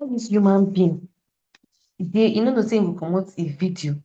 this human being, they, the same will come out a video.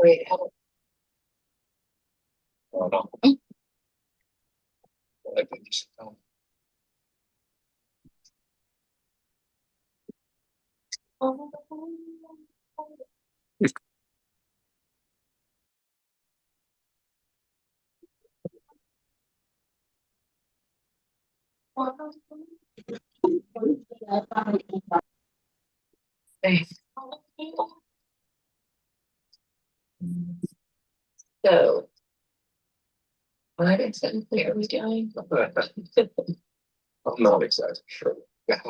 Wait, how? Oh, no. I think you should tell. Hey. So, what exactly are we doing? I'm not exactly sure. But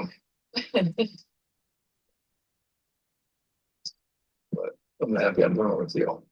I'm happy I'm going with you.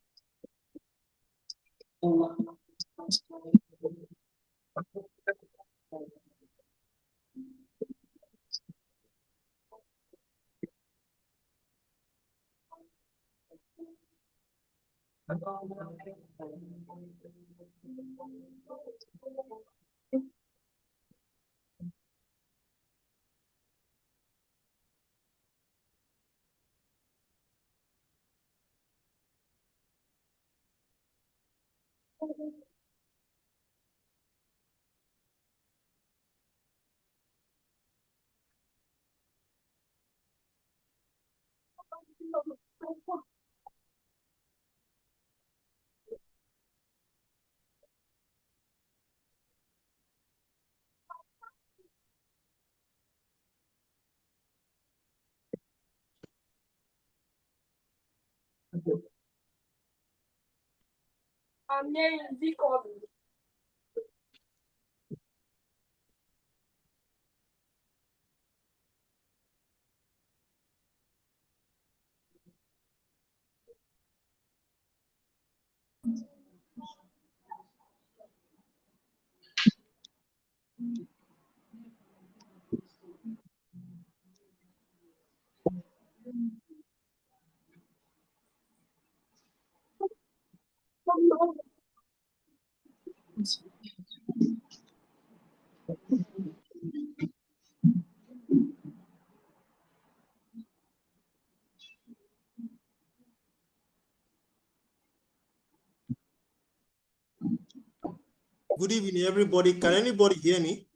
Good evening, everybody. Can anybody hear me?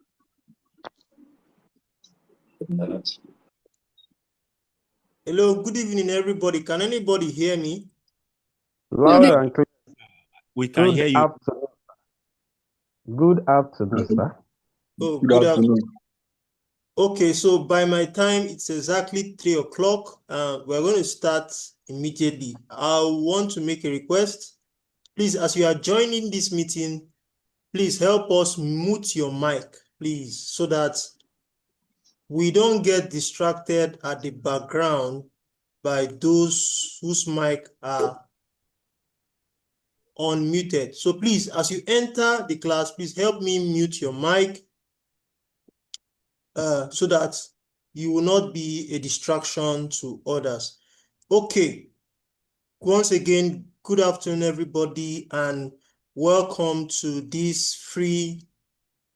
Hello, good evening, everybody. Can anybody hear me? Loud and clear. We can hear you. Afternoon. Good afternoon, sir. Oh, good afternoon. Okay, so by my time, it's exactly 3 o'clock. We're going to start immediately. I want to make a request. Please, as you are joining this meeting, please help us mute your mic, please, so that we don't get distracted at the background by those whose mic are unmuted. So please, as you enter the class, please help me mute your mic so that you will not be a distraction to others. Okay, once again, good afternoon, everybody, and welcome to this free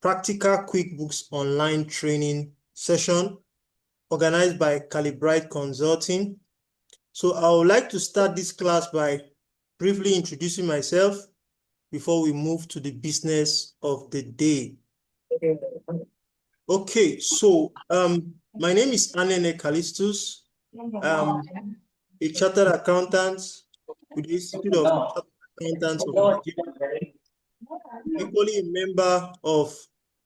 practical QuickBooks Online training session organized by Calibrite Consulting. So I would like to start this class by briefly introducing myself before we move to the business of the day. Okay, so my name is Anene Kalistus. A chartered accountant with the Institute of Chartered Accountants of Nigeria. equally a member of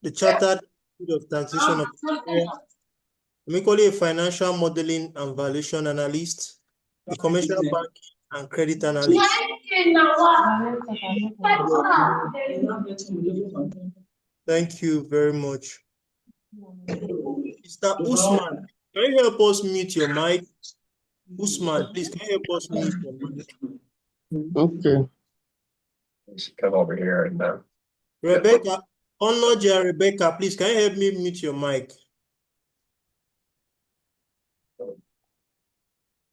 the Chartered Institute of Taxation of Nigeria. I'm equally a financial modeling and valuation analyst, a commercial banking and credit analyst. Thank you very much. Mr. Usman, can you help us mute your mic? Usman, please, can you help us mute your mic? Okay. You should come over here and Rebecca, Onoja Rebecca, please, can you help me mute your mic?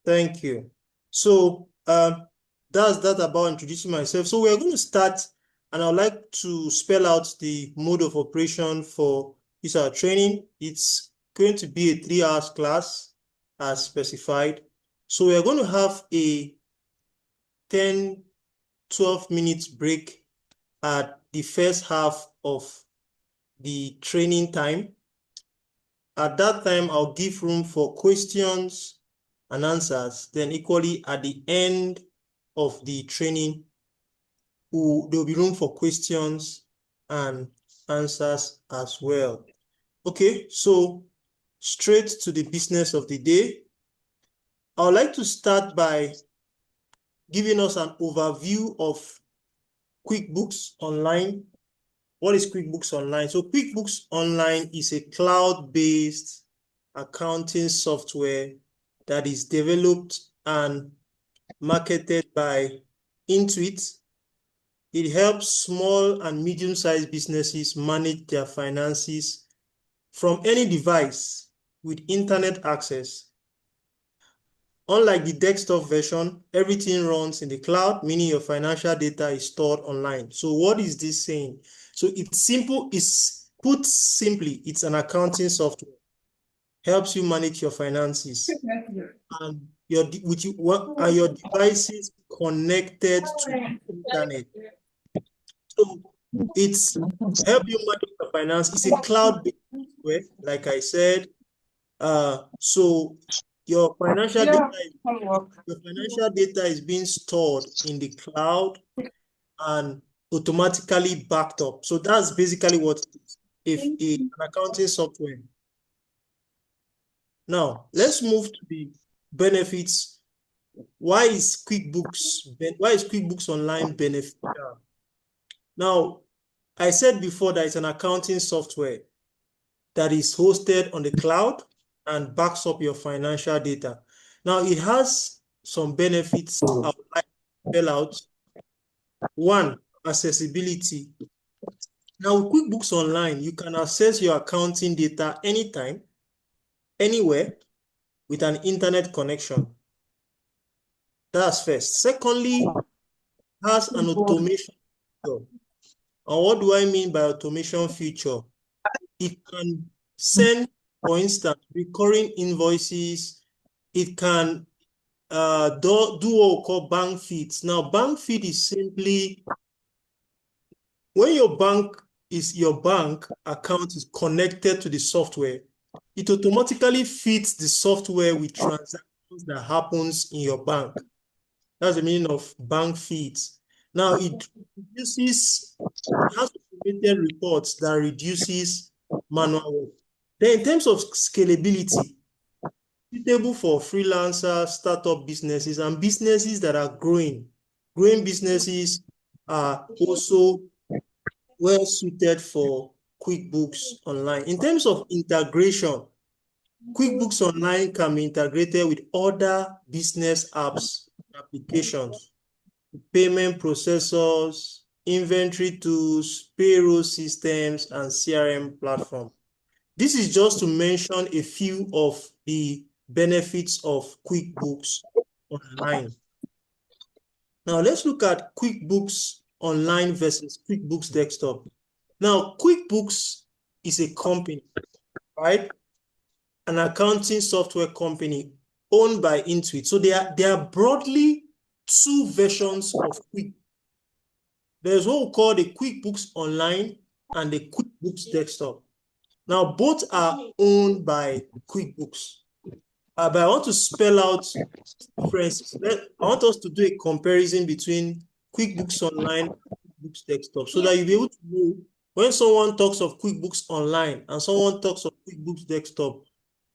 Thank you. So that's that about introducing myself. So we're going to start, and I'd like to spell out the mode of operation for this our training. It's going to be a 3-hour class as specified. So we're going to have a 10-12 minutes break at the first half of the training time. At that time, I'll give room for questions and answers. Then equally at the end of the training, there will be room for questions and answers as well. Okay, so straight to the business of the day. I would like to start by giving us an overview of QuickBooks Online. What is QuickBooks Online? So QuickBooks Online is a cloud-based accounting software that is developed and marketed by Intuit. It helps small and medium-sized businesses manage their finances from any device with internet access. Unlike the desktop version, everything runs in the cloud, meaning your financial data is stored online. So what is this saying? So it's simple, put simply, it's an accounting software. Helps you manage your finances. And your devices connected to the internet. So it's help you manage your finance. It's a cloud-based software, like I said. So your financial data is being stored in the cloud and automatically backed up. So that's basically what an accounting software. Now, let's move to the benefits. Why is QuickBooks Online beneficial? Now, I said before that it's an accounting software that is hosted on the cloud and backs up your financial data. Now, it has some benefits I would like to spell out. One, accessibility. Now, with QuickBooks Online, you can access your accounting data anytime, anywhere, with an internet connection. That's first. Secondly, it has an automation feature. And what do I mean by automation feature? It can send, for instance, recurring invoices. It can do what we call bank feeds. Now, bank feed is simply when your bank account is connected to the software, it automatically feeds the software with transactions that happens in your bank. That's the meaning of bank feeds. Now, it has automated reports that reduces manual work. Then in terms of scalability, suitable for freelancers, startup businesses, and businesses that are growing. Growing businesses are also well suited for QuickBooks Online. In terms of integration, QuickBooks Online can be integrated with other business apps, applications, payment processors, inventory tools, payroll systems, and CRM platform. This is just to mention a few of the benefits of QuickBooks Online. Now, let's look at QuickBooks Online versus QuickBooks Desktop. Now, QuickBooks is a company, right? An accounting software company owned by Intuit. So there are broadly two versions of QuickBooks. There's what we call the QuickBooks Online and the QuickBooks Desktop. Now, both are owned by QuickBooks. But I want to spell out differences. I want us to do a comparison between QuickBooks Online and QuickBooks Desktop so that you'll be able to know when someone talks of QuickBooks Online and someone talks of QuickBooks Desktop,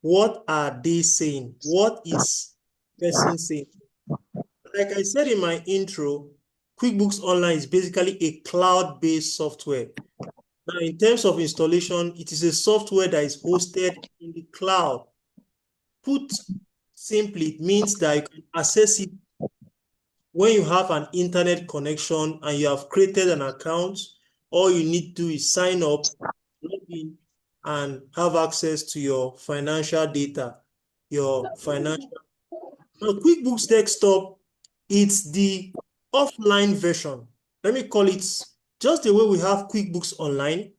what are they saying? What is the person saying? Like I said in my intro, QuickBooks Online is basically a cloud-based software. Now, in terms of installation, it is a software that is hosted in the cloud. Put simply, it means that you can access it when you have an internet connection and you have created an account. All you need to do is sign up, log in, and have access to your financial data, your financial. Now, QuickBooks Desktop, it's the offline version. Let me call it just the way we have QuickBooks Online,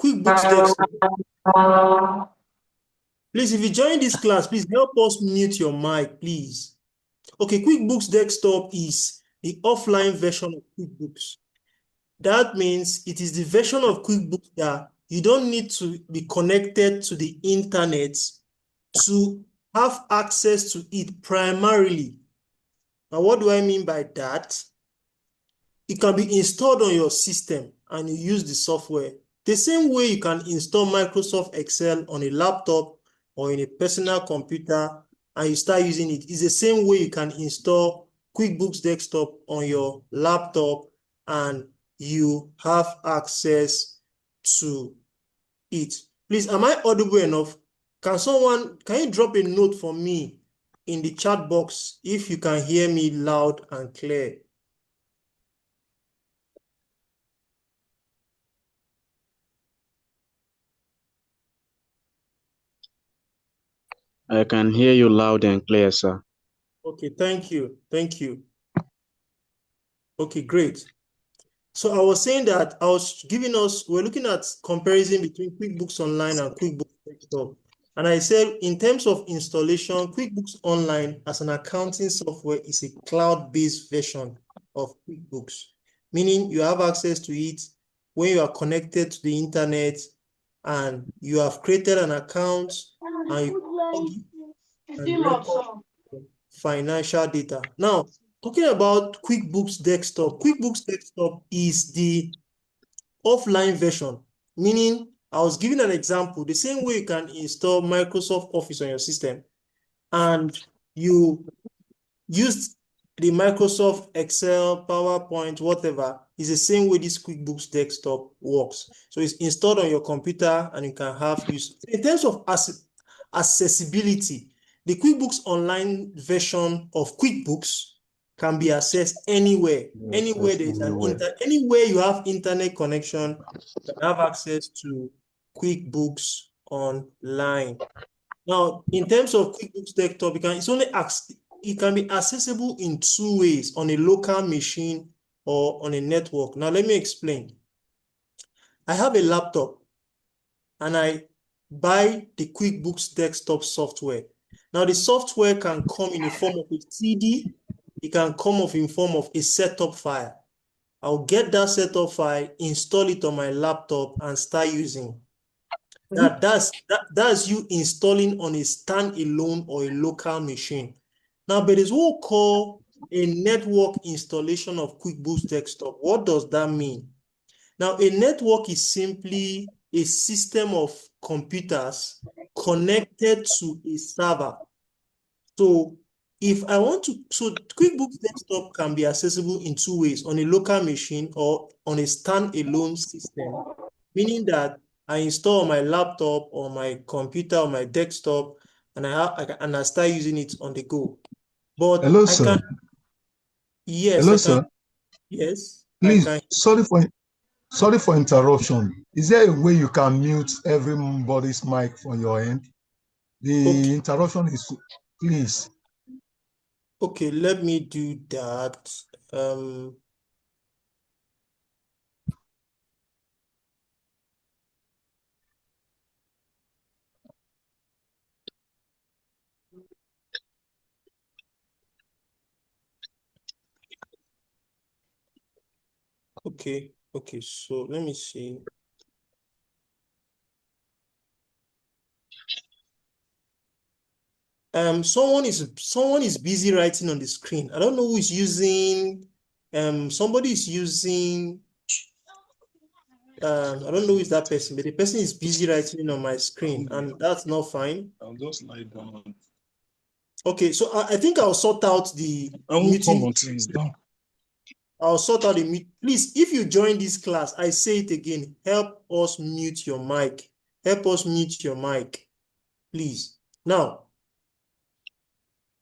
QuickBooks Desktop. Please, if you join this class, please help us mute your mic, please. Okay, QuickBooks Desktop is the offline version of QuickBooks. That means it is the version of QuickBooks that you don't need to be connected to the internet to have access to it primarily. Now, what do I mean by that? It can be installed on your system and you use the software. The same way you can install Microsoft Excel on a laptop or in a personal computer and you start using it. It's the same way you can install QuickBooks Desktop on your laptop and you have access to it. Please, am I audible enough? Can you drop a note for me in the chat box if you can hear me loud and clear? I can hear you loud and clear, sir. Okay, thank you. Thank you. Okay, great. So I was saying that we're looking at comparison between QuickBooks Online and QuickBooks Desktop. And I said, in terms of installation, QuickBooks Online as an accounting software is a cloud-based version of QuickBooks, meaning you have access to it when you are connected to the internet and you have created an account and you log in and record financial data. Now, talking about QuickBooks Desktop is the offline version, meaning I was giving an example, the same way you can install Microsoft Office on your system and you use the Microsoft Excel, PowerPoint, whatever, is the same way this QuickBooks Desktop works. So it's installed on your computer and you can have use. In terms of accessibility, the QuickBooks Online version of QuickBooks can be accessed anywhere. Anywhere you have internet connection, you can have access to QuickBooks Online. Now, in terms of QuickBooks Desktop, it can be accessible in two ways, on a local machine or on a network. Now, let me explain. I have a laptop and I buy the QuickBooks Desktop software. Now, the software can come in the form of a CD. It can come in form of a setup file. I'll get that setup file, install it on my laptop, and start using. That's you installing on a standalone or a local machine. Now, there is what we call a network installation of QuickBooks Desktop. What does that mean? Now, a network is simply a system of computers connected to a server. So QuickBooks Desktop can be accessible in two ways, on a local machine or on a standalone system, meaning that I install on my laptop or my computer or my desktop and I start using it on the go. But hello, sir. Yes, hello, sir. Yes. Please, sorry for interruption. Is there a way you can mute everybody's mic from your end? The interruption is, please. Okay, let me do that. Okay, so let me see. Someone is busy writing on the screen. I don't know who is using, somebody is using I don't know who is that person, but the person is busy writing on my screen, and that's not fine. I'll just lie down. Okay, so I think I'll sort out the I won't muting. come until it's done. I'll sort out the mute. Please, if you join this class, I say it again, help us mute your mic. Help us mute your mic, please. Now,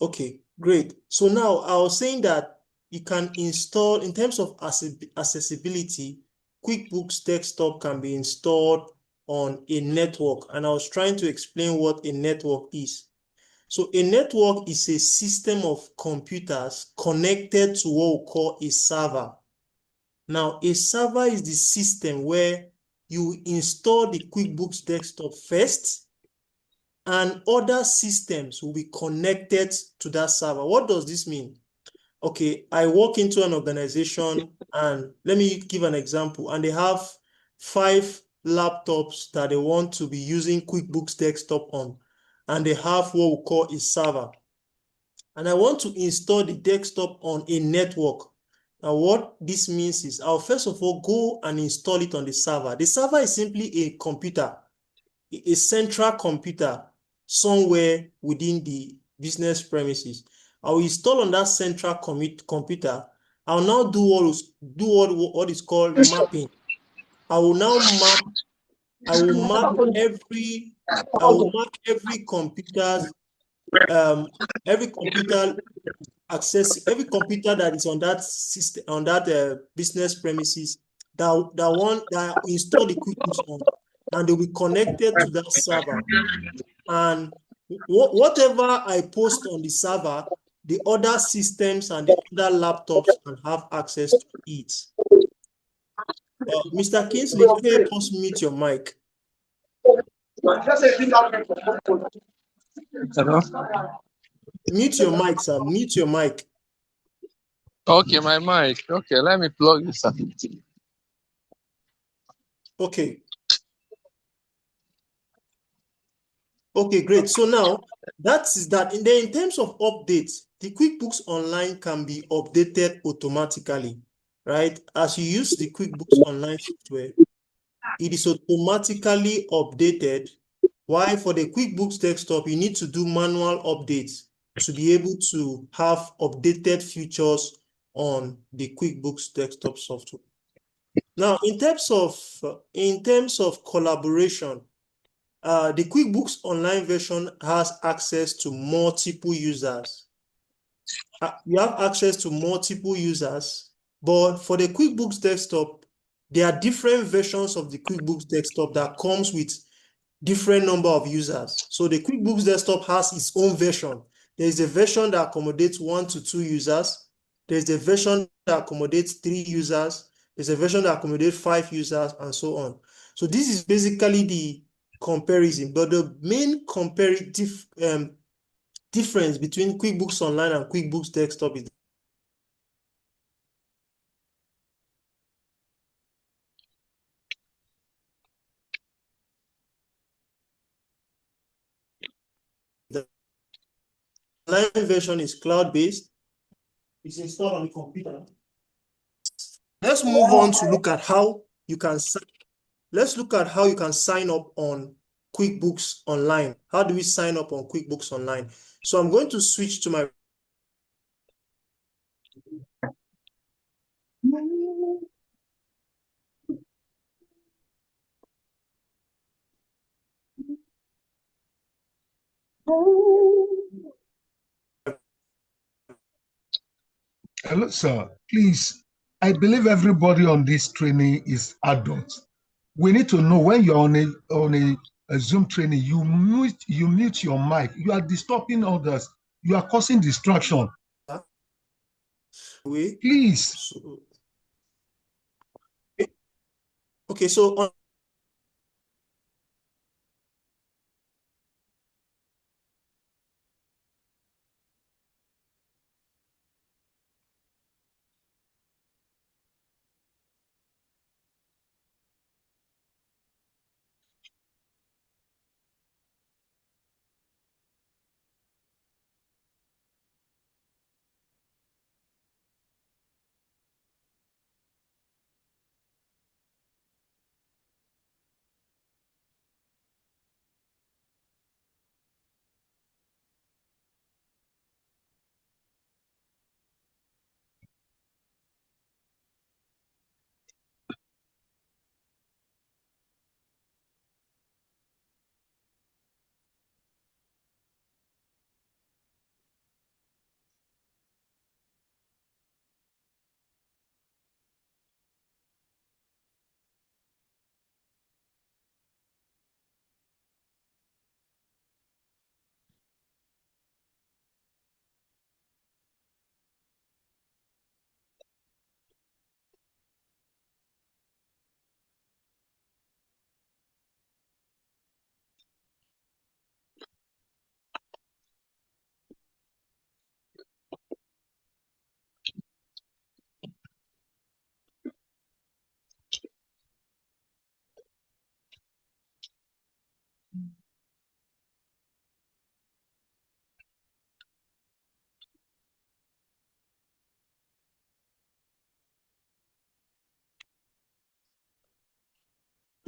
okay, great. So now I was saying that you can install, in terms of accessibility, QuickBooks Desktop can be installed on a network. And I was trying to explain what a network is. So a network is a system of computers connected to what we call a server. Now, a server is the system where you install the QuickBooks Desktop first, and other systems will be connected to that server. What does this mean? Okay, I walk into an organization, and let me give an example, and they have 5 laptops that they want to be using QuickBooks Desktop on, and they have what we call a server. And I want to install the desktop on a network. Now, what this means is I'll first of all go and install it on the server. The server is simply a computer, a central computer somewhere within the business premises. I will install on that central computer. I'll now do what is called mapping. I will now map. I will map every computer's every computer every computer that is on that system, on that business premises, that install the QuickBooks on, and they'll be connected to that server. And whatever I post on the server, the other systems and the other laptops can have access to it. Mr. Kingsley, help us mute your mic. Hello? Mute your mic, sir. Mute your mic. Okay, my mic. Okay, let me plug this up. Okay. Okay, great. So now that's that. And then in terms of updates, the QuickBooks Online can be updated automatically, right? As you use the QuickBooks Online software, it is automatically updated. While for the QuickBooks Desktop, you need to do manual updates to be able to have updated features on the QuickBooks Desktop software. Now, in terms of collaboration, the QuickBooks Online version has access to multiple users. You have access to multiple users, but for the QuickBooks Desktop, there are different versions of the QuickBooks Desktop that comes with different number of users. So the QuickBooks Desktop has its own version. There is a version that accommodates 1 to 2 users. There's a version that accommodates 3 users. There's a version that accommodates 5 users, and so on. So this is basically the comparison. But the main comparative difference between QuickBooks Online and QuickBooks Desktop is the online version is cloud-based. It's installed on the computer. Let's move on to look at how you can sign up on QuickBooks Online. How do we sign up on QuickBooks Online? So I'm going to switch to my Hello, sir. Please, I believe everybody on this training is adults. We need to know when you're on a Zoom training, you mute your mic. You are disturbing others. You are causing distraction. way. Please. So, okay, so on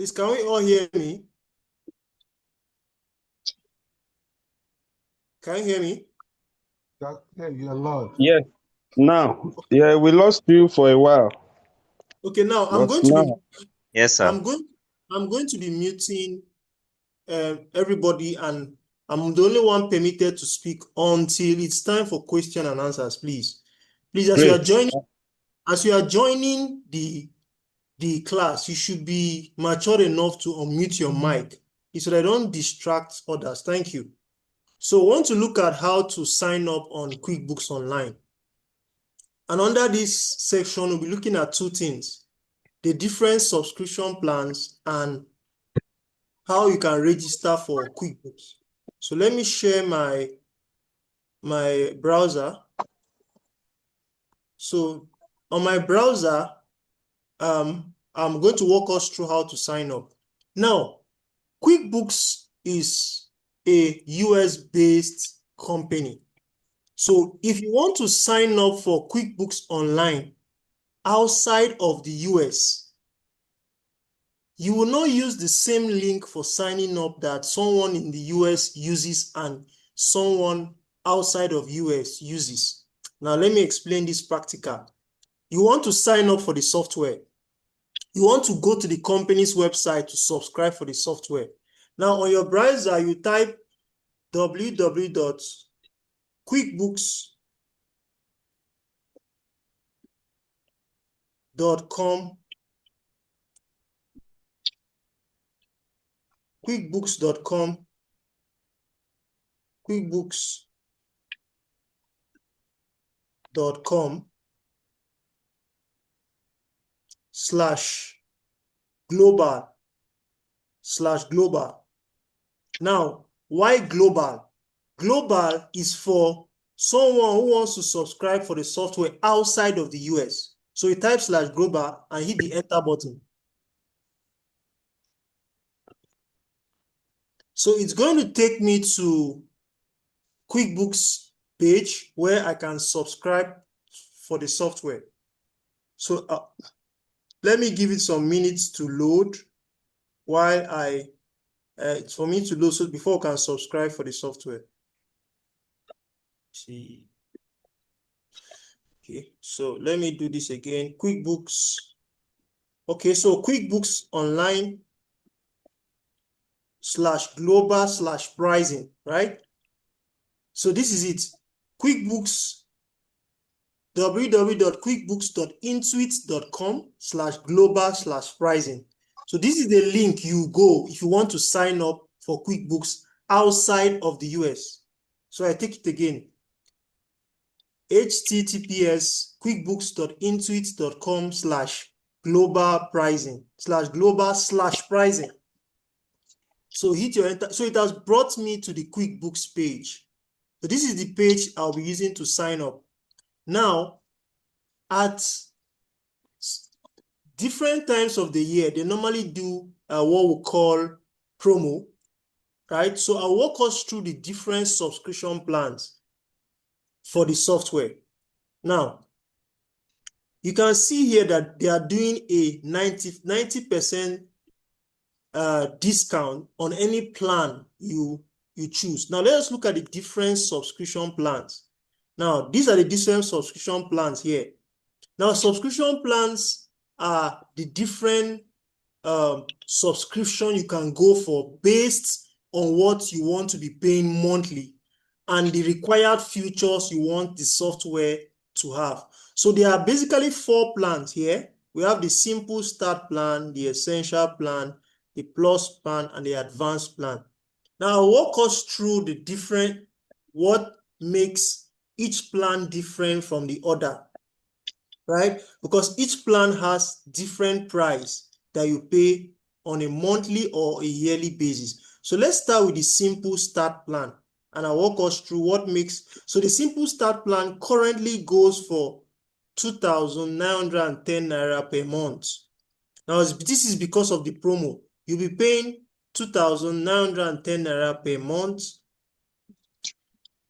Please, can we all hear me? Can you hear me? Yeah, you're loud. Yes. Now, yeah, we lost you for a while, Okay, now I'm but going to be now, Yes, sir. I'm going to be muting everybody, and I'm the only one permitted to speak until it's time for question and answers, please. Please, as you are joining the class, you should be mature enough to unmute your mic so that I don't distract others. Thank you. So I want to look at how to sign up on QuickBooks Online. And under this section, we'll be looking at two things: the different subscription plans and how you can register for QuickBooks. So let me share my browser. So on my browser, I'm going to walk us through how to sign up. Now, QuickBooks is a US-based company. So if you want to sign up for QuickBooks Online outside of the US, you will not use the same link for signing up that someone in the US uses and someone outside of US uses. Now, let me explain this practical. You want to sign up for the software. You want to go to the company's website to subscribe for the software. Now, on your browser, you type www.quickbooks.com, quickbooks.com, quickbooks.com/global. Now, why global? Global is for someone who wants to subscribe for the software outside of the US. So you type /global and hit the enter button. So it's going to take me to QuickBooks page where I can subscribe for the software. So let me give it some minutes to load while it's for me to load so before I can subscribe for the software. See. Okay, so let me do this again. QuickBooks. Okay, so QuickBooks Online /global/pricing, right? So this is it. QuickBooks, www.quickbooks.intuit.com/global/pricing. So this is the link you go if you want to sign up for QuickBooks outside of the US. So I take it again. https://quickbooks.intuit.com/global/pricing. So hit your enter. So it has brought me to the QuickBooks page. So this is the page I'll be using to sign up. Now, at different times of the year, they normally do what we call promo, right? So I'll walk us through the different subscription plans for the software. Now, you can see here that they are doing a 90% discount on any plan you choose. Now, let us look at the different subscription plans. Now, these are the different subscription plans here. Now, subscription plans are the different subscription you can go for based on what you want to be paying monthly and the required features you want the software to have. So there are basically 4 plans here. We have the simple start plan, the essential plan, the plus plan, and the advanced plan. Now I'll walk us through the different, what makes each plan different from the other, right? Because each plan has different price that you pay on a monthly or a yearly basis. So let's start with the simple start plan, and I'll walk us through what makes. So the simple start plan currently goes for 2,910 naira per month. Now, this is because of the promo. You'll be paying 2,910 naira per month,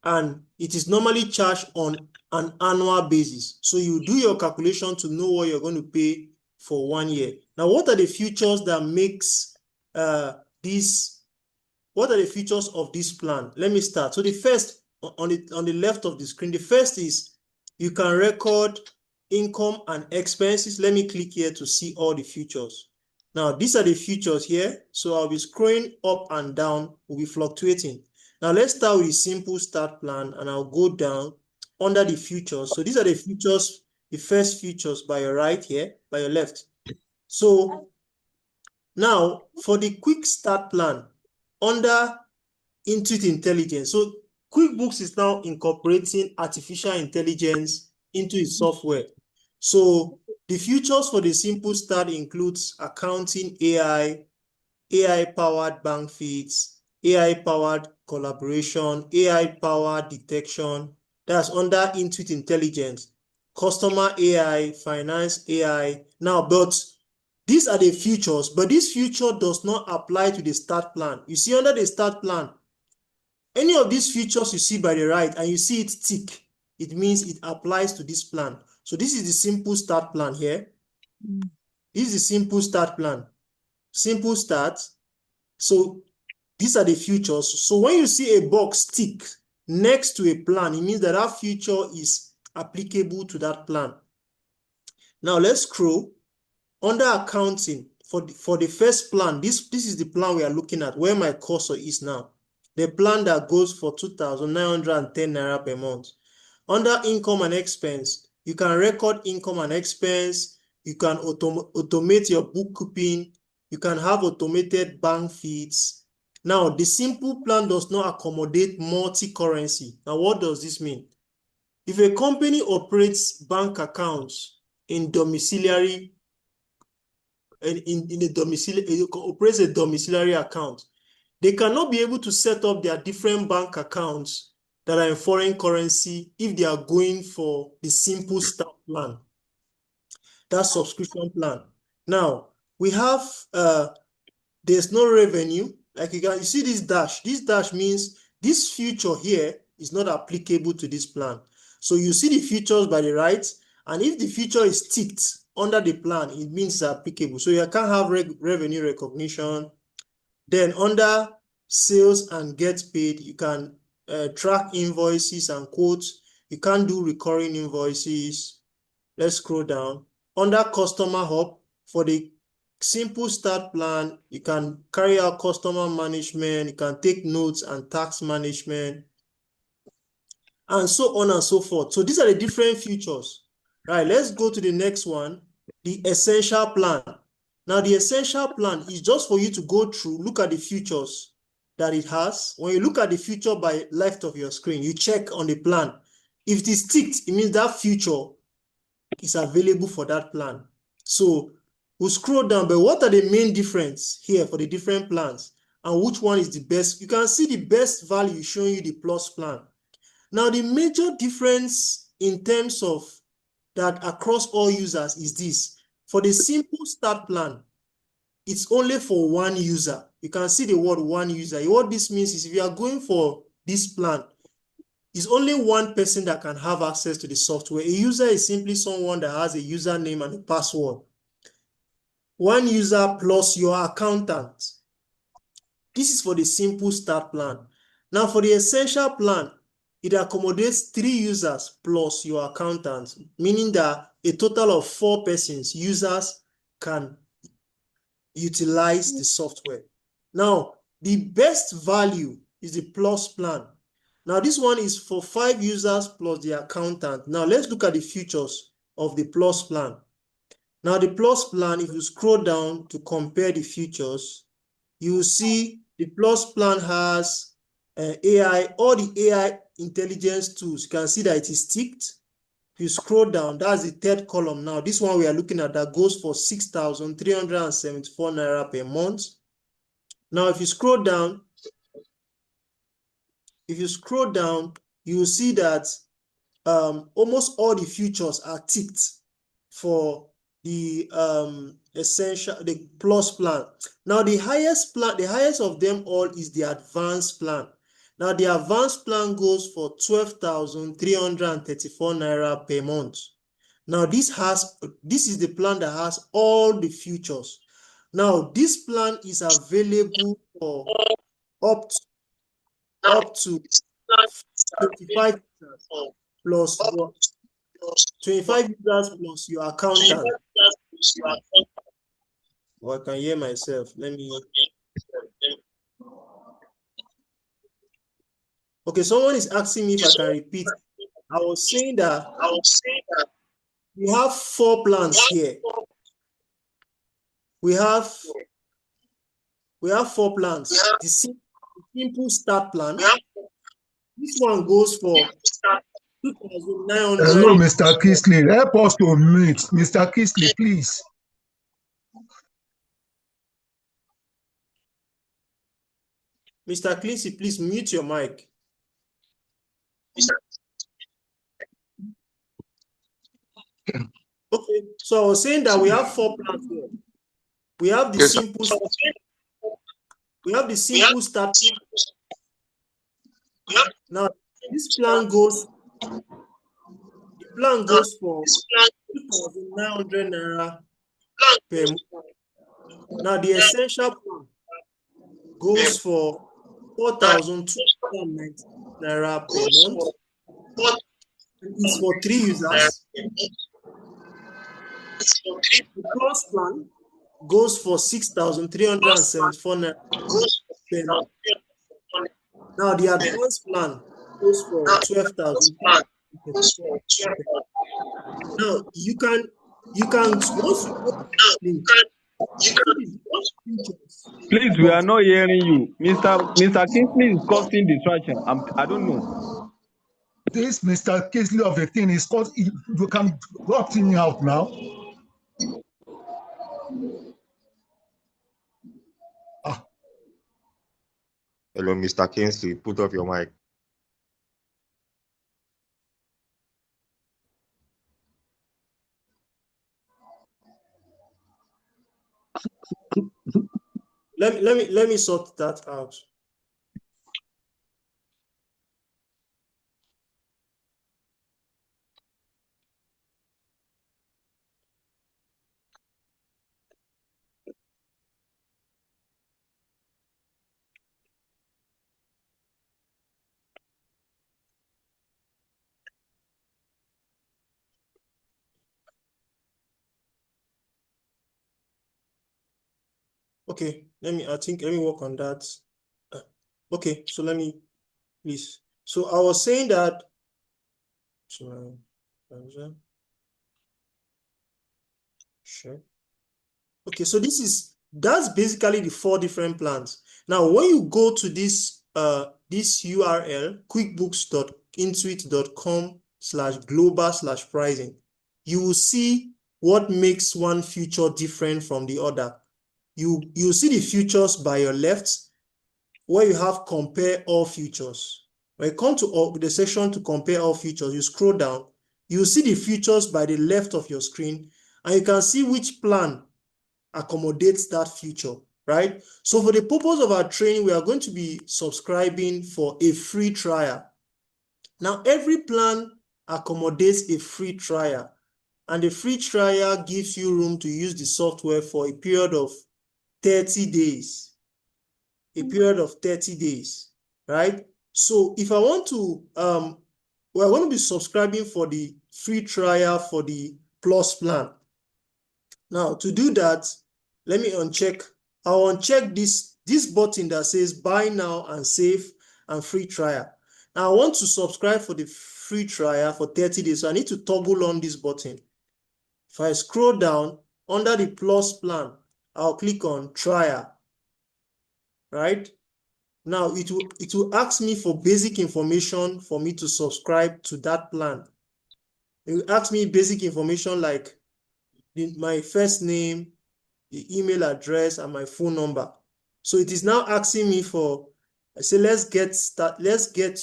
and it is normally charged on an annual basis. So you do your calculation to know what you're going to pay for 1 year. Now, what are the features that makes this? What are the features of this plan? Let me start. So the first, on the left of the screen, the first is you can record income and expenses. Let me click here to see all the features. Now, these are the features here. So I'll be scrolling up and down, will be fluctuating. Now, let's start with the simple start plan, and I'll go down under the features. So these are the features, the first features by your right here, by your left. So now, for the quick start plan, under Intuit Intelligence. So QuickBooks is now incorporating artificial intelligence into its software. So the features for the simple start includes accounting AI, AI-powered bank feeds, AI-powered collaboration, AI-powered detection. That's under Intuit Intelligence. Customer AI, finance AI. Now, but these are the features, but this feature does not apply to the start plan. You see under the start plan, any of these features you see by the right and you see it tick, it means it applies to this plan. So this is the simple start plan here. This is the simple start plan. Simple start. So these are the features. So when you see a box tick next to a plan, it means that that feature is applicable to that plan. Now let's scroll. Under accounting, for the first plan, this is the plan we are looking at, where my cursor is now. The plan that goes for 2,910 Naira per month. Under income and expense, you can record income and expense. You can automate your bookkeeping. You can have automated bank feeds. Now, the simple plan does not accommodate multi-currency. Now, what does this mean? If a company operates bank accounts in domiciliary, operates a domiciliary account, they cannot be able to set up their different bank accounts that are in foreign currency if they are going for the simple start plan, that subscription plan. Now, we have, there's no revenue. Like you see this dash. This dash means this feature here is not applicable to this plan. So you see the features by the right, and if the feature is ticked under the plan, it means it's applicable. So you can't have revenue recognition. Then under sales and get paid, you can track invoices and quotes. You can't do recurring invoices. Let's scroll down. Under customer hub, for the simple start plan, you can carry out customer management, you can take notes and tax management, and so on and so forth. So these are the different features. Right, let's go to the next one, the essential plan. Now, the essential plan is just for you to go through, look at the features that it has. When you look at the feature by left of your screen, you check on the plan. If it is ticked, it means that feature is available for that plan. So we'll scroll down, but what are the main difference here for the different plans and which one is the best? You can see the best value showing you the plus plan. Now, the major difference in terms of that across all users is this. For the simple start plan, it's only for one user. You can see the word one user. What this means is if you are going for this plan, it's only one person that can have access to the software. A user is simply someone that has a username and a password. One user plus your accountant. This is for the simple start plan. Now, for the essential plan, it accommodates 3 users plus your accountant, meaning that a total of 4 users can utilize the software. Now, the best value is the plus plan. Now, this one is for 5 users plus the accountant. Now, let's look at the features of the plus plan. Now, the plus plan, if you scroll down to compare the features, you will see the plus plan has AI, all the AI intelligence tools. You can see that it is ticked. If you scroll down, that's the third column. Now, this one we are looking at that goes for 6,374 Naira per month. Now, if you scroll down, you will see that almost all the features are ticked for the the plus plan. Now, the highest of them all is the advanced plan. Now, the advanced plan goes for 12,334 Naira per month. Now this is the plan that has all the features. Now this plan is available for up to 25 users plus what? 25 users plus your accountant. Oh, I can hear myself. Let me. Okay, someone is asking me if I can repeat. I was saying that we have 4 plans here. We have 4 plans. The simple start plan. This one goes for 2,900. Hello, Mr. Kisley. Help us to mute. Mr. Kisley, please. Mr. Cleese, please mute your mic. Okay, so I was saying that we have 4 plans here. We have the simple start. Now this plan goes for 2,900 naira per month. Now the essential plan goes for 4,290 naira per month. It's for 3 users. The plus plan goes for 6,374 naira per month. Now the advanced plan goes for 12,000. Now you can once you Please, we are not hearing you. Mr. Kingsley is causing distraction. I don't know. This Mr. Kisley of the thing is called, you can opt him out now. Hello, Mr. Kingsley, put off your mic. Let me sort that out. Okay, let me work on that. Okay, so let me please. So I was saying that. Sure. Okay, so that's basically the 4 different plans. Now, when you go to this URL, quickbooks.intuit.com/global/pricing, you will see what makes one feature different from the other. You see the features by your left, where you have compare all features. When you come to the section to compare all features, you scroll down, you see the features by the left of your screen, and you can see which plan accommodates that feature, right? So for the purpose of our training, we are going to be subscribing for a free trial. Now, every plan accommodates a free trial, and the free trial gives you room to use the software for a period of 30 days. A period of 30 days, right? So if I want to, we're going to be subscribing for the free trial for the plus plan. Now, to do that, let me uncheck. I'll uncheck this button that says buy now and save and free trial. Now, I want to subscribe for the free trial for 30 days. So I need to toggle on this button. If I scroll down under the plus plan, I'll click on trial, right? Now, it will ask me for basic information for me to subscribe to that plan. It will ask me basic information like my first name, the email address, and my phone number. So it is now asking me for, I say, let's get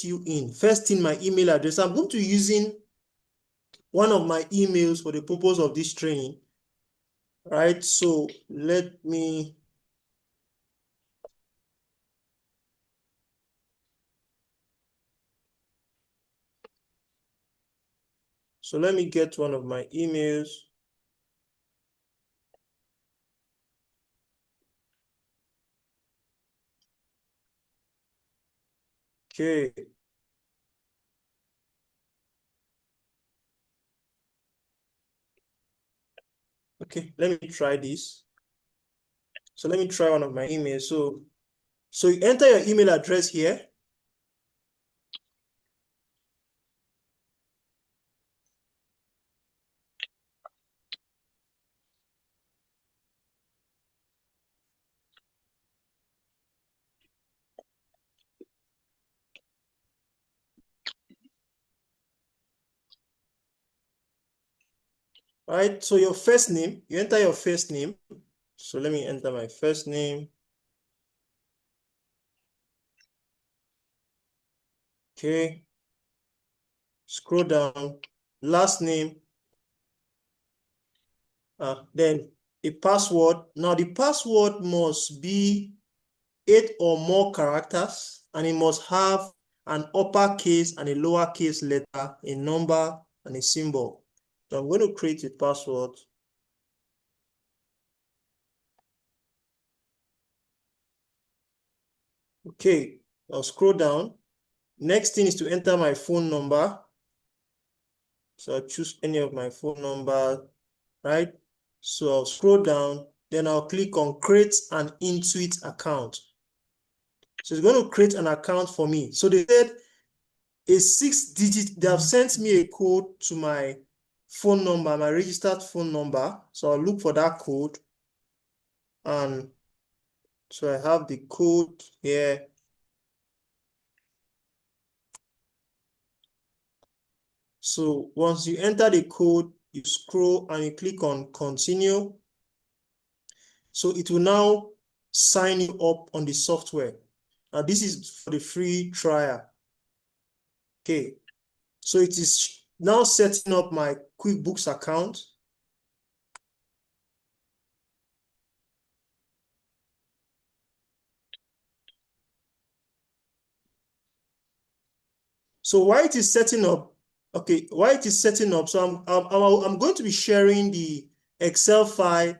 you in. First in my email address. I'm going to be using one of my emails for the purpose of this training, right? So let me. So let me get one of my emails. Okay. Okay, let me try this. So let me try one of my emails. So you enter your email address here. Right, so your first name, you enter your first name. So let me enter my first name. Okay. Scroll down. Last name. Then a password. Now the password must be 8 or more characters, and it must have an uppercase and a lowercase letter, a number, and a symbol. So I'm going to create a password. Okay, I'll scroll down. Next thing is to enter my phone number. So I'll choose any of my phone numbers, right? So I'll scroll down, then I'll click on create an Intuit account. So it's going to create an account for me. So they said a 6-digit, they have sent me a code to my phone number, my registered phone number. So I'll look for that code. And so I have the code here. So once you enter the code, you scroll and you click on continue. So it will now sign you up on the software. Now this is for the free trial. Okay, so it is now setting up my QuickBooks account. So while it is setting up, okay, while it is setting up, so I'm going to be sharing the Excel file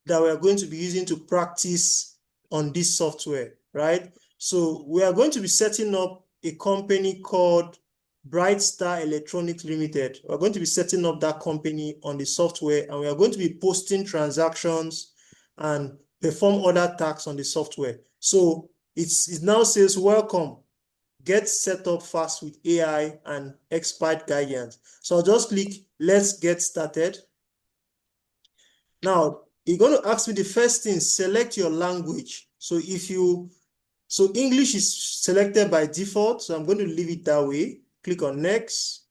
that we are going to be using to practice on this software, right? So we are going to be setting up a company called Bright Star Electronics Limited. We're going to be setting up that company on the software, and we are going to be posting transactions and perform other tasks on the software. So it now says, welcome, get set up fast with AI and expert guidance. So I'll just click, let's get started. Now, you're going to ask me the first thing, select your language. So English is selected by default, so I'm going to leave it that way. Click on next.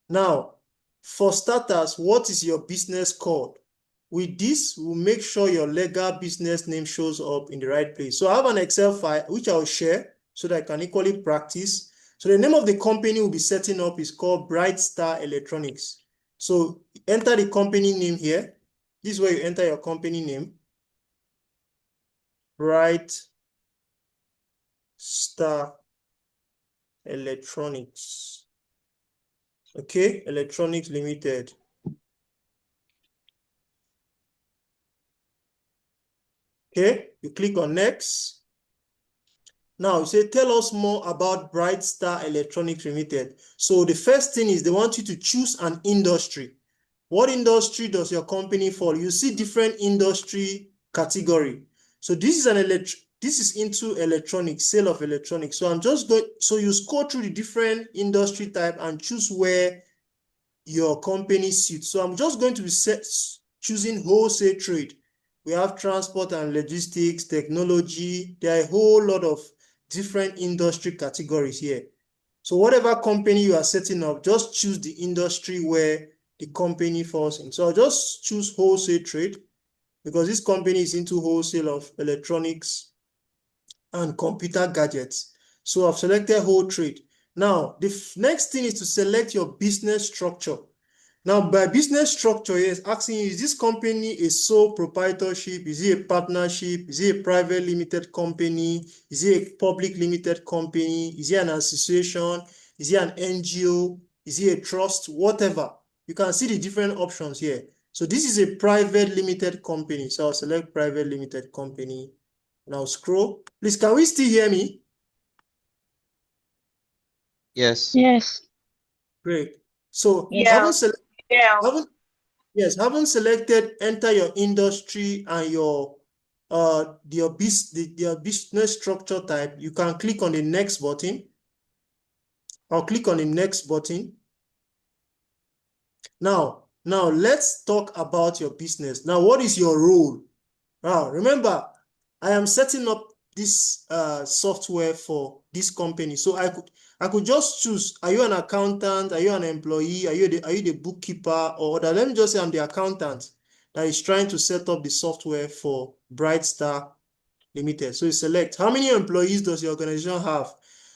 Now, for starters, what is your business code? With this, we'll make sure your legal business name shows up in the right place. So I have an Excel file, which I'll share so that I can equally practice. So the name of the company we'll be setting up is called Bright Star Electronics. So enter the company name here. This is where you enter your company name. Bright Star Electronics. Okay, Electronics Limited. Okay, you click on next. Now you say, tell us more about Bright Star Electronics Limited. So the first thing is they want you to choose an industry. What industry does your company fall? You see different industry category. So this is into electronics, sale of electronics. So I'm just going, so you scroll through the different industry type and choose where your company sits. So I'm just going to be choosing wholesale trade. We have transport and logistics, technology. There are a whole lot of different industry categories here. So whatever company you are setting up, just choose the industry where the company falls in. So I'll just choose wholesale trade because this company is into wholesale of electronics and computer gadgets. So I've selected whole trade. Now, the next thing is to select your business structure. Now, by business structure, it's asking you, is this company a sole proprietorship? Is it a partnership? Is it a private limited company? Is it a public limited company? Is it an association? Is it an NGO? Is it a trust? Whatever. You can see the different options here. So this is a private limited company. So I'll select private limited company. And I'll scroll. Please, can we still hear me? Yes. Yes. Great. So Yeah. having selected enter your industry and your business structure type, you can click on the next button. I'll click on the next button. Now let's talk about your business. Now, what is your role? Remember, I am setting up this software for this company. So I could just choose, are you an accountant? Are you an employee? Are you the bookkeeper? Or let me just say I'm the accountant that is trying to set up the software for Bright Star Limited. So you select, how many employees does your organization have?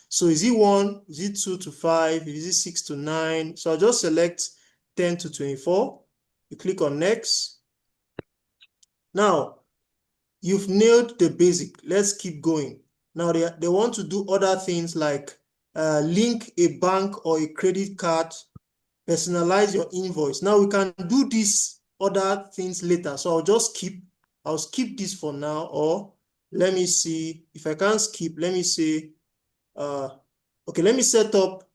So is it 1? Is it 2 to 5? Is it 6 to 9? So I'll just select 10 to 24. You click on next. Now, you've nailed the basic. Let's keep going. Now they want to do other things like link a bank or a credit card, personalize your invoice. Now we can do these other things later. So I'll skip this for now, or let me see if I can't skip. Let me say, okay, let me set up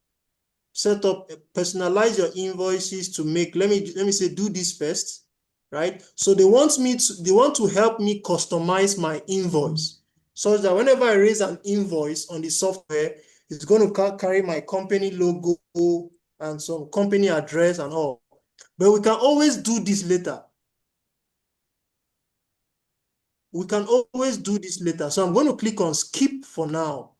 personalize your invoices to make, let me say, do this first. Right? So they want to help me customize my invoice such that whenever I raise an invoice on the software, it's going to carry my company logo and some company address and all. But we can always do this later. So I'm going to click on skip for now.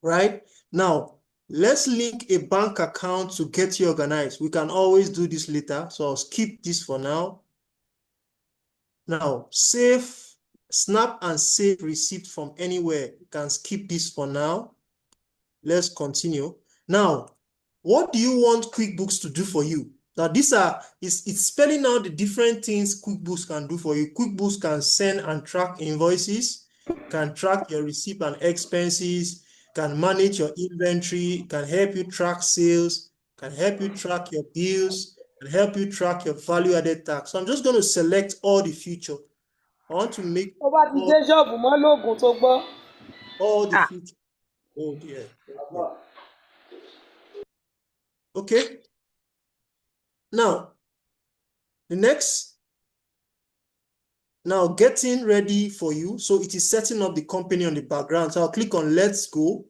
Right? Now, let's link a bank account to get you organized. We can always do this later. So I'll skip this for now. Now, snap and save receipt from anywhere. You can skip this for now. Let's continue. Now, what do you want QuickBooks to do for you? Now, it's spelling out the different things QuickBooks can do for you. QuickBooks can send and track invoices, can track your receipt and expenses, can manage your inventory, can help you track sales, can help you track your bills, can help you track your value-added tax. So I'm just going to select all the feature. I want to make all the feature. Oh dear. Okay. Now, now getting ready for you. So it is setting up the company on the background. So I'll click on let's go.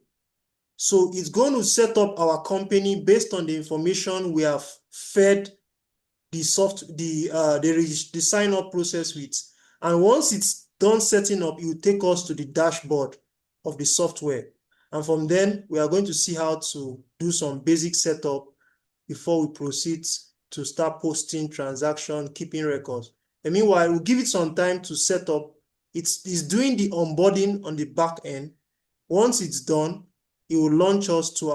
So it's going to set up our company based on the information we have fed the sign up process with. And once it's done setting up, it will take us to the dashboard of the software. And from then, we are going to see how to do some basic setup before we proceed to start posting transaction, keeping records. And meanwhile, we'll give it some time to set up. It's doing the onboarding on the back end. Once it's done, it will launch us to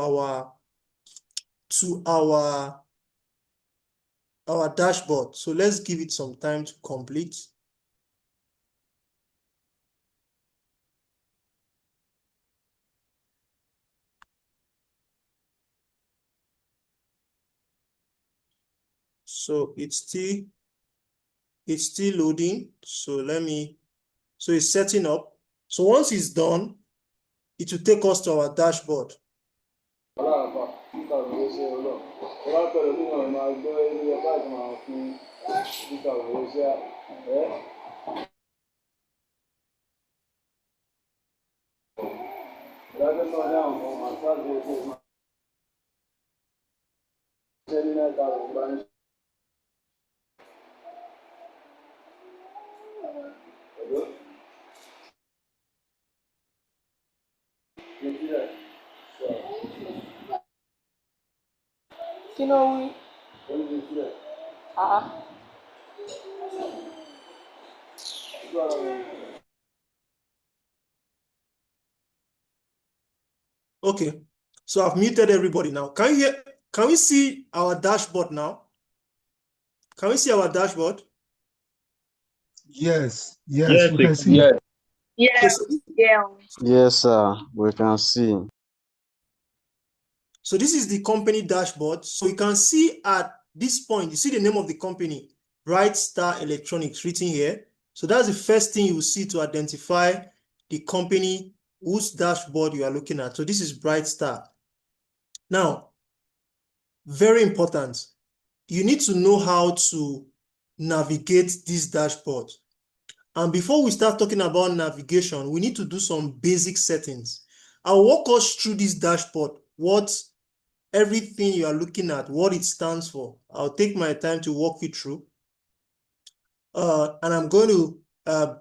our dashboard. So let's give it some time to complete. So it's still loading. So it's setting up. So once it's done, it will take us to our dashboard. Okay, so I've muted everybody now. Can we see our dashboard now? Can we see our dashboard? Yes, we can see. Yes. Yeah. Okay, Yeah. Yes, sir. We can see. So this is the company dashboard. So you can see at this point, you see the name of the company, Bright Star Electronics, written here. So that's the first thing you will see to identify the company whose dashboard you are looking at. So this is Bright Star. Now, very important, you need to know how to navigate this dashboard. And before we start talking about navigation, we need to do some basic settings. I'll walk us through this dashboard, what everything you are looking at, what it stands for. I'll take my time to walk you through. And I'm going to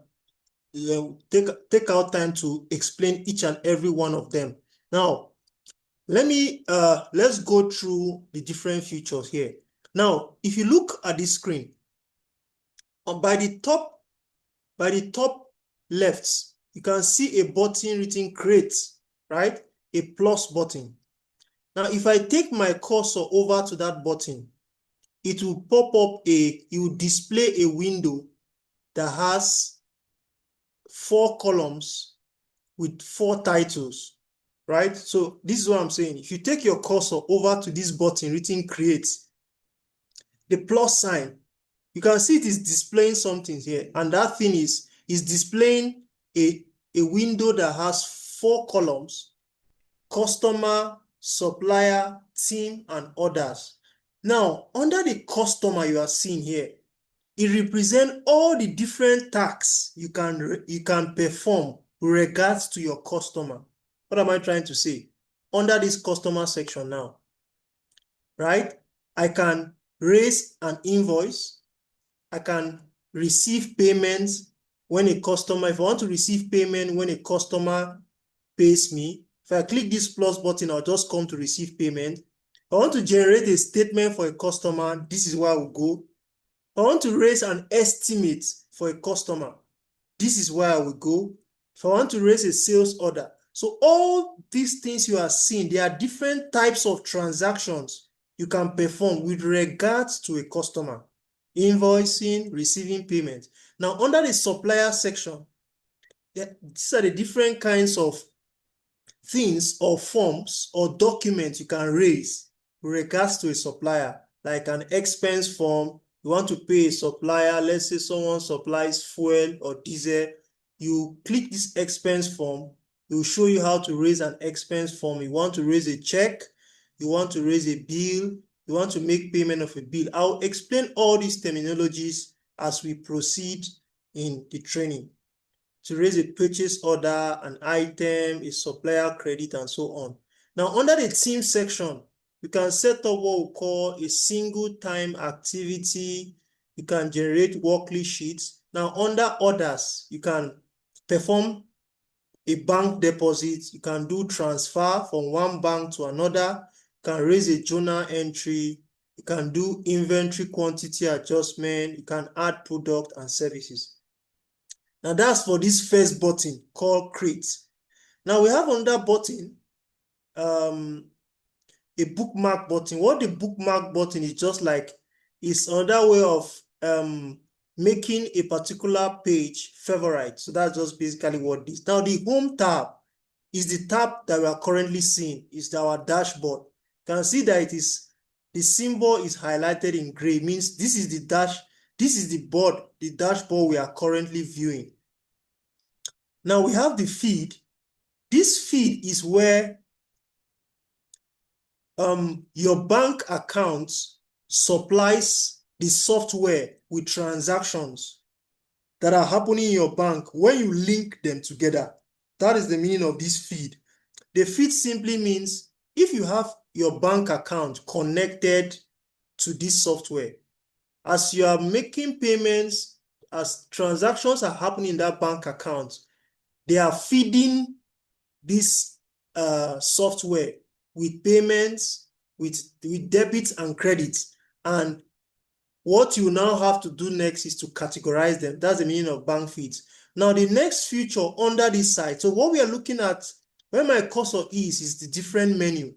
take out time to explain each and every one of them. Now, let's go through the different features here. Now, if you look at this screen, by the top left, you can see a button written create, right? A plus button. Now, if I take my cursor over to that button, it will pop up it will display a window that has 4 columns with 4 titles, right? So this is what I'm saying. If you take your cursor over to this button written create, the plus sign, you can see it is displaying something here. And that thing is displaying a window that has 4 columns: customer, supplier, team, and others. Now, under the customer you are seeing here, it represents all the different tasks you can perform with regards to your customer. What am I trying to say? Under this customer section now, right? I can raise an invoice. I can receive payments when a customer, if I want to receive payment when a customer pays me, if I click this plus button, I'll just come to receive payment. If I want to generate a statement for a customer, this is where I will go. If I want to raise an estimate for a customer, this is where I will go. If I want to raise a sales order. So all these things you are seeing, there are different types of transactions you can perform with regards to a customer: invoicing, receiving payment. Now, under the supplier section, these are the different kinds of things or forms or documents you can raise with regards to a supplier, like an expense form. You want to pay a supplier, let's say someone supplies fuel or diesel, you click this expense form, it will show you how to raise an expense form. You want to raise a check, you want to raise a bill, you want to make payment of a bill. I'll explain all these terminologies as we proceed in the training. To raise a purchase order, an item, a supplier credit, and so on. Now, under the team section, you can set up what we call a single time activity. You can generate weekly sheets. Now, under others, you can perform a bank deposit. You can do transfer from one bank to another. You can raise a journal entry. You can do inventory quantity adjustment. You can add product and services. Now that's for this first button called create. Now we have on that button a bookmark button. What the bookmark button is just like, is another way of making a particular page favorite. So that's just basically what this. Now the home tab is the tab that we are currently seeing. It's our dashboard. You can see that it is, the symbol is highlighted in gray. It means this is the dash. This is the board, the dashboard we are currently viewing. Now we have the feed. This feed is where your bank account supplies the software with transactions that are happening in your bank when you link them together. That is the meaning of this feed. The feed simply means if you have your bank account connected to this software, as you are making payments, as transactions are happening in that bank account, they are feeding this software with payments, with debits and credits. And what you now have to do next is to categorize them. That's the meaning of bank feeds. Now, the next feature under this side, so what we are looking at, where my cursor is the different menu.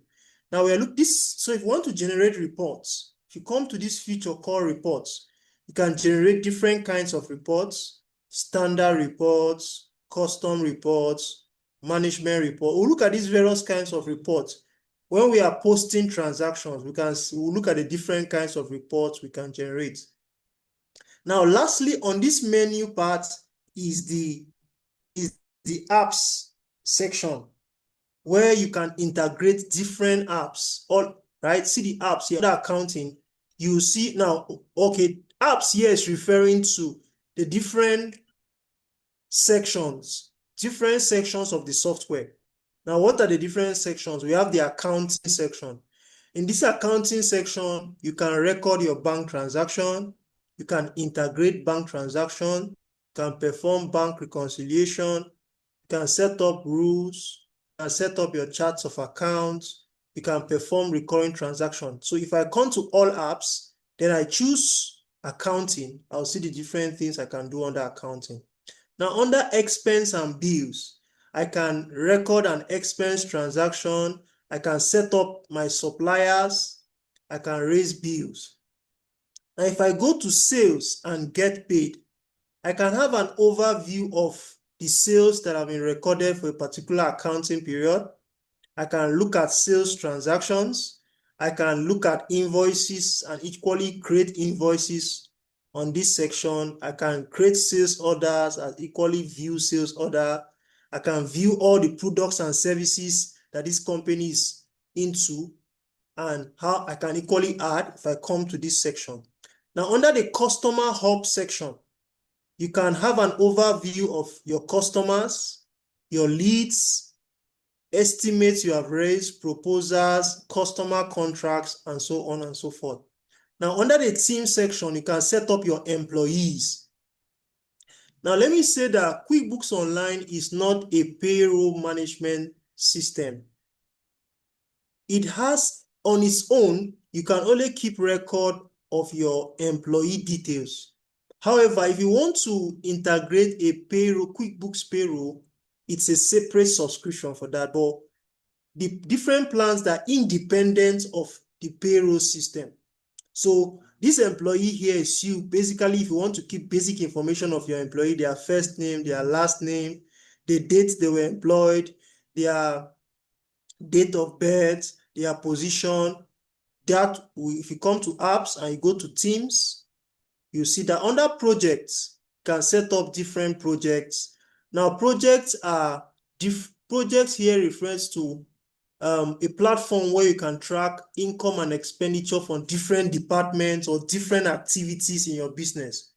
Now, we are looking this. So if you want to generate reports, if you come to this feature called reports, you can generate different kinds of reports: standard reports, custom reports, management report. We'll look at these various kinds of reports. when we are posting transactions, we'll look at the different kinds of reports we can generate. Now, lastly, on this menu part is the apps section, where you can integrate different apps. All right, see the apps here, under accounting. You see now, okay, apps here is referring to the different sections of the software. Now, what are the different sections? We have the accounting section. In this accounting section, you can record your bank transaction, you can integrate bank transaction, you can perform bank reconciliation, you can set up rules, you can set up your charts of accounts, you can perform recurring transactions. So if I come to all apps, then I choose accounting, I'll see the different things I can do under accounting. Now, under expense and bills, I can record an expense transaction, I can set up my suppliers, I can raise bills. Now, if I go to sales and get paid, I can have an overview of the sales that have been recorded for a particular accounting period. I can look at sales transactions. I can look at invoices and equally create invoices on this section. I can create sales orders and equally view sales order. I can view all the products and services that this company is into and how I can equally add if I come to this section. Now, under the customer hub section, you can have an overview of your customers, your leads, estimates you have raised, proposals, customer contracts, and so on and so forth. Now, under the team section, you can set up your employees. Now, let me say that QuickBooks Online is not a payroll management system. It has, on its own, you can only keep record of your employee details. However, if you want to integrate a payroll, QuickBooks payroll, it's a separate subscription for that. But the different plans that are independent of the payroll system. So this employee here is you. Basically, if you want to keep basic information of your employee, their first name, their last name, the date they were employed, their date of birth, their position, that if you come to apps and you go to teams, you see that under projects, you can set up different projects. Now, projects here refers to a platform where you can track income and expenditure from different departments or different activities in your business.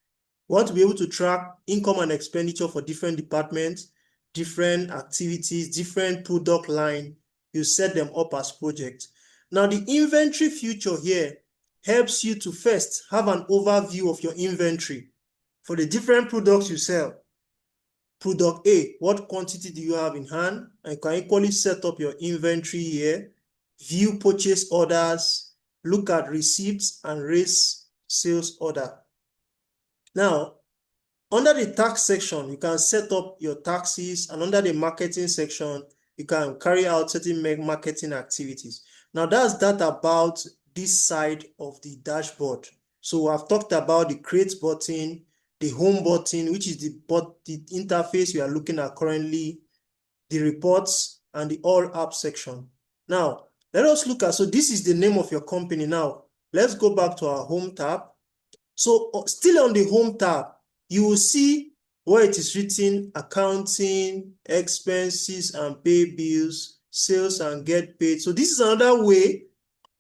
You want to be able to track income and expenditure for different departments, different activities, different product line. You set them up as projects. Now, the inventory feature here helps you to first have an overview of your inventory for the different products you sell. Product A, what quantity do you have in hand? And you can equally set up your inventory here, view purchase orders, look at receipts, and raise sales order. Now, under the tax section, you can set up your taxes, and under the marketing section, you can carry out certain marketing activities. Now, that's that about this side of the dashboard. So I've talked about the create button, the home button, which is the interface you are looking at currently, the reports, and the all app section. Now, let us look at, so this is the name of your company. Now, let's go back to our home tab. So still on the home tab, you will see where it is written accounting, expenses and pay bills, sales and get paid. So this is another way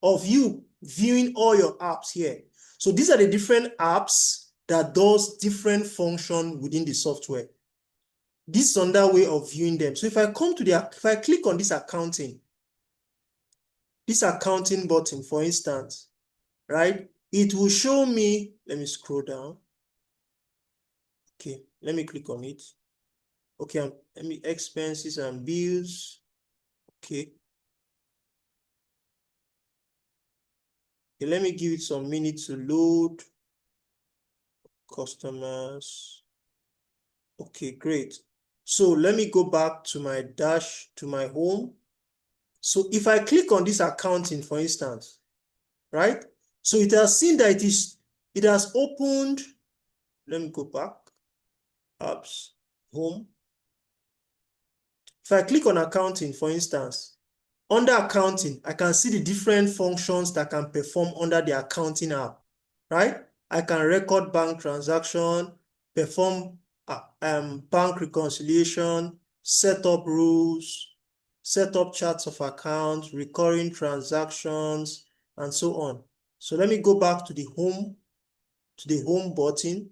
of you viewing all your apps here. So these are the different apps that does different function within the software. This is another way of viewing them. So if I come to if I click on this accounting button, for instance, right, it will show me, let me scroll down. Okay, let me click on it. Okay, let me expenses and bills. Okay. Okay, let me give it some minutes to load. Customers. Okay, great. So let me go back to my to my home. So if I click on this accounting, for instance, right? So it has seen that it has opened. Let me go back. Apps, home. If I click on accounting, for instance, Under accounting, I can see the different functions that can perform under the accounting app, right? I can record bank transaction, perform bank reconciliation, set up rules, set up charts of accounts, recurring transactions, and so on. So let me go back to the home button.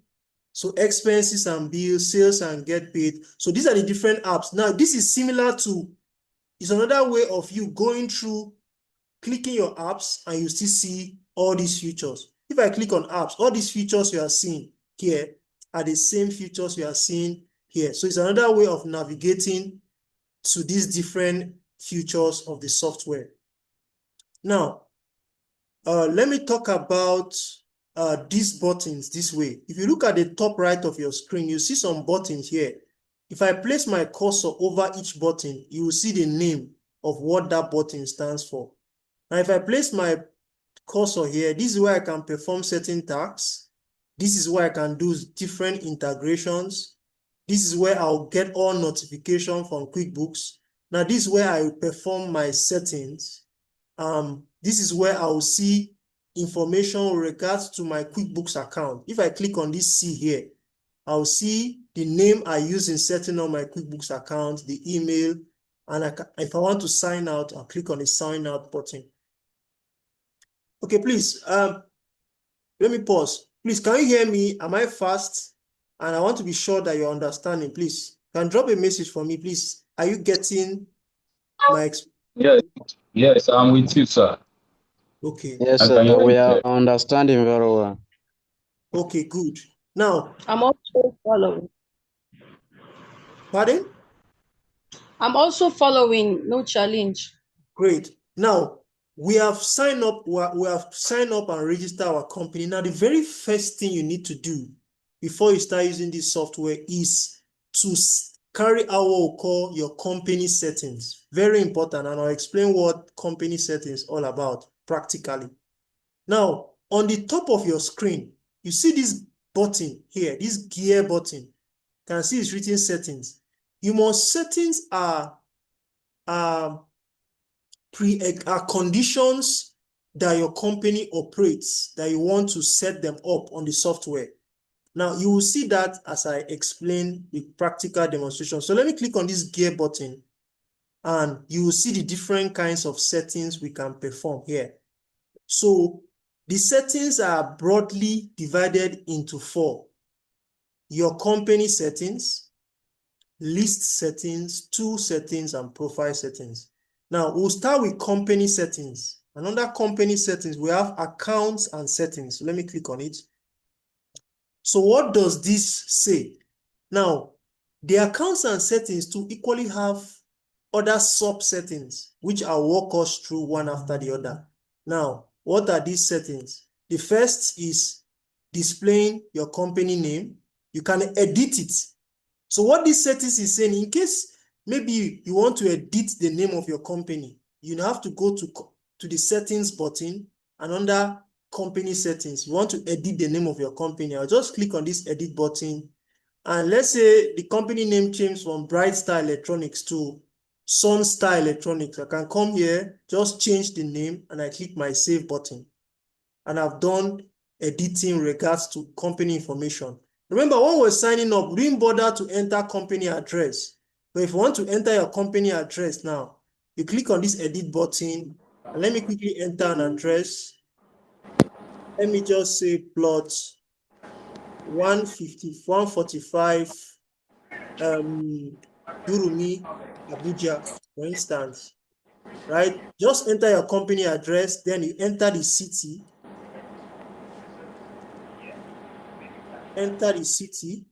So expenses and bills, sales and get paid. So these are the different apps. Now, this is similar to, it's another way of you going through, clicking your apps, and you still see all these features. If I click on apps, all these features you are seeing here are the same features you are seeing here. So it's another way of navigating to these different features of the software. Now, let me talk about these buttons this way. If you look at the top right of your screen, you see some buttons here. If I place my cursor over each button, you will see the name of what that button stands for. Now, if I place my cursor here, this is where I can perform certain tasks. This is where I can do different integrations. This is where I'll get all notifications from QuickBooks. Now, this is where I perform my settings. This is where I will see information with regards to my QuickBooks account. If I click on this C here, I'll see the name I use in setting up my QuickBooks account, the email, and if I want to sign out, I'll click on the sign out button. Okay, please, let me pause. Please, can you hear me? Am I fast? And I want to be sure that you're understanding. Please, can drop a message for me, please. Are you getting my Yes, I'm with you, sir. Okay. Yes, I sir. can hear We you are clear. understanding very well. Okay, good. Now, I'm also following. pardon? I'm also following. No challenge. Great. Now, we have signed up and registered our company. Now, the very first thing you need to do before you start using this software is to carry out what we call your company settings. Very important, and I'll explain what company settings is all about practically. Now, on the top of your screen, you see this button here, this gear button. You can see it's written settings. Settings are conditions that your company operates, that you want to set them up on the software. Now, you will see that as I explain the practical demonstration. So let me click on this gear button, and you will see the different kinds of settings we can perform here. So the settings are broadly divided into 4. Your company settings, list settings, tool settings, and profile settings. Now, we'll start with company settings. And under company settings, we have accounts and settings. So let me click on it. So what does this say? Now, the accounts and settings to equally have other sub-settings, which I'll walk us through one after the other. Now, what are these settings? The first is displaying your company name. You can edit it. So what this settings is saying, in case maybe you want to edit the name of your company, you have to go to the settings button, and under company settings, you want to edit the name of your company. I'll just click on this edit button. And let's say the company name changed from Bright Star Electronics to Sun Star Electronics. I can come here, just change the name, and I click my save button. And I've done editing regards to company information. Remember, when we're signing up, we didn't bother to enter company address. But if you want to enter your company address now, you click on this edit button, and let me quickly enter an address. Let me just say plot 145 Durumi, Abuja, for instance, right? Just enter your company address, then you enter the city. Enter the city,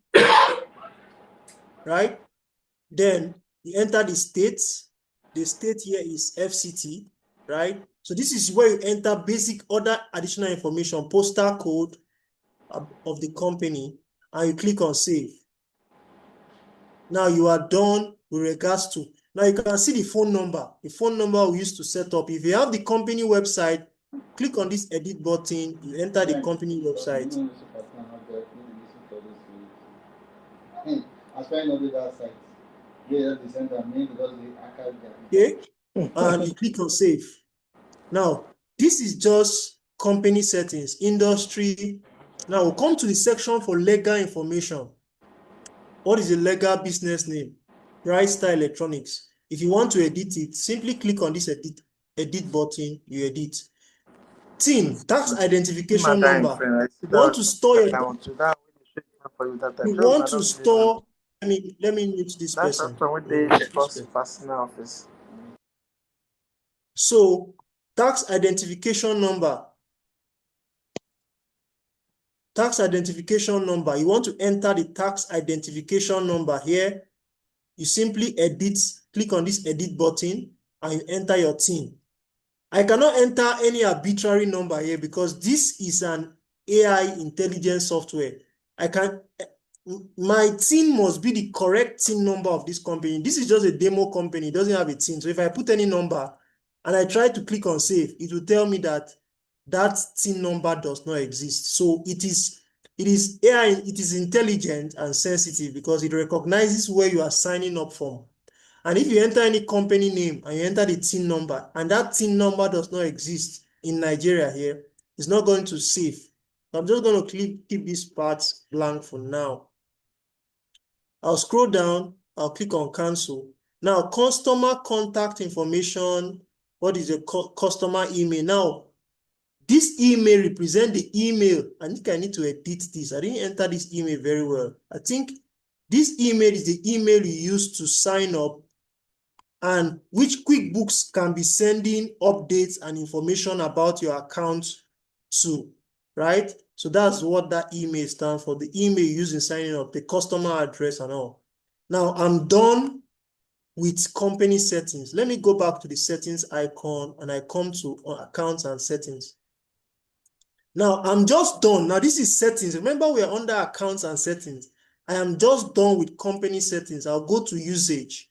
right? Then you enter the state. The state here is FCT, right? So this is where you enter basic other additional information, postal code of the company, and you click on save. Now you are done with regards to, now you can see the phone number we used to set up. If you have the company website, click on this edit button, you enter the company website. Okay, and you click on save. Now, this is just company settings, industry. Now we'll come to the section for legal information. What is the legal business name? Bright Star Electronics. If you want to edit it, simply click on this edit button, you edit. TIN, tax identification number. You want to store your, you want to store, let me mute this person. So, tax identification number. Tax identification number. You want to enter the tax identification number here. You simply edit, click on this edit button, and you enter your TIN. I cannot enter any arbitrary number here because this is an AI intelligence software. My TIN must be the correct TIN number of this company. This is just a demo company. It doesn't have a TIN. So if I put any number and I try to click on save, it will tell me that that TIN number does not exist. So it is AI, it is intelligent and sensitive because it recognizes where you are signing up from. And if you enter any company name and you enter the TIN number and that TIN number does not exist in Nigeria here, it's not going to save. So I'm just going to keep this part blank for now. I'll scroll down, I'll click on cancel. Now, customer contact information. What is a customer email? Now, this email represents the email. I think I need to edit this. I didn't enter this email very well. I think this email is the email you use to sign up and which QuickBooks can be sending updates and information about your account to, right? So that's what that email stands for, the email you use in signing up, the customer address and all. Now I'm done with company settings. Let me go back to the settings icon and I come to accounts and settings. Now I'm just done. Now this is settings. Remember we are under accounts and settings. I am just done with company settings. I'll go to usage.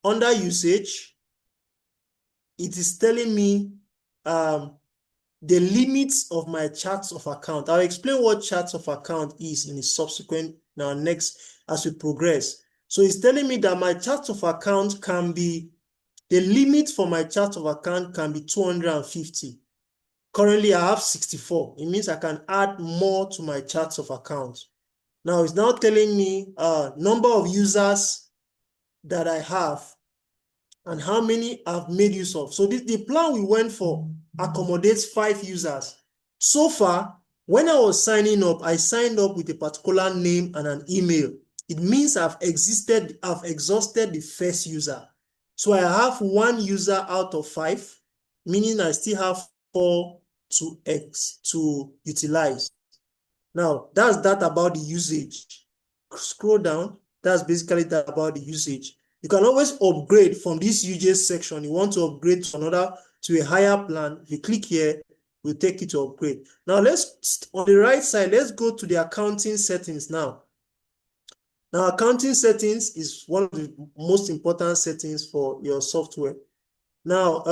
Under usage, it is telling me the limits of my charts of account. I'll explain what charts of account is in the subsequent, now next, as we progress. So it's telling me that my charts of account can be, the limit for my chart of account can be 250. Currently, I have 64. It means I can add more to my charts of account. Now, it's now telling me number of users that I have and how many I've made use of. So the plan we went for accommodates 5 users. So far, when I was signing up, I signed up with a particular name and an email. It means I've exhausted the first user. So I have 1 user out of 5, meaning I still have 4 to utilize. Now, that's that about the usage. Scroll down. That's basically that about the usage. You can always upgrade from this usage section. You want to upgrade to a higher plan. If you click here, we'll take you to upgrade. Now, on the right side, let's go to the accounting settings now. Now, accounting settings is one of the most important settings for your software. Now,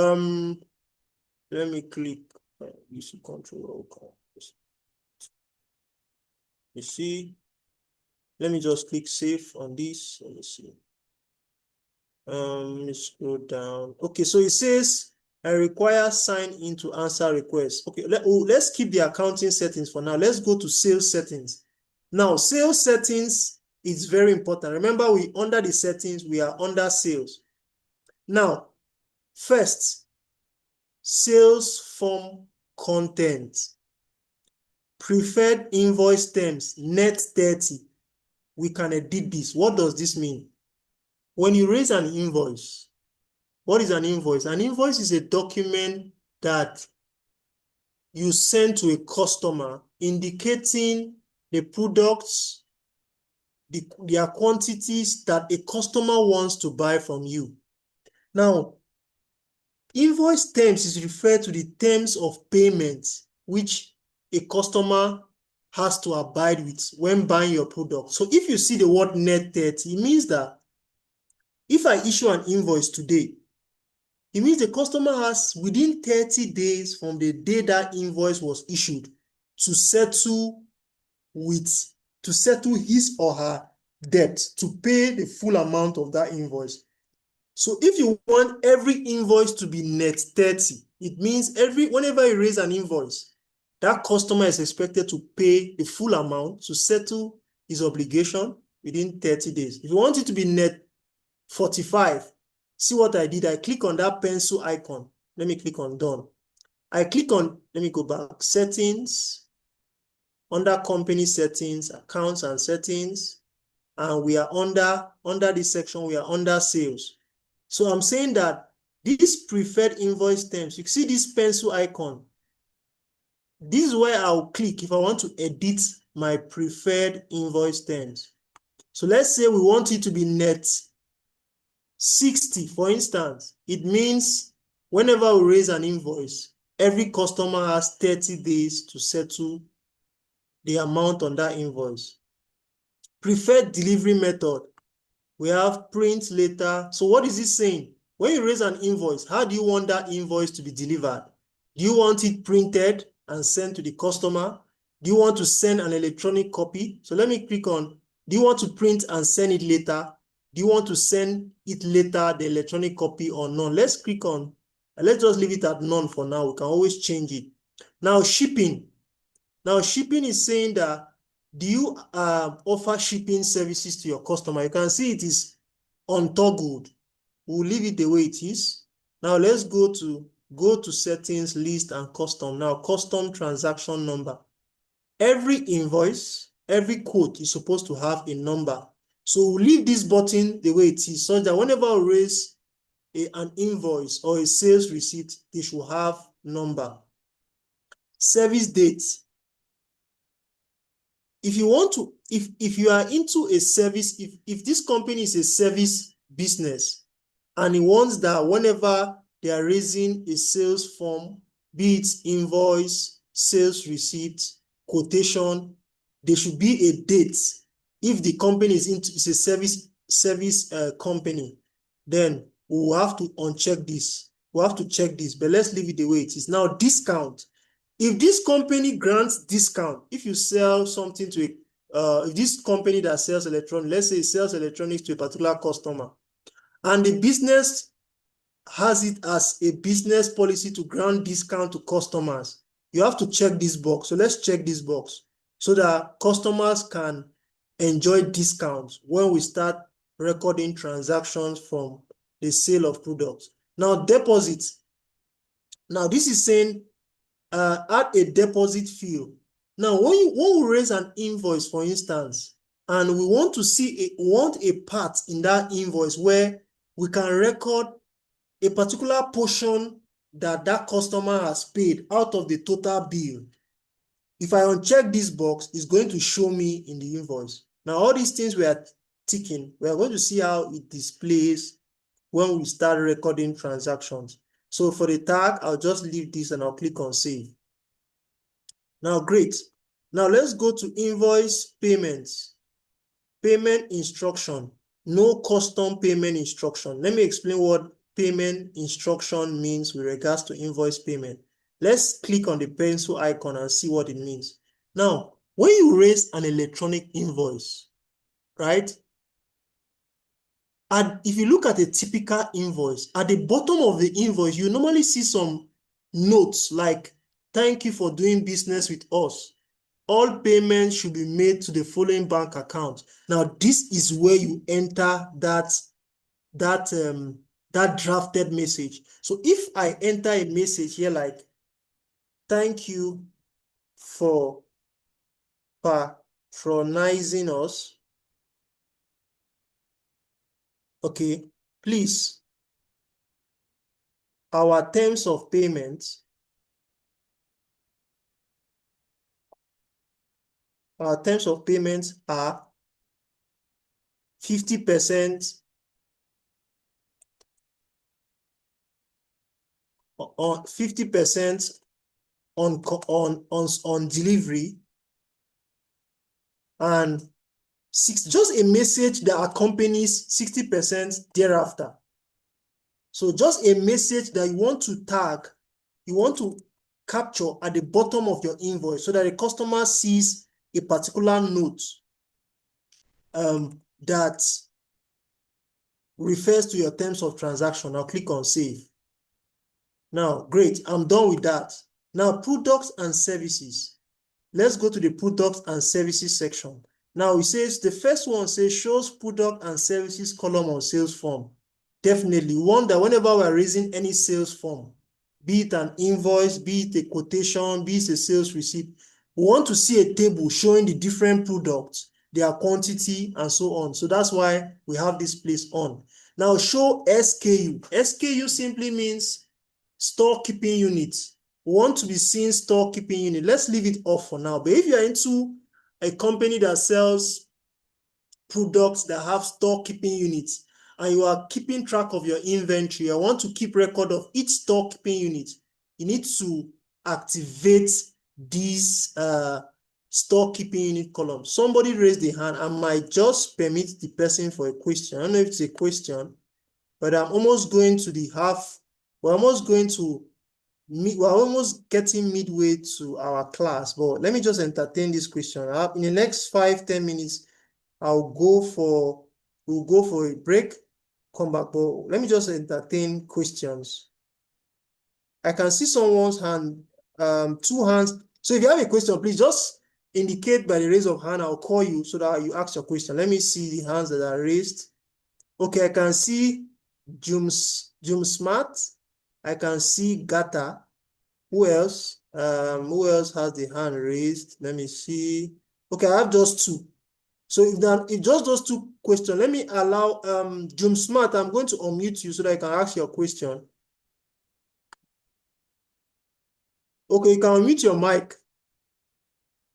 let me click. Use control. You see, let me just click save on this. Let me see. Let me scroll down. Okay, so it says I require sign in to answer requests. Okay, let's keep the accounting settings for now. Let's go to sales settings. Now, sales settings is very important. Remember, under the settings, we are under sales. Now, first, sales form content. Preferred invoice terms, net 30. We can edit this. What does this mean? When you raise an invoice, what is an invoice? An invoice is a document that you send to a customer indicating the products, their quantities that a customer wants to buy from you. Now, invoice terms is referred to the terms of payment which a customer has to abide with when buying your product. So if you see the word net 30, it means that if I issue an invoice today, it means the customer has within 30 days from the day that invoice was issued to settle his or her debt, to pay the full amount of that invoice. So if you want every invoice to be net 30, it means whenever you raise an invoice, that customer is expected to pay the full amount to settle his obligation within 30 days. If you want it to be net 45, see what I did? I click on that pencil icon. Let me click on done. I click on, let me go back, settings, under company settings, accounts and settings, and we are under this section, we are under sales. So I'm saying that these preferred invoice terms, you see this pencil icon. This is where I'll click if I want to edit my preferred invoice terms. So let's say we want it to be net 60, for instance. It means whenever we raise an invoice, every customer has 30 days to settle the amount on that invoice. Preferred delivery method, we have print later. So what is it saying? When you raise an invoice, how do you want that invoice to be delivered? Do you want it printed and sent to the customer? Do you want to send an electronic copy? So let me click on, do you want to print and send it later? Do you want to send it later, the electronic copy, or none? Let's click on, let's just leave it at none for now. We can always change it. Now shipping. Now shipping is saying that, do you offer shipping services to your customer? You can see it is untoggled. We'll leave it the way it is. Now let's go to settings, list, and custom. Now custom transaction number. Every invoice, every quote is supposed to have a number. So we'll leave this button the way it is, so that whenever we raise an invoice or a sales receipt, they should have number. Service date. If you want to, if you are into a service, if this company is a service business and it wants that whenever they are raising a sales form, be it invoice, sales receipt, quotation, there should be a date. If the company is a service company, then we will have to uncheck this. We'll have to check this, but let's leave it the way it is. Now, discount. If this company grants discount, if you sell something to if this company that sells electronics, let's say it sells electronics to a particular customer, and the business has it as a business policy to grant discount to customers, you have to check this box. So let's check this box so that customers can enjoy discounts when we start recording transactions from the sale of products. Now, deposits. Now, this is saying add a deposit field. Now, when we raise an invoice, for instance, and we want to see a part in that invoice where we can record a particular portion that customer has paid out of the total bill. If I uncheck this box, it's going to show me in the invoice. Now, all these things we are ticking, we are going to see how it displays when we start recording transactions. So for the tag, I'll just leave this and I'll click on save. Now, great. Now let's go to invoice payments. Payment instruction. No custom payment instruction. Let me explain what payment instruction means with regards to invoice payment. Let's click on the pencil icon and see what it means. Now, when you raise an electronic invoice, right? And if you look at a typical invoice, at the bottom of the invoice, you normally see some notes like, thank you for doing business with us. All payments should be made to the following bank account. Now, this is where you enter that drafted message. So if I enter a message here like, thank you for patronizing us. Okay, please, our terms of payment are 50% on delivery, and just a message that accompanies 60% thereafter. So just a message that you want to tag, you want to capture at the bottom of your invoice so that the customer sees a particular note that refers to your terms of transaction. Now click on save. Now, great, I'm done with that. Now, products and services. Let's go to the products and services section. Now, it says, the first one says, shows product and services column on sales form. Definitely, one that whenever we're raising any sales form, be it an invoice, be it a quotation, be it a sales receipt, we want to see a table showing the different products, their quantity, and so on. So that's why we have this place on. Now, show SKU. SKU simply means store keeping unit. We want to be seeing store keeping unit. Let's leave it off for now. But if you're into a company that sells products that have store keeping units and you are keeping track of your inventory, I want to keep record of each store keeping unit, you need to activate these store keeping unit column. Somebody raised the hand. I might just permit the person for a question. I don't know if it's a question, but I'm almost going to the half. We're almost going to we're almost getting midway to our class, but let me just entertain this question. In the next 5-10 minutes, we'll go for a break, come back, but let me just entertain questions. I can see someone's hand, 2 hands. So if you have a question, please just indicate by the raise of hand. I'll call you so that you ask your question. Let me see the hands that are raised. Okay, I can see Jum Smart. I can see Gata. Who else? Who else has the hand raised? Let me see. Okay, I have just 2. So if just those 2 questions, let me allow Jum Smart. I'm going to unmute you so that I can ask your question. Okay, you can unmute your mic.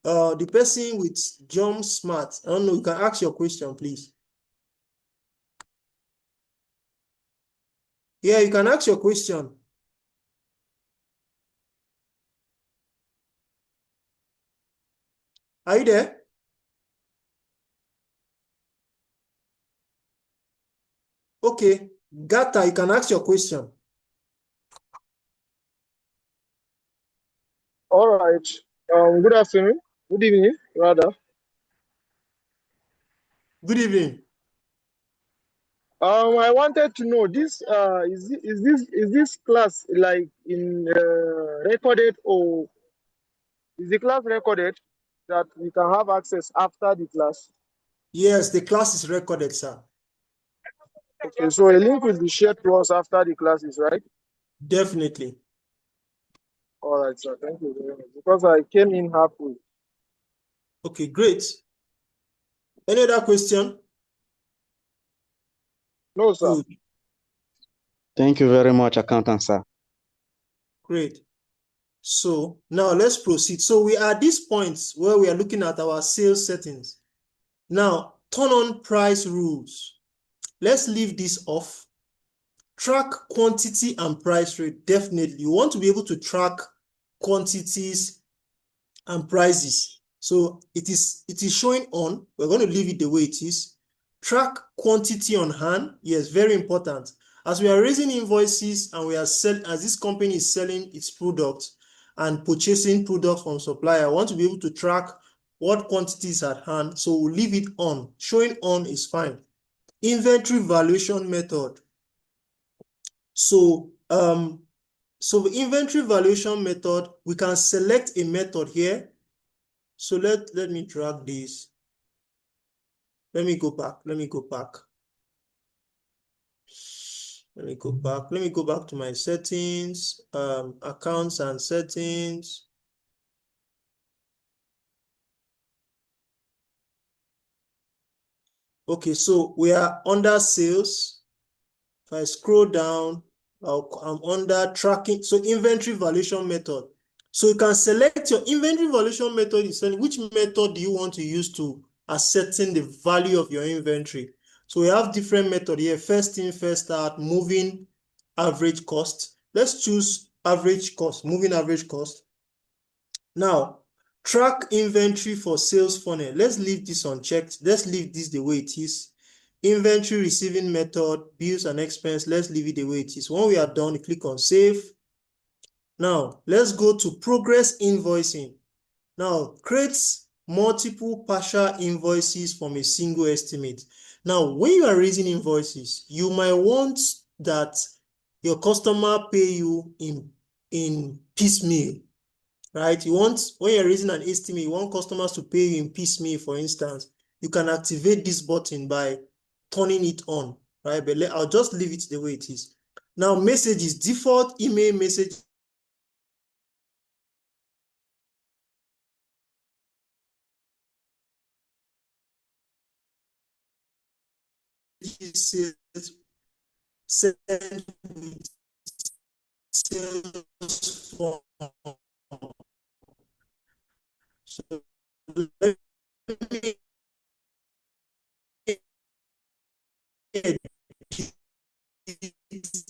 The person with Jum Smart. I don't know. You can ask your question, please. Yeah, you can ask your question. Are you there? Okay, Gata, you can ask your question. All right. Good afternoon. Good evening, rather. Good evening. I wanted to know this. Is this class like in recorded, or is the class recorded that we can have access after the class? Yes, the class is recorded, sir. Okay, so a link will be shared to us after the classes, right? Definitely. All right, sir. Thank you very much. Because I came in halfway. Okay, great. Any other question? No, sir. Good. Thank you very much, accountant, sir. Great. So now let's proceed. So we are at this point where we are looking at our sales settings. Now, turn on price rules. Let's leave this off. Track quantity and price rate. Definitely. You want to be able to track quantities and prices. So it is showing on. We're going to leave it the way it is. Track quantity on hand. Yes, very important. As we are raising invoices and we are selling, as this company is selling its products and purchasing products from supplier, I want to be able to track what quantities at hand. So we'll leave it on. Showing on is fine. Inventory valuation method. So the inventory valuation method, we can select a method here. So let me drag this. Let me go back. Let me go back. Let me go back. Let me go back to my settings, accounts and settings. Okay, so we are under sales. If I scroll down, I'm under tracking. So inventory valuation method. So you can select your inventory valuation method. Which method do you want to use to ascertain the value of your inventory? So we have different methods here. First in, first out, moving average cost. Let's choose average cost, moving average cost. Now, track inventory for sales funnel. Let's leave this unchecked. Let's leave this the way it is. Inventory receiving method, bills and expense. Let's leave it the way it is. When we are done, click on save. Now, let's go to progress invoicing. Now, create multiple partial invoices from a single estimate. Now, when you are raising invoices, you might want that your customer pay you in piecemeal, right? When you're raising an estimate, you want customers to pay you in piecemeal, for instance. You can activate this button by turning it on, right? But I'll just leave it the way it is. Now, messages, default email message says send with sales form. So let me edit this.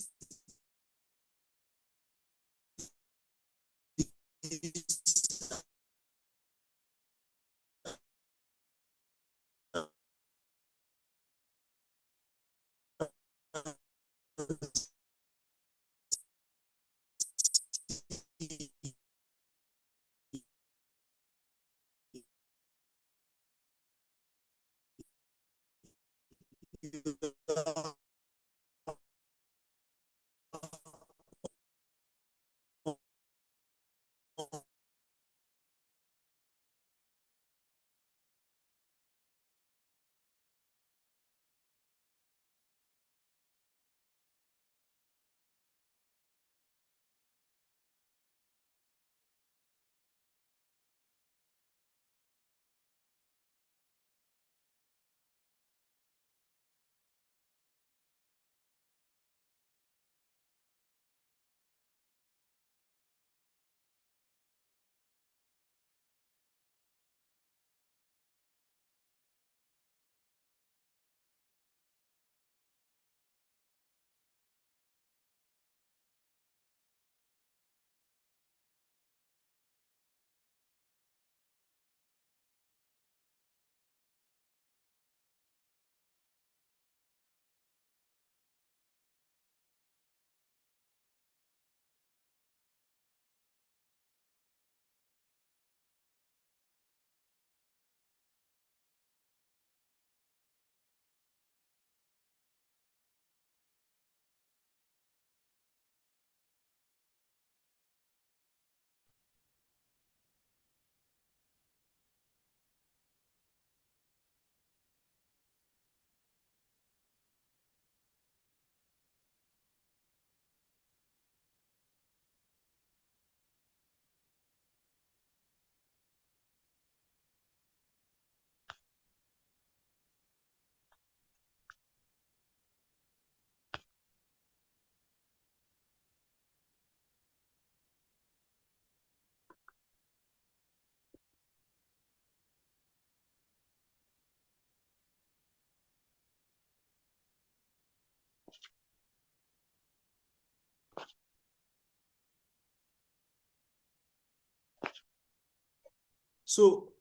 So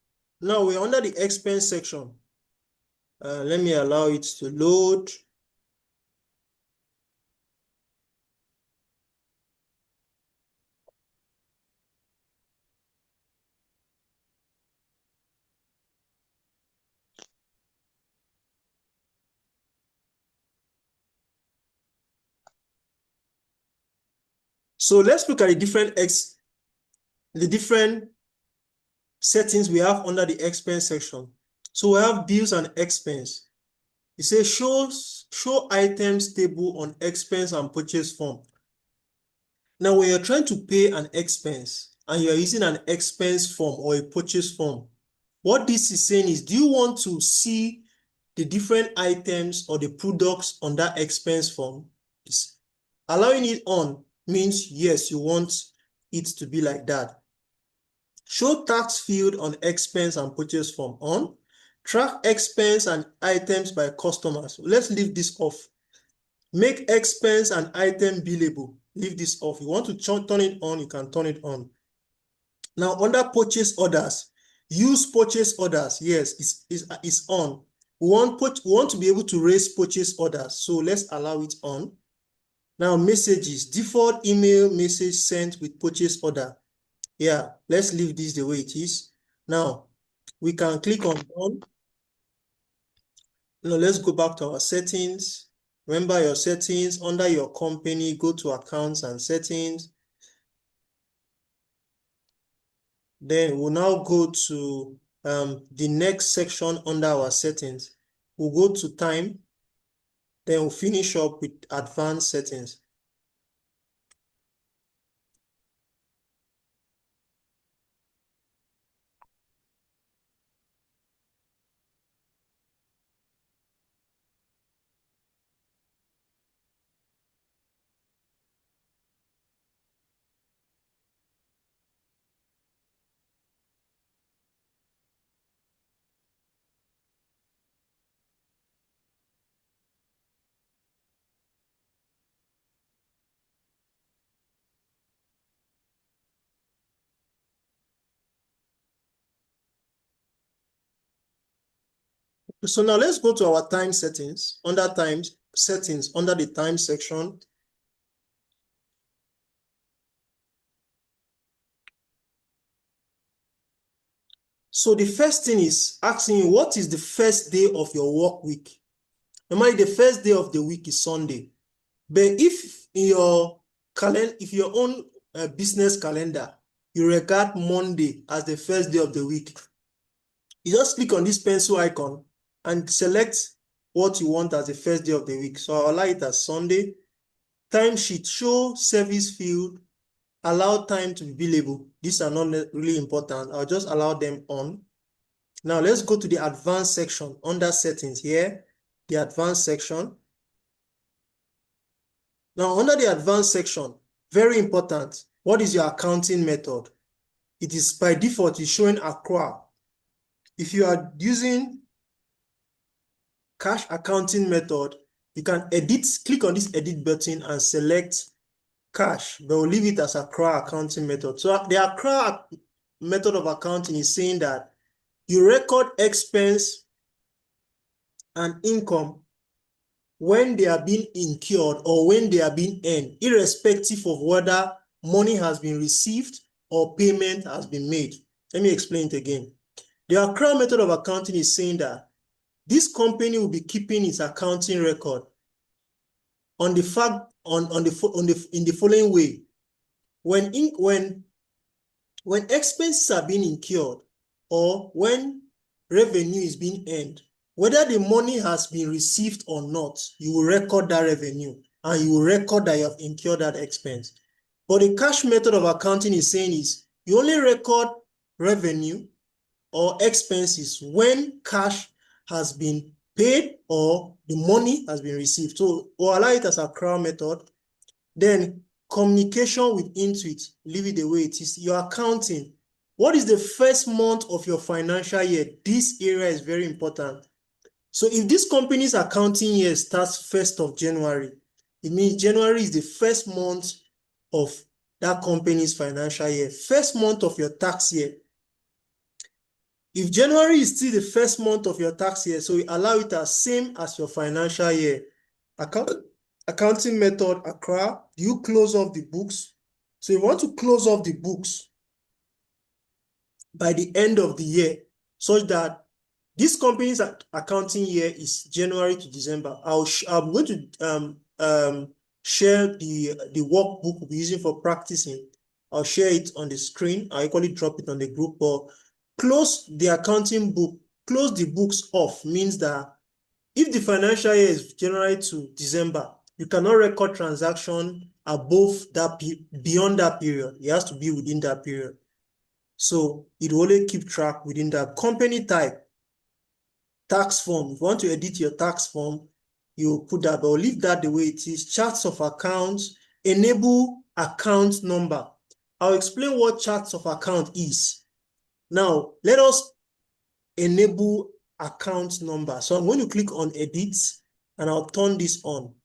now we're under the expense section. Let me allow it to load. So let's look at the different settings we have under the expense section. So we have bills and expense. It says show items table on expense and purchase form. Now, when you're trying to pay an expense and you're using an expense form or a purchase form, what this is saying is, do you want to see the different items or the products on that expense form? Allowing it on means yes, you want it to be like that. Show tax field on expense and purchase form on. Track expense and items by customers. Let's leave this off. Make expense and item billable. Leave this off. You want to turn it on, you can turn it on. Now, under purchase orders, use purchase orders. Yes, it's on. We want to be able to raise purchase orders. So let's allow it on. Now, messages, default email message sent with purchase order. Yeah, let's leave this the way it is. Now, we can click on done. Now let's go back to our settings. Remember your settings under your company, go to accounts and settings. Then we'll now go to the next section under our settings. We'll go to time. Then we'll finish up with advanced settings. So now let's go to our time settings. Under time settings, under the time section. So the first thing is asking you, what is the first day of your work week? Normally, the first day of the week is Sunday. But if in your calendar, if your own business calendar, you regard Monday as the first day of the week, you just click on this pencil icon and select what you want as the first day of the week. So I'll allow it as Sunday. Timesheet, show service field, allow time to be billable. These are not really important. I'll just allow them on. Now let's go to the advanced section under settings here, the advanced section. Now under the advanced section, very important, what is your accounting method? It is by default, it's showing accrual. If you are using cash accounting method, you can edit, click on this edit button and select cash, but we'll leave it as accrual accounting method. So the accrual method of accounting is saying that you record expense and income when they are being incurred or when they are being earned, irrespective of whether money has been received or payment has been made. Let me explain it again. The accrual method of accounting is saying that this company will be keeping its accounting record on the fact in the following way. When expenses are being incurred or when revenue is being earned, whether the money has been received or not, you will record that revenue and you will record that you have incurred that expense. But the cash method of accounting is saying is you only record revenue or expenses when cash has been paid or the money has been received. So we'll allow it as a accrual method. Then communication with Intuit, leave it the way it is. Your accounting, what is the first month of your financial year? This area is very important. So if this company's accounting year starts 1st of January, it means January is the first month of that company's financial year, first month of your tax year. If January is still the first month of your tax year, so we allow it as same as your financial year. Accounting method, accrual, you close off the books. So you want to close off the books by the end of the year, such that this company's accounting year is January to December. I'm going to share the workbook we'll be using for practicing. I'll share it on the screen. I'll equally drop it on the group. But close the accounting book, close the books off means that if the financial year is January to December, you cannot record transaction above that, beyond that period. It has to be within that period. So it will only keep track within that company type. Tax form, if you want to edit your tax form, you put that, but we'll leave that the way it is. Charts of accounts, enable account number. I'll explain what charts of account is. Now, let us enable account number. So I'm going to click on edit and I'll turn this on.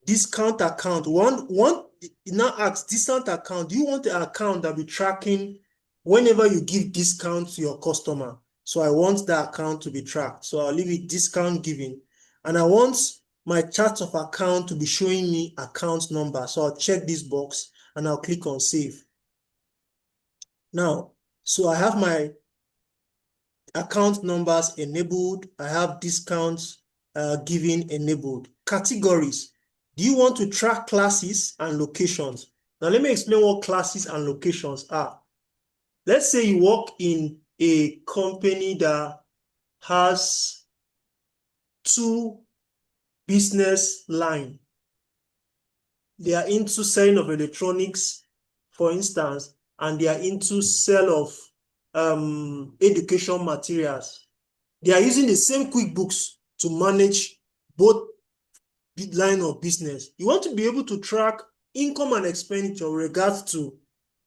Discount account. It now asks discount account. Do you want the account that will be tracking whenever you give discount to your customer? So I want that account to be tracked. So I'll leave it discount giving. And I want my chart of account to be showing me account number. So I'll check this box and I'll click on save. Now, so I have my account numbers enabled. I have discounts giving enabled. Categories. Do you want to track classes and locations? Now let me explain what classes and locations are. Let's say you work in a company that has 2 business lines. They are into selling of electronics, for instance, and they are into sale of education materials. They are using the same QuickBooks to manage both line of business. You want to be able to track income and expenditure with regards to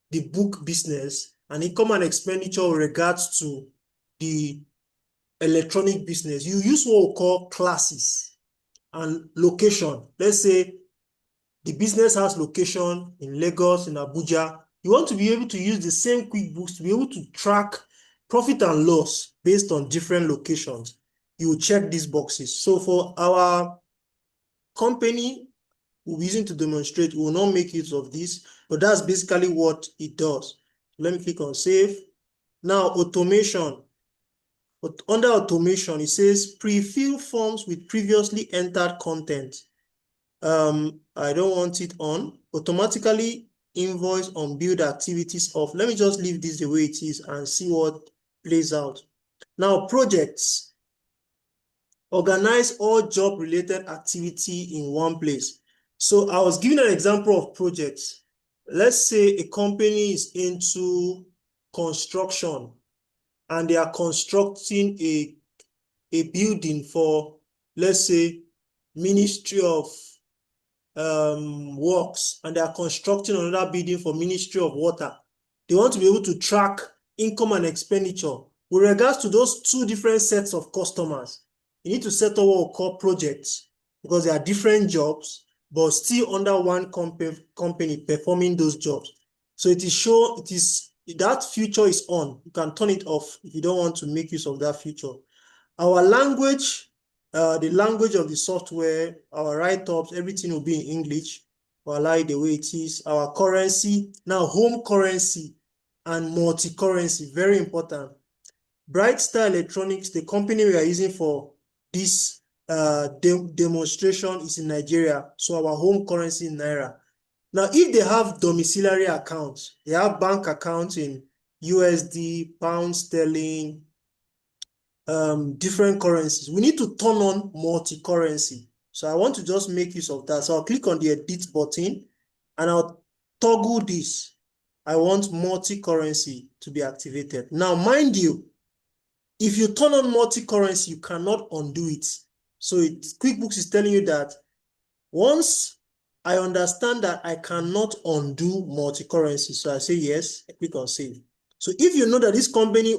the book business and income and expenditure with regards to the electronic business. You use what we call classes and location. Let's say the business has location in Lagos, in Abuja. You want to be able to use the same QuickBooks to be able to track profit and loss based on different locations. You will check these boxes. So for our company we'll be using to demonstrate, we will not make use of this, but that's basically what it does. Let me click on save. Now automation. But under automation, it says pre-fill forms with previously entered content. I don't want it on. Automatically invoice on build activities off. Let me just leave this the way it is and see what plays out. Now projects. Organize all job-related activity in one place. So I was giving an example of projects. Let's say a company is into construction and they are constructing a building for, let's say, Ministry of Works, and they are constructing another building for Ministry of Water. They want to be able to track income and expenditure with regards to those 2 different sets of customers. You need to set up what we call projects because they are different jobs, but still under one company performing those jobs. So it is that feature is on. You can turn it off if you don't want to make use of that feature. Our language, the language of the software, our write-ups, everything will be in English. We'll allow it the way it is. Our currency, now home currency and multi-currency, very important. Bright Star Electronics, the company we are using for this demonstration is in Nigeria, so our home currency in Naira. Now, if they have domiciliary accounts, they have bank accounts in USD, pound sterling, different currencies, we need to turn on multi-currency. So I want to just make use of that. So I'll click on the edit button and I'll toggle this. I want multi-currency to be activated. Now, mind you, if you turn on multi-currency, you cannot undo it. So QuickBooks is telling you that once I understand that I cannot undo multi-currency, so I say yes, I click on save. So if you know that this company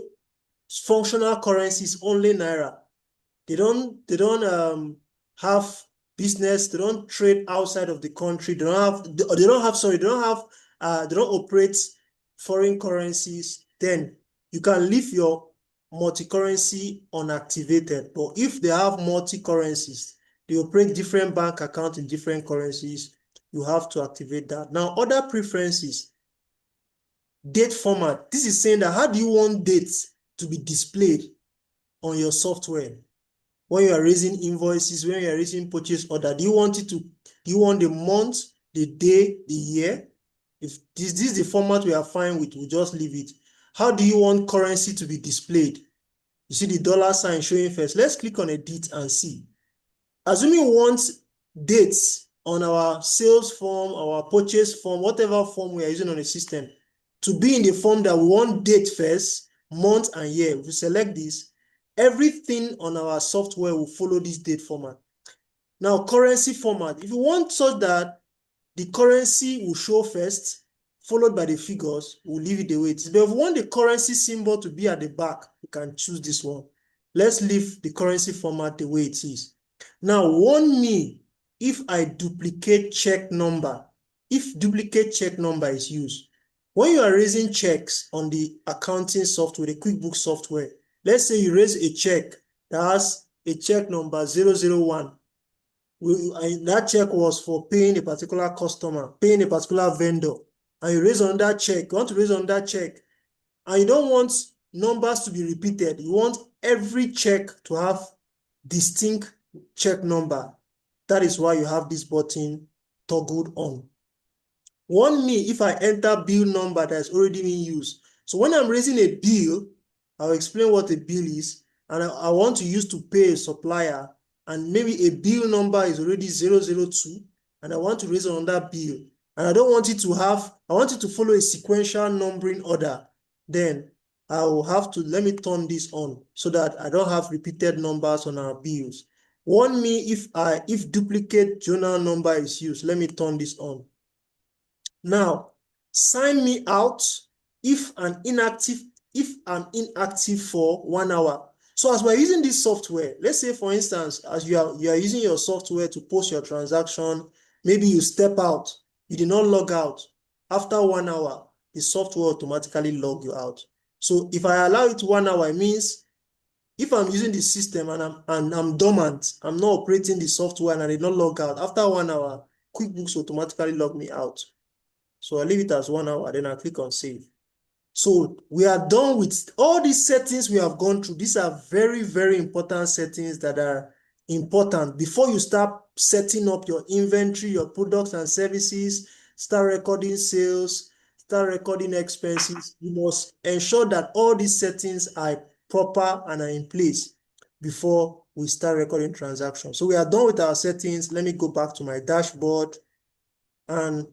functional currency is only Naira, they don't have business, they don't trade outside of the country, they don't operate foreign currencies, then you can leave your multi-currency unactivated. But if they have multi-currencies, they operate different bank accounts in different currencies, you have to activate that. Now, other preferences, date format. This is saying that how do you want dates to be displayed on your software? When you are raising invoices, when you are raising purchase order, do you want the month, the day, the year? If this is the format we are fine with, we'll just leave it. How do you want currency to be displayed? You see the dollar sign showing first. Let's click on edit and see. Assuming we want dates on our sales form, our purchase form, whatever form we are using on the system, to be in the form that we want date first, month and year. If we select this, everything on our software will follow this date format. Now, currency format. If you want such that the currency will show first, followed by the figures, we'll leave it the way it is. But if we want the currency symbol to be at the back, you can choose this one. Let's leave the currency format the way it is. Now, warn me if I duplicate check number, if duplicate check number is used. When you are raising checks on the accounting software, the QuickBooks software, let's say you raise a check that has a check number 001. That check was for paying a particular customer, paying a particular vendor, and you raise on that check, you want to raise on that check, and you don't want numbers to be repeated. You want every check to have distinct check number. That is why you have this button toggled on. Warn me if I enter bill number that is already being used. So when I'm raising a bill, I'll explain what a bill is, and I want to use to pay a supplier, and maybe a bill number is already 002, and I want to raise another bill, and I don't want it to have, I want it to follow a sequential numbering order. Then I will have to, let me turn this on so that I don't have repeated numbers on our bills. Warn me if duplicate journal number is used. Let me turn this on. Now, sign me out if I'm inactive for 1 hour. So as we're using this software, let's say for instance, as you are using your software to post your transaction, maybe you step out, you did not log out. After 1 hour, the software automatically log you out. So if I allow it 1 hour, it means if I'm using the system and I'm dormant, I'm not operating the software and I did not log out, after 1 hour, QuickBooks automatically log me out. So I leave it as 1 hour, then I click on save. So we are done with all these settings we have gone through. These are very, very important settings that are important before you start setting up your inventory, your products and services, start recording sales, start recording expenses. You must ensure that all these settings are proper and are in place before we start recording transactions. So we are done with our settings. Let me go back to my dashboard and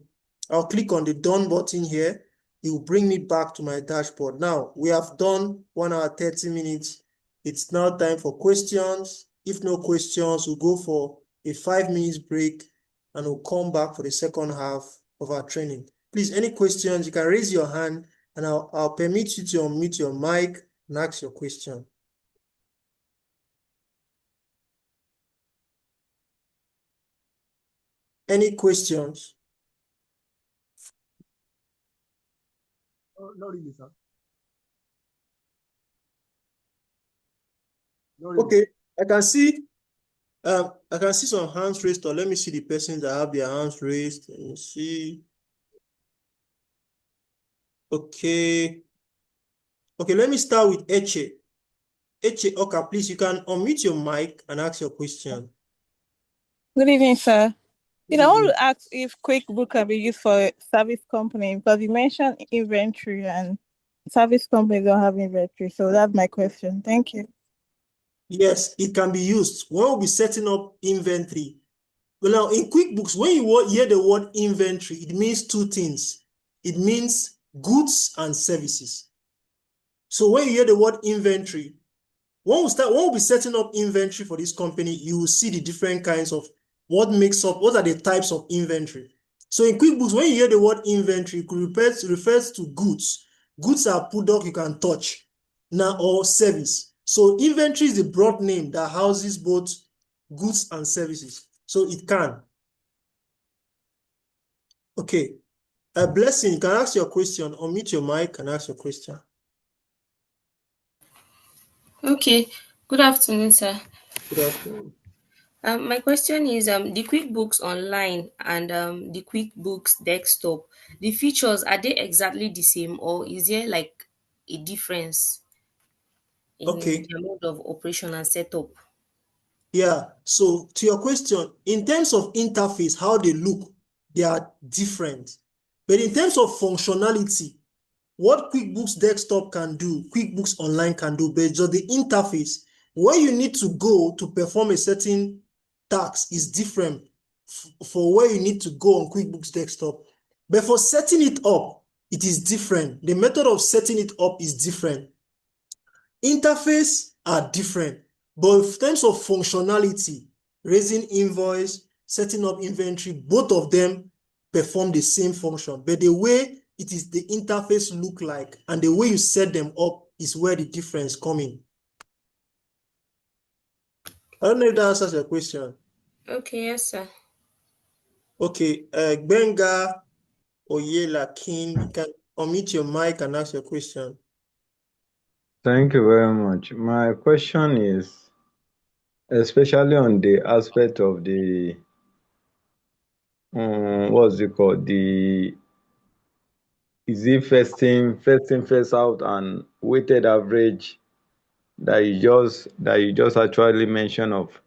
I'll click on the done button here. It will bring me back to my dashboard. Now, we have done 1 hour, 30 minutes. It's now time for questions. If no questions, we'll go for a 5 minutes break and we'll come back for the second half of our training. Please, any questions, you can raise your hand and I'll permit you to unmute your mic and ask your question. Any questions? Not really, sir. Okay, I can see some hands raised, or let me see the persons that have their hands raised. Let me see. Okay. Okay, let me start with Eche. Eche, okay, please, you can unmute your mic and ask your question. Good evening, sir. Good I want evening. to ask if QuickBook can be used for a service company because you mentioned inventory and service companies don't have inventory. So that's my question. Thank you. Yes, it can be used. When we'll be setting up inventory. Well, now in QuickBooks, when you hear the word inventory, it means two things. It means goods and services. So when you hear the word inventory, when we'll be setting up inventory for this company, you will see the different kinds of what are the types of inventory. So in QuickBooks, when you hear the word inventory, it refers to goods. Goods are product you can touch now or service. So inventory is the broad name that houses both goods and services. So it can. Okay. Blessing, you can ask your question. Unmute your mic and ask your question. Okay. Good afternoon, sir. Good afternoon. My question is the QuickBooks Online and the QuickBooks Desktop, the features, are they exactly the same or is there like a difference in Okay. the mode of operation and setup? Yeah, so to your question, in terms of interface, how they look, they are different. But in terms of functionality, what QuickBooks Desktop can do, QuickBooks Online can do, based on the interface, where you need to go to perform a certain task is different for where you need to go on QuickBooks Desktop. But for setting it up, it is different. The method of setting it up is different. Interface are different, but in terms of functionality, raising invoice, setting up inventory, both of them perform the same function. But the way it is the interface look like and the way you set them up is where the difference come in. I don't know if that answers your question. Okay, yes, sir. Okay, Benga Oyelakin, you can unmute your mic and ask your question. Thank you very much. My question is, especially on the aspect of the what's it called, the is it first out, and weighted average that you just actually mention of?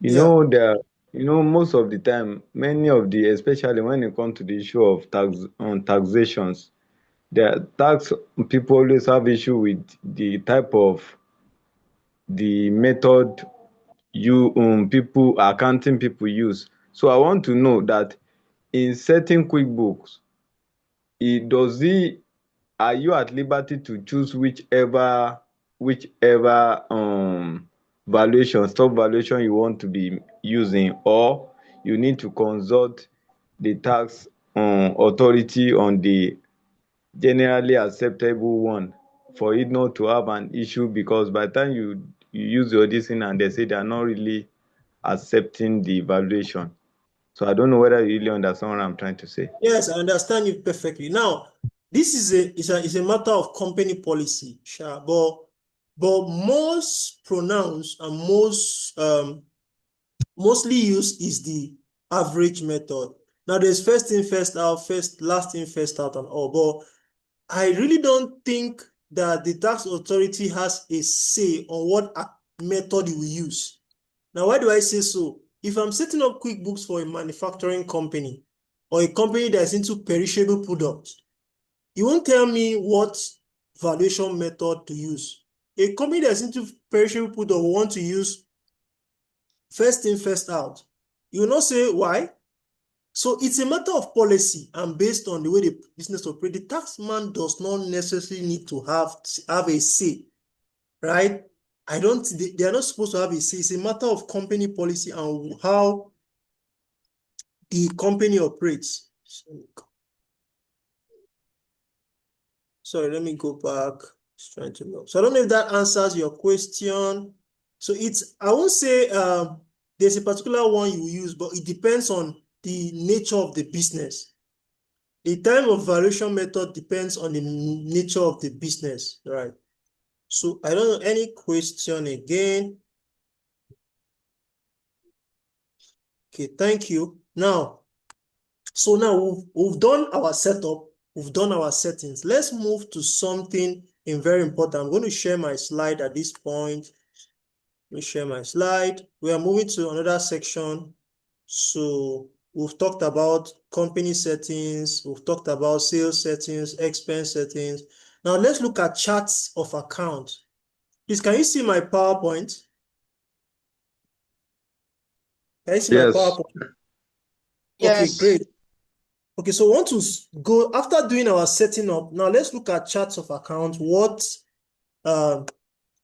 Yeah. Most of the time, many of the, especially when it comes to the issue of taxations, the tax people always have issue with the type of the method accounting people use. So I want to know that in setting QuickBooks, does it are you at liberty to choose whichever stock valuation you want to be using, or you need to consult the tax authority on the generally acceptable one for it not to have an issue? Because by the time you use your this thing and they say they are not really accepting the valuation. So I don't know whether you really understand what I'm trying to say. Yes, I understand you perfectly. Now, this is a matter of company policy, sure, but most pronounced and mostly used is the average method. Now, there's first in, first out, last in, first out, and all, but I really don't think that the tax authority has a say on what method you will use. Now, why do I say so? If I'm setting up QuickBooks for a manufacturing company or a company that's into perishable products, you won't tell me what valuation method to use. A company that's into perishable product will want to use first in, first out. You will not say why. So it's a matter of policy, and based on the way the business operates, the taxman does not necessarily need to have a say, right? They are not supposed to have a say. It's a matter of company policy and how the company operates. Sorry, let me go back. Just trying to know. So I don't know if that answers your question. So I won't say there's a particular one you use, but it depends on the nature of the business. The time of valuation method depends on the nature of the business, right? So I don't know any question again. Okay, thank you. Now we've done our setup, we've done our settings. Let's move to something very important. I'm going to share my slide at this point. Let me share my slide. We are moving to another section. So we've talked about company settings, we've talked about sales settings, expense settings. Now let's look at charts of account. Please, can you see my PowerPoint? Can you see my PowerPoint? Okay, great. Okay, so we want to go, after doing our setting up, now let's look at charts of account. What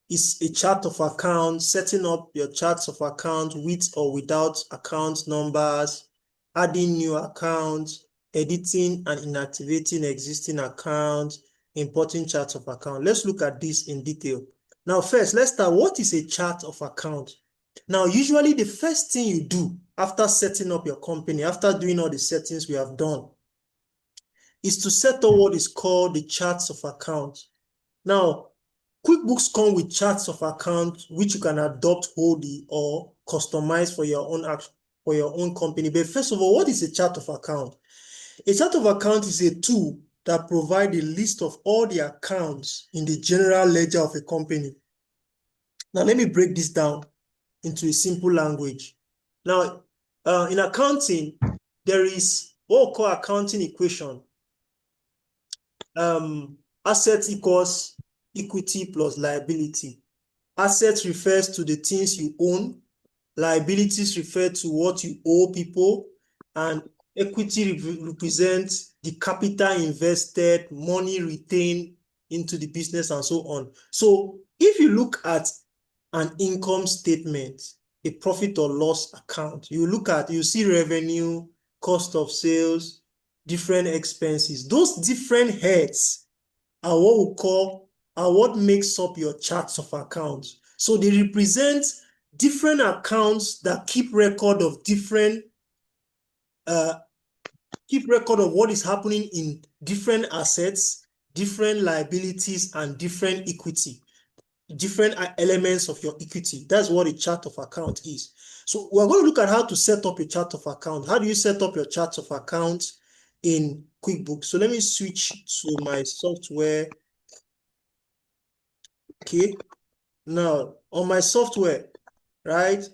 is a chart of account? Setting up your charts of account with or without account numbers, adding new accounts, editing and inactivating existing accounts, importing charts of account. Let's look at this in detail. Now, first, let's start. What is a chart of account? Now, usually the first thing you do after setting up your company, after doing all the settings we have done, is to set up what is called the charts of account. Now, QuickBooks come with charts of account which you can adopt wholly or customize for your own company. But first of all, what is a chart of account? A chart of account is a tool that provides a list of all the accounts in the general ledger of a company. Now, let me break this down into a simple language. Now, in accounting, there is what we call accounting equation. Assets equals equity plus liability. Assets refers to the things you own. Liabilities refer to what you owe people. And equity represents the capital invested, money retained into the business, and so on. So if you look at an income statement, a profit or loss account, you see revenue, cost of sales, different expenses. Those different heads are what makes up your charts of accounts. So they represent different accounts that keep record of what is happening in different assets, different liabilities, and different equity, different elements of your equity. That's what a chart of account is. So we're going to look at how to set up a chart of account. How do you set up your chart of account? in QuickBooks. So let me switch to my software. Okay. Now, on my software, right?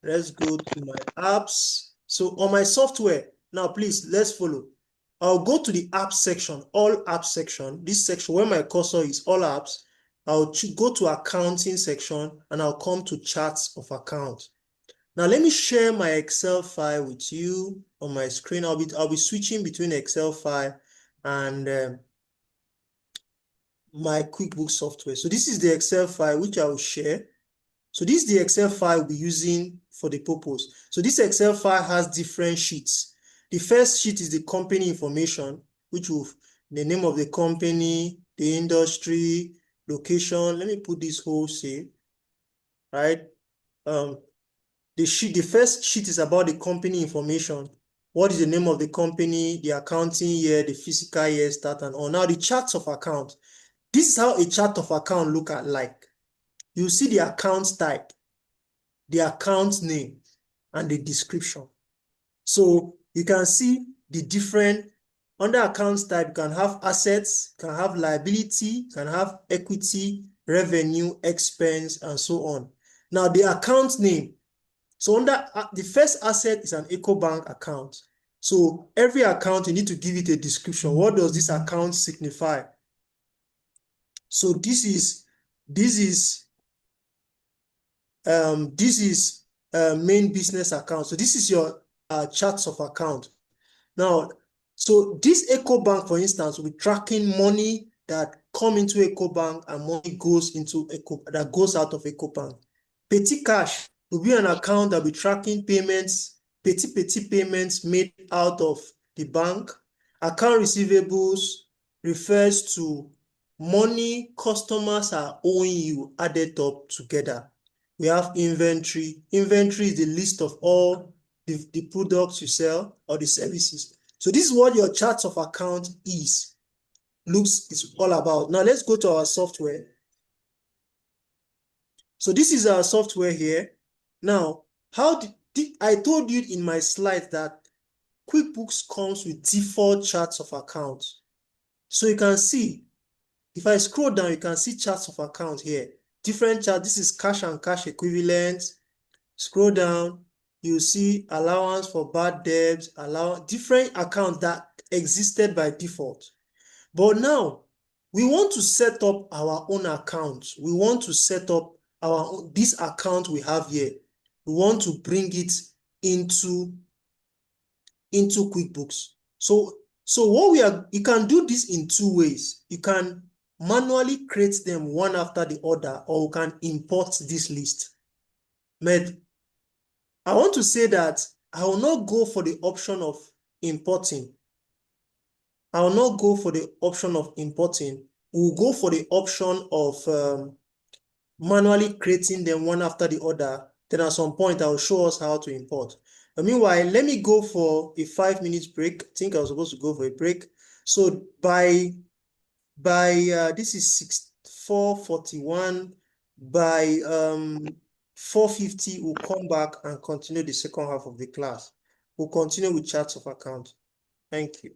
Let's go to my apps. So on my software, now please, let's follow. I'll go to the app section, all apps section. This section where my cursor is, all apps. I'll go to accounting section and I'll come to charts of account. Now let me share my Excel file with you on my screen. I'll be switching between Excel file and my QuickBooks software. So this is the Excel file which I will share. So this is the Excel file we'll be using for the purpose. So this Excel file has different sheets. The first sheet is the company information, which will the name of the company, the industry, location. Let me put this wholesale, right? The first sheet is about the company information. What is the name of the company, the accounting year, the fiscal year start and all. Now the charts of account. This is how a chart of account look at like. You see the account type, the account name, and the description. So you can see the different, under account type, you can have assets, you can have liability, you can have equity, revenue, expense, and so on. Now the account name. So under the first asset is an EcoBank account. So every account, you need to give it a description. What does this account signify? So this is main business account. So this is your charts of account. Now, so this EcoBank, for instance, will be tracking money that come into EcoBank and money goes into that goes out of EcoBank. Petty cash will be an account that will be tracking payments, petty payments made out of the bank. Account receivables refers to money customers are owing you added up together. We have inventory. Inventory is the list of all the products you sell or the services. So this is what your charts of account is all about. Now let's go to our software. So this is our software here. Now, I told you in my slide that QuickBooks comes with default charts of account. So you can see, if I scroll down, you can see charts of account here. Different charts. This is cash and cash equivalent. Scroll down, you see allowance for bad debts, different accounts that existed by default. But now, we want to set up our own account. We want to set up this account we have here. We want to bring it into QuickBooks. So you can do this in two ways. You can manually create them one after the other, or you can import this list. I want to say that I will not go for the option of importing. I will not go for the option of importing. We'll go for the option of manually creating them one after the other. Then at some point, I will show us how to import. But meanwhile, let me go for a 5-minute break. I think I was supposed to go for a break. So by this is 4:41. By 4:50, we'll come back and continue the second half of the class. We'll continue with charts of account. Thank you.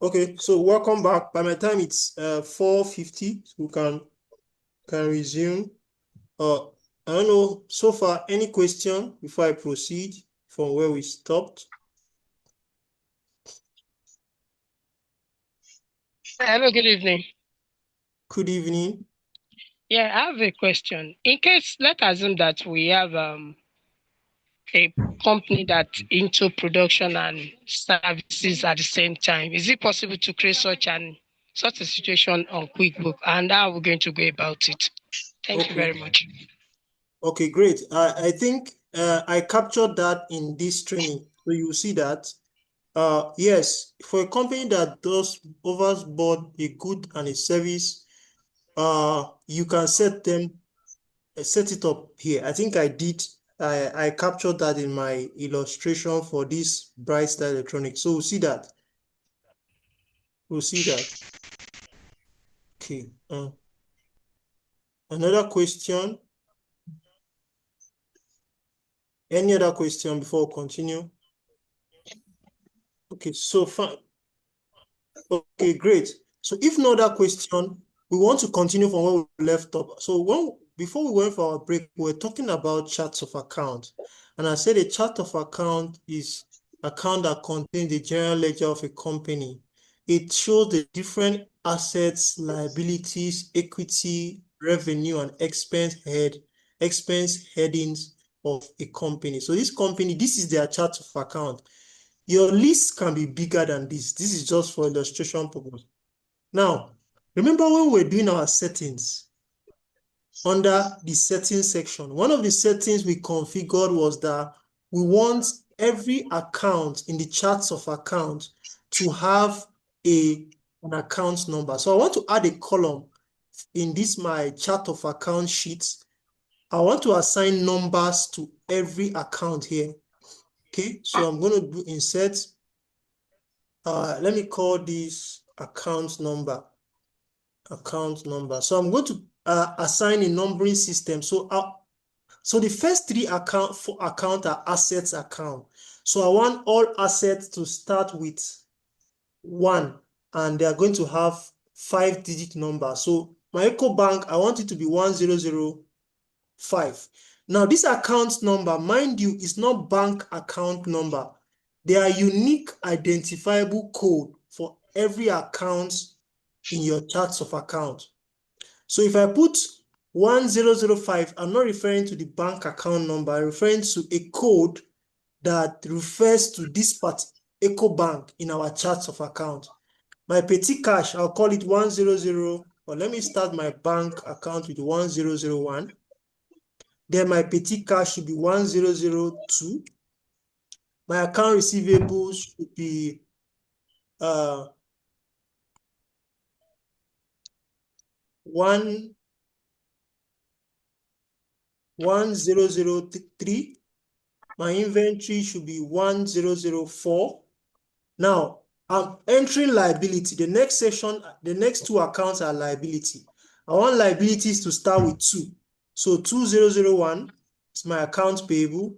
Okay, so welcome back. By my time it's 4:50, so we can resume. I don't know, so far, any question before I proceed from where we stopped? Hello, good evening. Good evening. Yeah, I have a question. In case, let's assume that we have a company that's into production and services at the same time. Is it possible to create such a situation on QuickBooks, and how are we going to go about it? Thank you very much. Okay, great. I think I captured that in this training. So you see that. Yes, for a company that does offers both a good and a service, you can set it up here. I think I captured that in my illustration for this Bright Star Electronics. So we'll see that. Okay. Another question? Any other question before we continue? Okay, so fine. Okay, great. So if no other question, we want to continue from where we left off. So before we went for our break, we were talking about charts of account. And I said a chart of account is account that contains the general ledger of a company. It shows the different assets, liabilities, equity, revenue, and expense headings of a company. So this company, this is their chart of account. Your list can be bigger than this. This is just for illustration purpose. Now, remember when we're doing our settings, under the settings section, one of the settings we configured was that we want every account in the charts of account to have an account number. So I want to add a column in this my chart of account sheets. I want to assign numbers to every account here. Okay, so I'm going to do insert. Let me call this account number. So I'm going to assign a numbering system. So the first three account are assets account. So I want all assets to start with 1, and they are going to have 5-digit number. So my EcoBank, I want it to be 1005. Now this account number, mind you, is not bank account number. They are unique identifiable code for every account in your charts of account. So if I put 1005, I'm not referring to the bank account number, I'm referring to a code that refers to this part, EcoBank, in our charts of account. My petty cash, I'll call it 100, or let me start my bank account with 1001. Then my petty cash should be 1002. My account receivables should be 1003. My inventory should be 1004. Now, I'm entering liability. The next section, the next two accounts are liability. I want liabilities to start with 2. So 2001 is my account payable.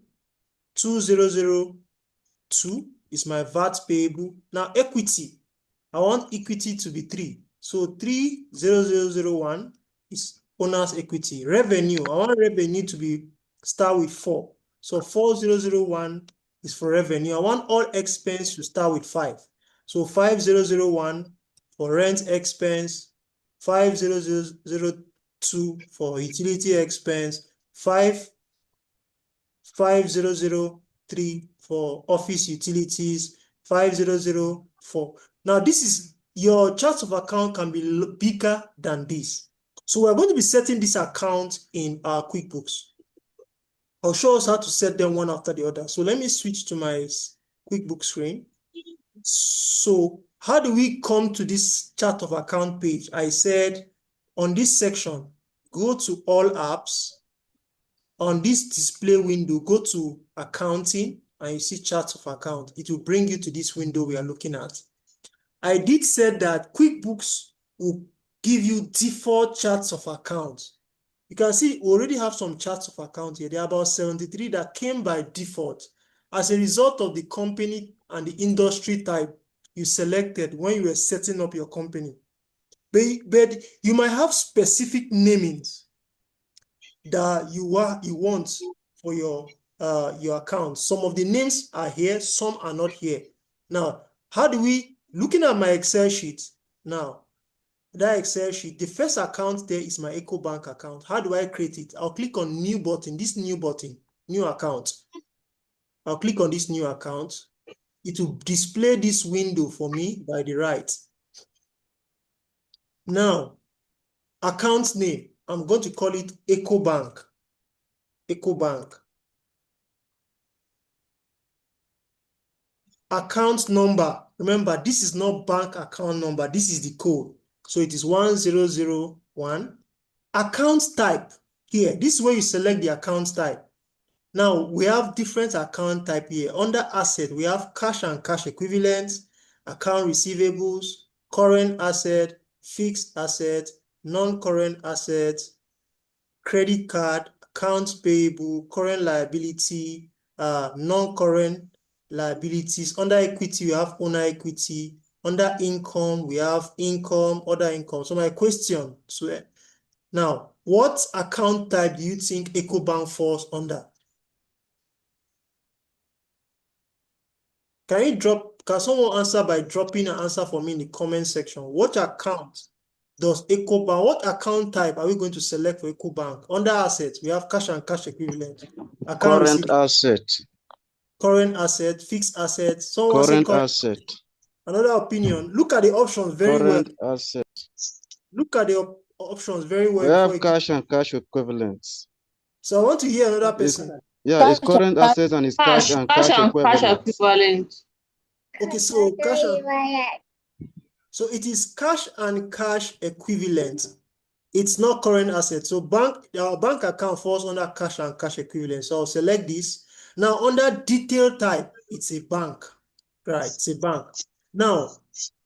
2002 is my VAT payable. Now, equity. I want equity to be 3. So 30001 is owner's equity. Revenue. I want revenue to start with 4. So 4001 is for revenue. I want all expense to start with 5. So 5001 for rent expense, 5002 for utility expense, 5003 for office utilities, 5004. Now this is your chart of account can be bigger than this. So we're going to be setting this account in our QuickBooks. I'll show us how to set them one after the other. So let me switch to my QuickBooks screen. So how do we come to this chart of account page? I said on this section, go to all apps. On this display window, go to accounting and you see charts of account. It will bring you to this window we are looking at. I did say that QuickBooks will give you default charts of accounts. You can see we already have some charts of account here. There are about 73 that came by default as a result of the company and the industry type you selected when you were setting up your company. But you might have specific namings that you want for your account. Some of the names are here, some are not here. Now, how do we, looking at my Excel sheet now, that Excel sheet, the first account there is my EcoBank account. How do I create it? I'll click on new button, this new button, new account. I'll click on this new account. It will display this window for me by the right. Now, account name, I'm going to call it EcoBank. EcoBank. Account number, remember, this is not bank account number, this is the code. So it is 1001. Account type, here, this is where you select the account type. Now, we have different account type here. Under asset, we have cash and cash equivalents, account receivables, current asset, fixed asset, non-current assets, credit card, accounts payable, current liability, non-current liabilities. Under equity, we have owner equity. Under income, we have income, other income. So my question, now, what account type do you think EcoBank falls under? Can someone answer by dropping an answer for me in the comment section? What account does EcoBank, what account type are we going to select for EcoBank? Under assets, we have cash and cash equivalent. Current asset. Current asset, fixed asset. Someone say current asset. Another opinion. Look at the options very well. Current asset. Look at the options very well. We have cash and cash equivalents. So I want to hear another person. It's current assets and it's cash and cash equivalents. Okay, so cash and, so it is cash and cash equivalent. It's not current asset. So our bank account falls under cash and cash equivalent. So I'll select this. Now under detail type, it's a bank. Right, it's a bank. Now,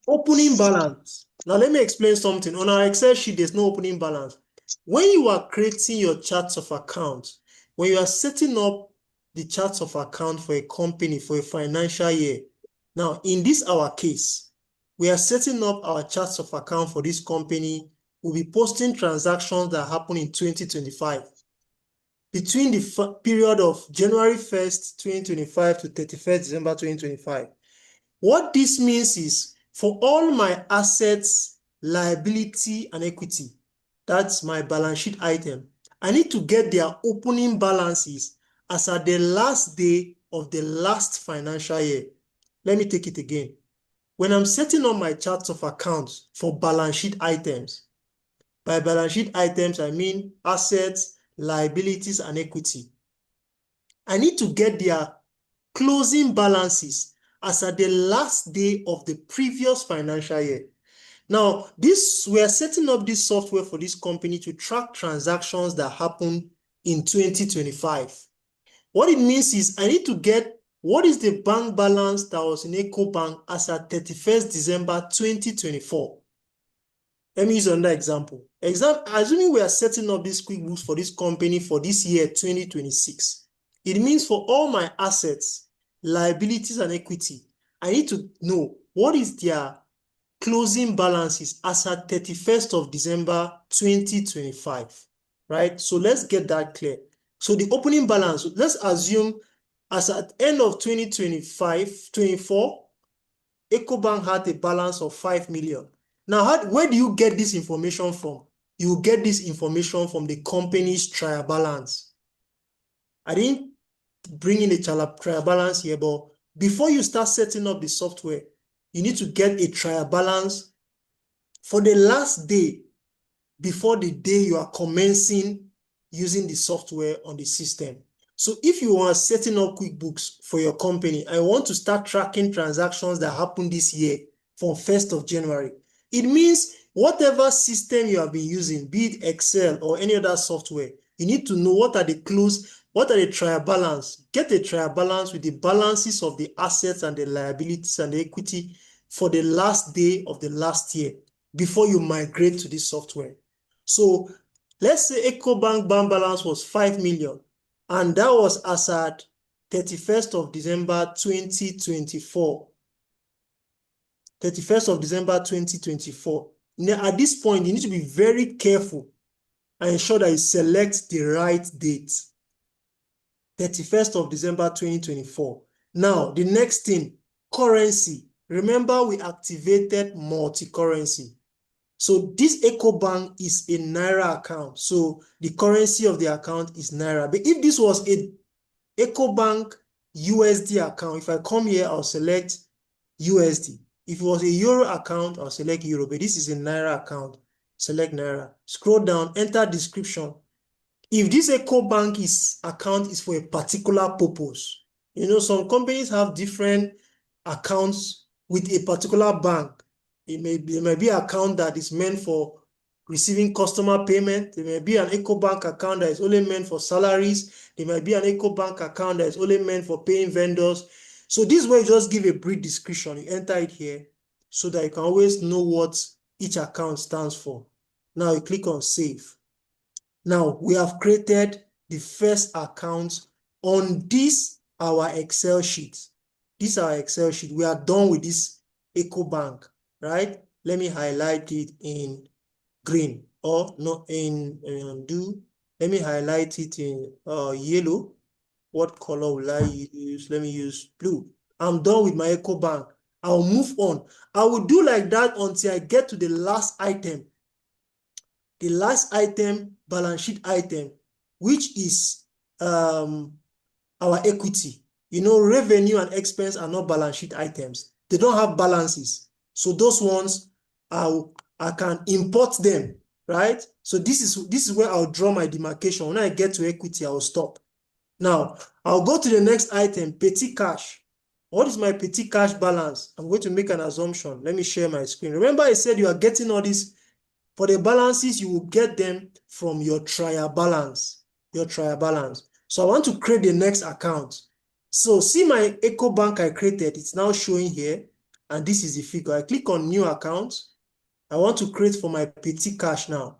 opening balance. Now let me explain something. On our Excel sheet, there's no opening balance. When you are creating your charts of accounts, when you are setting up the charts of account for a company for a financial year, now in this our case, we are setting up our charts of account for this company. We'll be posting transactions that happen in 2025. Between the period of January 1st, 2025 to 31st December 2025. What this means is for all my assets, liability, and equity, that's my balance sheet item, I need to get their opening balances as at the last day of the last financial year. Let me take it again. When I'm setting up my charts of accounts for balance sheet items, by balance sheet items, I mean assets, liabilities, and equity. I need to get their closing balances as at the last day of the previous financial year. Now, we are setting up this software for this company to track transactions that happen in 2025. What it means is I need to get what is the bank balance that was in EcoBank as at 31st December 2024. Let me use another example. Assuming we are setting up this QuickBooks for this company for this year, 2026. It means for all my assets, liabilities, and equity, I need to know what is their closing balances as at 31st of December 2025, right? So let's get that clear. So the opening balance, let's assume as at end of 2024, EcoBank had a balance of 5 million. Now, where do you get this information from? You get this information from the company's trial balance. I didn't bring in a trial balance here, but before you start setting up the software, you need to get a trial balance for the last day before the day you are commencing using the software on the system. So if you are setting up QuickBooks for your company, I want to start tracking transactions that happen this year from 1st of January. It means whatever system you have been using, be it Excel or any other software, you need to know what are the trial balance. Get a trial balance with the balances of the assets and the liabilities and the equity for the last day of the last year before you migrate to this software. So Let's say EcoBank bank balance was 5 million, and that was as at 31st of December 2024. 31st of December 2024. Now, at this point, you need to be very careful and ensure that you select the right date. 31st of December 2024. Now, the next thing, currency. Remember, we activated multi-currency. So this EcoBank is a Naira account. So the currency of the account is Naira. But if this was a EcoBank USD account, if I come here, I'll select USD. If it was a Euro account, I'll select Euro. But this is a Naira account. Select Naira. Scroll down, enter description. If this EcoBank account is for a particular purpose, you know, some companies have different accounts with a particular bank. It may be an account that is meant for receiving customer payment. There may be an EcoBank account that is only meant for salaries. There might be an EcoBank account that is only meant for paying vendors. So this way, just give a brief description. You enter it here so that you can always know what each account stands for. Now you click on save. Now we have created the first account on this, our Excel sheet. This is our Excel sheet. We are done with this EcoBank, right? Let me highlight it in green or not in let me highlight it in yellow. What color will I use? Let me use blue. I'm done with my EcoBank. I'll move on. I will do like that until I get to the last item. The last item, balance sheet item, which is our equity. You know, revenue and expense are not balance sheet items. They don't have balances. So those ones, I can import them, right? So this is where I'll draw my demarcation. When I get to equity, I'll stop. Now, I'll go to the next item, petty cash. What is my petty cash balance? I'm going to make an assumption. Let me share my screen. Remember, I said you are getting all this. For the balances, you will get them from your trial balance. So I want to create the next account. So see my EcoBank I created. It's now showing here. And this is the figure. I click on new account. I want to create for my petty cash now.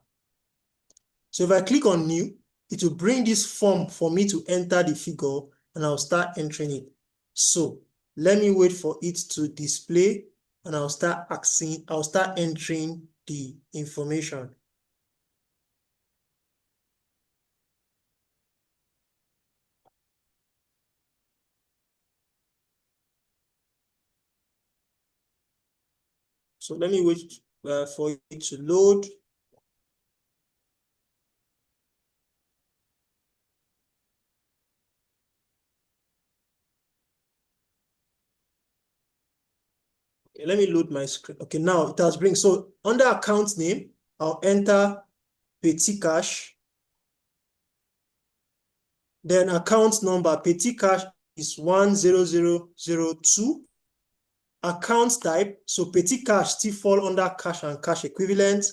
So if I click on new, it will bring this form for me to enter the figure and I'll start entering it. So let me wait for it to display and I'll start entering the information. So let me wait for it to load. Okay, let me load my screen. Okay, now it has bring. So under account name, I'll enter petty cash. Then account number, petty cash is 10002. Account type, so petty cash still fall under cash and cash equivalent.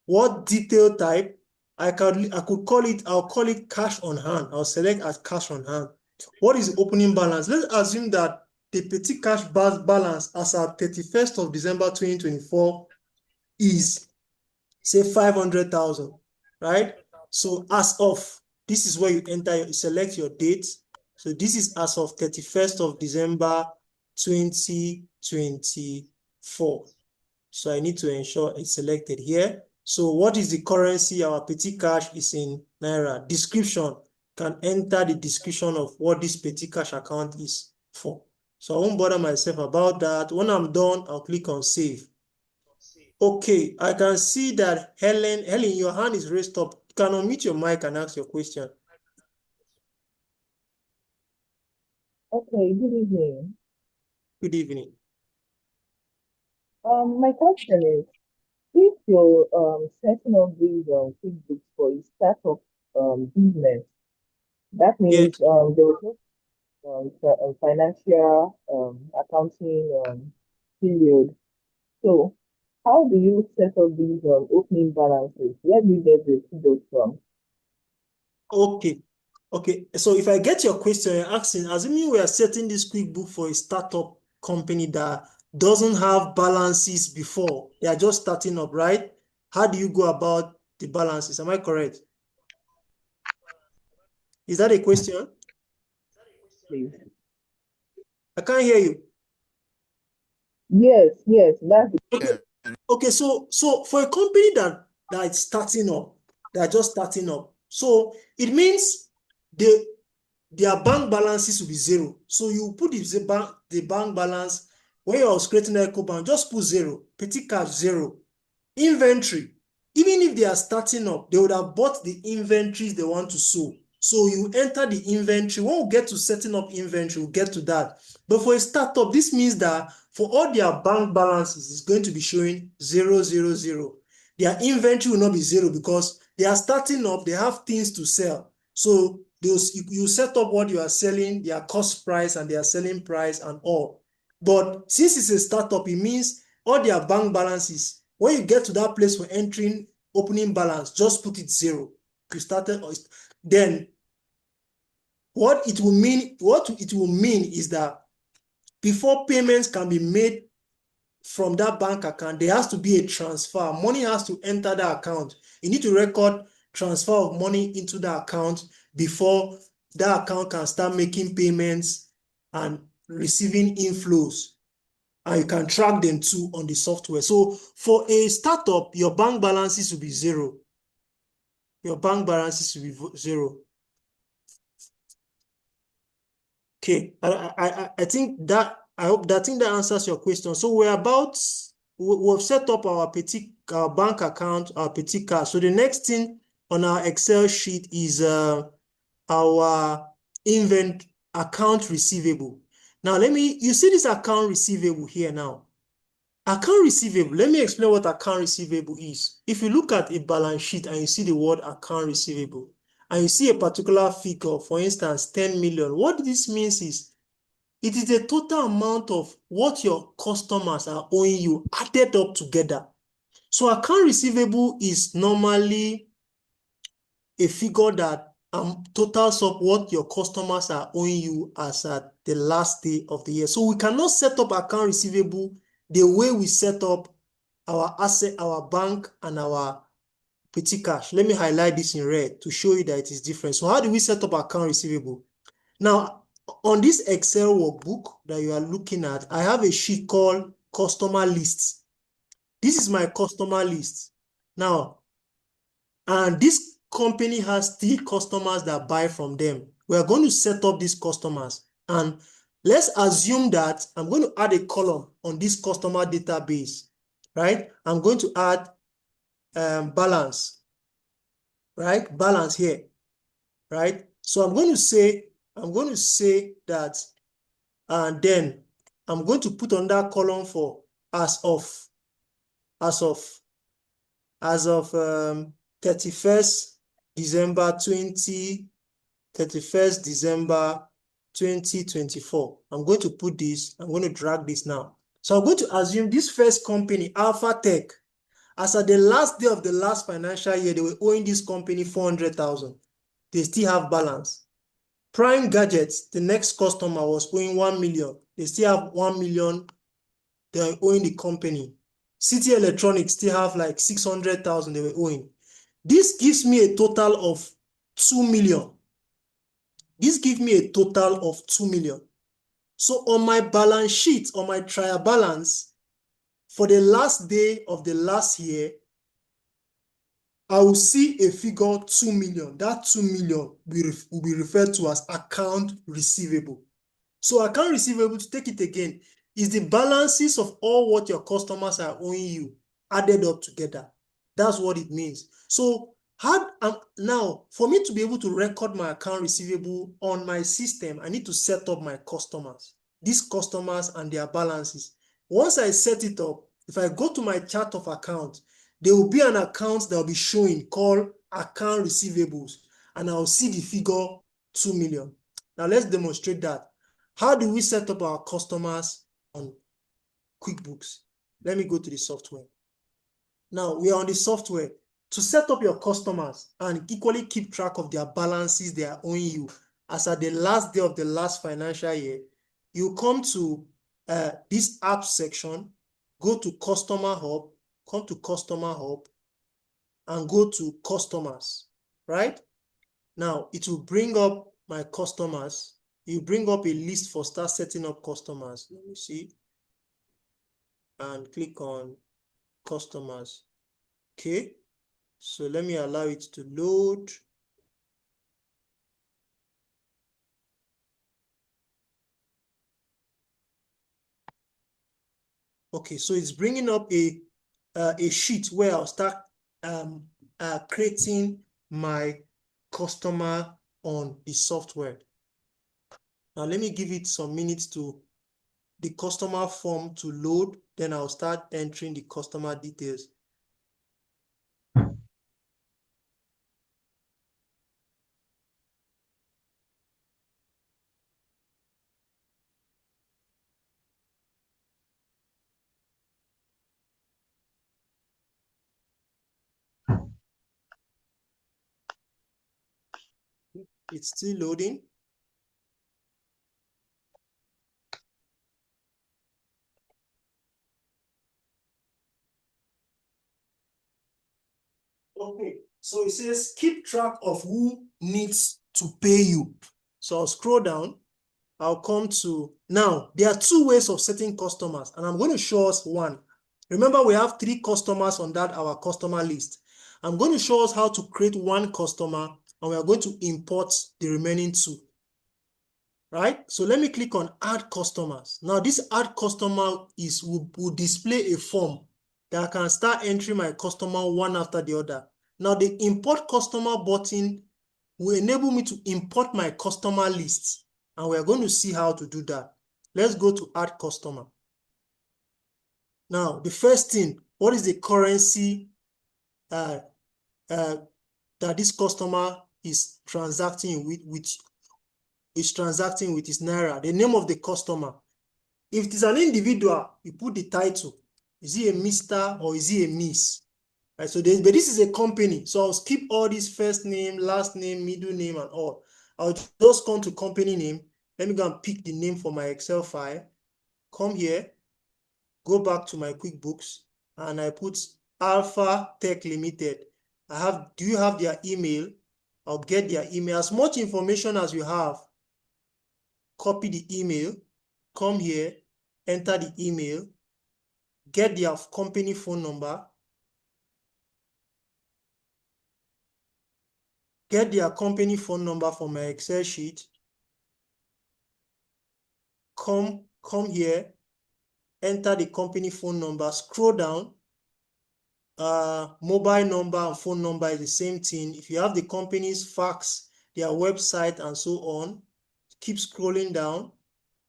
What detail type? I'll call it cash on hand. I'll select as cash on hand. What is the opening balance? Let's assume that the petty cash balance as at 31st of December 2024 is, say, 500,000, right? So as of, this is where you select your date. So this is as of 31st of December 2024. So I need to ensure it's selected here. So what is the currency? Our petty cash is in Naira. Description, can enter the description of what this petty cash account is for. So I won't bother myself about that. When I'm done, I'll click on save. Okay, I can see that Helen, your hand is raised up. You can unmute your mic and ask your question. Okay, good evening. Good evening. My question is, if you're setting up these QuickBooks for a startup business, that means there was no financial accounting period. So how do you set up these opening balances? Where do you get the figures from? Okay. So if I get your question, you're asking, assuming we are setting this QuickBook for a startup company that doesn't have balances before, they are just starting up, right? How do you go about the balances. Am I correct? Is that a question? Please. I can't hear you. Yes, that's Okay. Okay, so for a company that is starting up, they are just starting up. So it means their bank balances will be zero. So you put the bank balance when you are creating an EcoBank, just put zero, petty cash zero. Inventory, even if they are starting up, they would have bought the inventories they want to sell. So you enter the inventory. When we get to setting up inventory, we'll get to that. But for a startup, this means that for all their bank balances, it's going to be showing 0, 0, 0. Their inventory will not be zero because they are starting up, they have things to sell. So you set up what you are selling, their cost price and their selling price and all. But since it's a startup, it means all their bank balances, when you get to that place for entering opening balance, just put it zero. You started, then what it will mean is that before payments can be made from that bank account, there has to be a transfer. Money has to enter that account. You need to record transfer of money into the account before that account can start making payments and receiving inflows. And you can track them too on the software. So for a startup, your bank balances will be zero. Your bank balances will be zero. Okay, I think that answers your question. So we've set up our bank account, our petty cash. So the next thing on our Excel sheet is our account receivable. Now you see this account receivable here now. Account receivable, let me explain what account receivable is. If you look at a balance sheet and you see the word account receivable, and you see a particular figure, for instance, 10 million, what this means is it is the total amount of what your customers are owing you added up together. So account receivable is normally a figure that totals up what your customers are owing you as at the last day of the year. So we cannot set up account receivable the way we set up our asset, our bank, and our petty cash. Let me highlight this in red to show you that it is different. So how do we set up account receivable? Now, on this Excel workbook that you are looking at, I have a sheet called customer lists. This is my customer list. Now, and this company has 3 customers that buy from them. We are going to set up these customers. And let's assume that I'm going to add a column on this customer database, right? I'm going to add balance, right? Balance here, right? So I'm going to say that, and then I'm going to put on that column for as of 31st December 2024. I'm going to put this, I'm going to drag this now. So I'm going to assume this first company, Alpha Tech, as at the last day of the last financial year, they were owing this company 400,000. They still have balance. Prime Gadgets, the next customer, was owing 1 million. They still have 1 million. They are owing the company. City Electronics still have like 600,000 they were owing. This gives me a total of 2 million. This gives me a total of 2 million. So on my balance sheet, on my trial balance, for the last day of the last year, I will see a figure 2 million. That 2 million will be referred to as account receivable. So account receivable, to take it again, is the balances of all what your customers are owing you added up together. That's what it means. So now, for me to be able to record my account receivable on my system, I need to set up my customers, these customers and their balances. Once I set it up, if I go to my chart of account, there will be an account that will be showing called account receivables, and I'll see the figure 2 million. Now let's demonstrate that. How do we set up our customers on QuickBooks? Let me go to the software. Now we are on the software. To set up your customers and equally keep track of their balances they are owing you as at the last day of the last financial year, you come to this app section, go to Customer Hub, come to Customer Hub, and go to customers, right? Now it will bring up my customers. You bring up a list for start setting up customers. Let me see. And click on customers. Okay. So let me allow it to load. Okay, so it's bringing up a sheet where I'll start creating my customer on the software. Now let me give it some minutes to the customer form to load, then I'll start entering the customer details. It's still loading. Okay, so it says keep track of who needs to pay you. So I'll scroll down. I'll come to, now there are two ways of setting customers, and I'm going to show us one. Remember, we have 3 customers on that our customer list. I'm going to show us how to create one customer, and we are going to import the remaining 2. Right? So let me click on add customers. Now this add customer will display a form that I can start entering my customer one after the other. Now the import customer button will enable me to import my customer list, and we're going to see how to do that. Let's go to add customer. Now the first thing, what is the currency that this customer is transacting with is Naira? The name of the customer. If it is an individual, you put the title. Is he a Mr. or is he a Miss? Right, so but this is a company, so I'll skip all this first name, last name, middle name, and all. I'll just come to company name. Let me go and pick the name for my Excel file. Come here, go back to my QuickBooks, and I put Alpha Tech Limited. Do you have their email? I'll get their email. As much information as you have, copy the email, come here, enter the email, get their company phone number, get their company phone number from my Excel sheet, come here, enter the company phone number, scroll down, mobile number and phone number is the same thing. If you have the company's fax, their website and so on, keep scrolling down.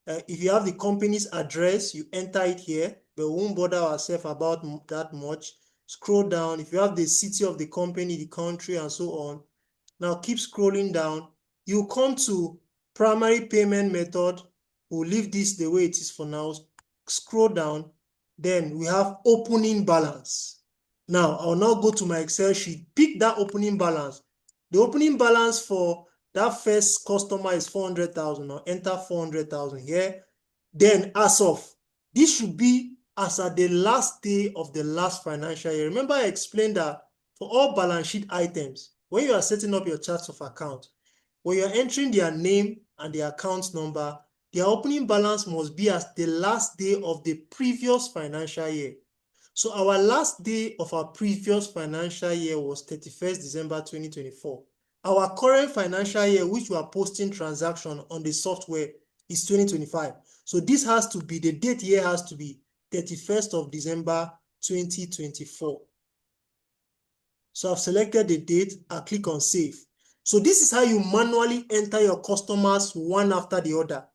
If you have the company's address, you enter it here, but we won't bother ourselves about that much. Scroll down. If you have the city of the company, the country, and so on. Now keep scrolling down. You come to primary payment method. We'll leave this the way it is for now. Scroll down. Then we have opening balance. Now I'll now go to my Excel sheet, pick that opening balance. The opening balance for that first customer is 400,000. Now enter 400,000 here. Then as of, this should be as at the last day of the last financial year. Remember I explained that for all balance sheet items, when you are setting up your charts of account, when you're entering their name and their account number, their opening balance must be as the last day of the previous financial year. So our last day of our previous financial year was 31st December 2024. Our current financial year, which we are posting transaction on the software, is 2025. So this has to be, the date here has to be 31st of December 2024. So I've selected the date, I click on save. So this is how you manually enter your customers one after the other.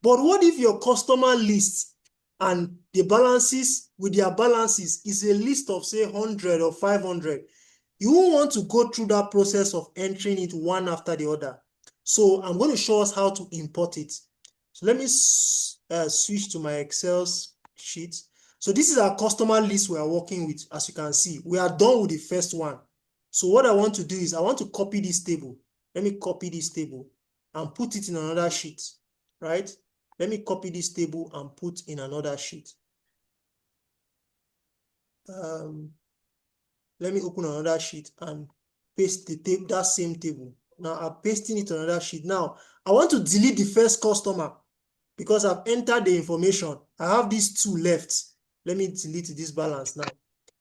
But what if your customer list and the balances with their balances is a list of say 100 or 500? You won't want to go through that process of entering it one after the other. So I'm going to show us how to import it. So let me switch to my Excel sheet. So this is our customer list we are working with. As you can see, we are done with the first one. So what I want to do is I want to copy this table. Let me copy this table and put it in another sheet, right? Let me copy this table and put in another sheet. Let me open another sheet and paste that same table. Now I'm pasting it on another sheet. Now I want to delete the first customer because I've entered the information. I have these 2 left. Let me delete this balance now.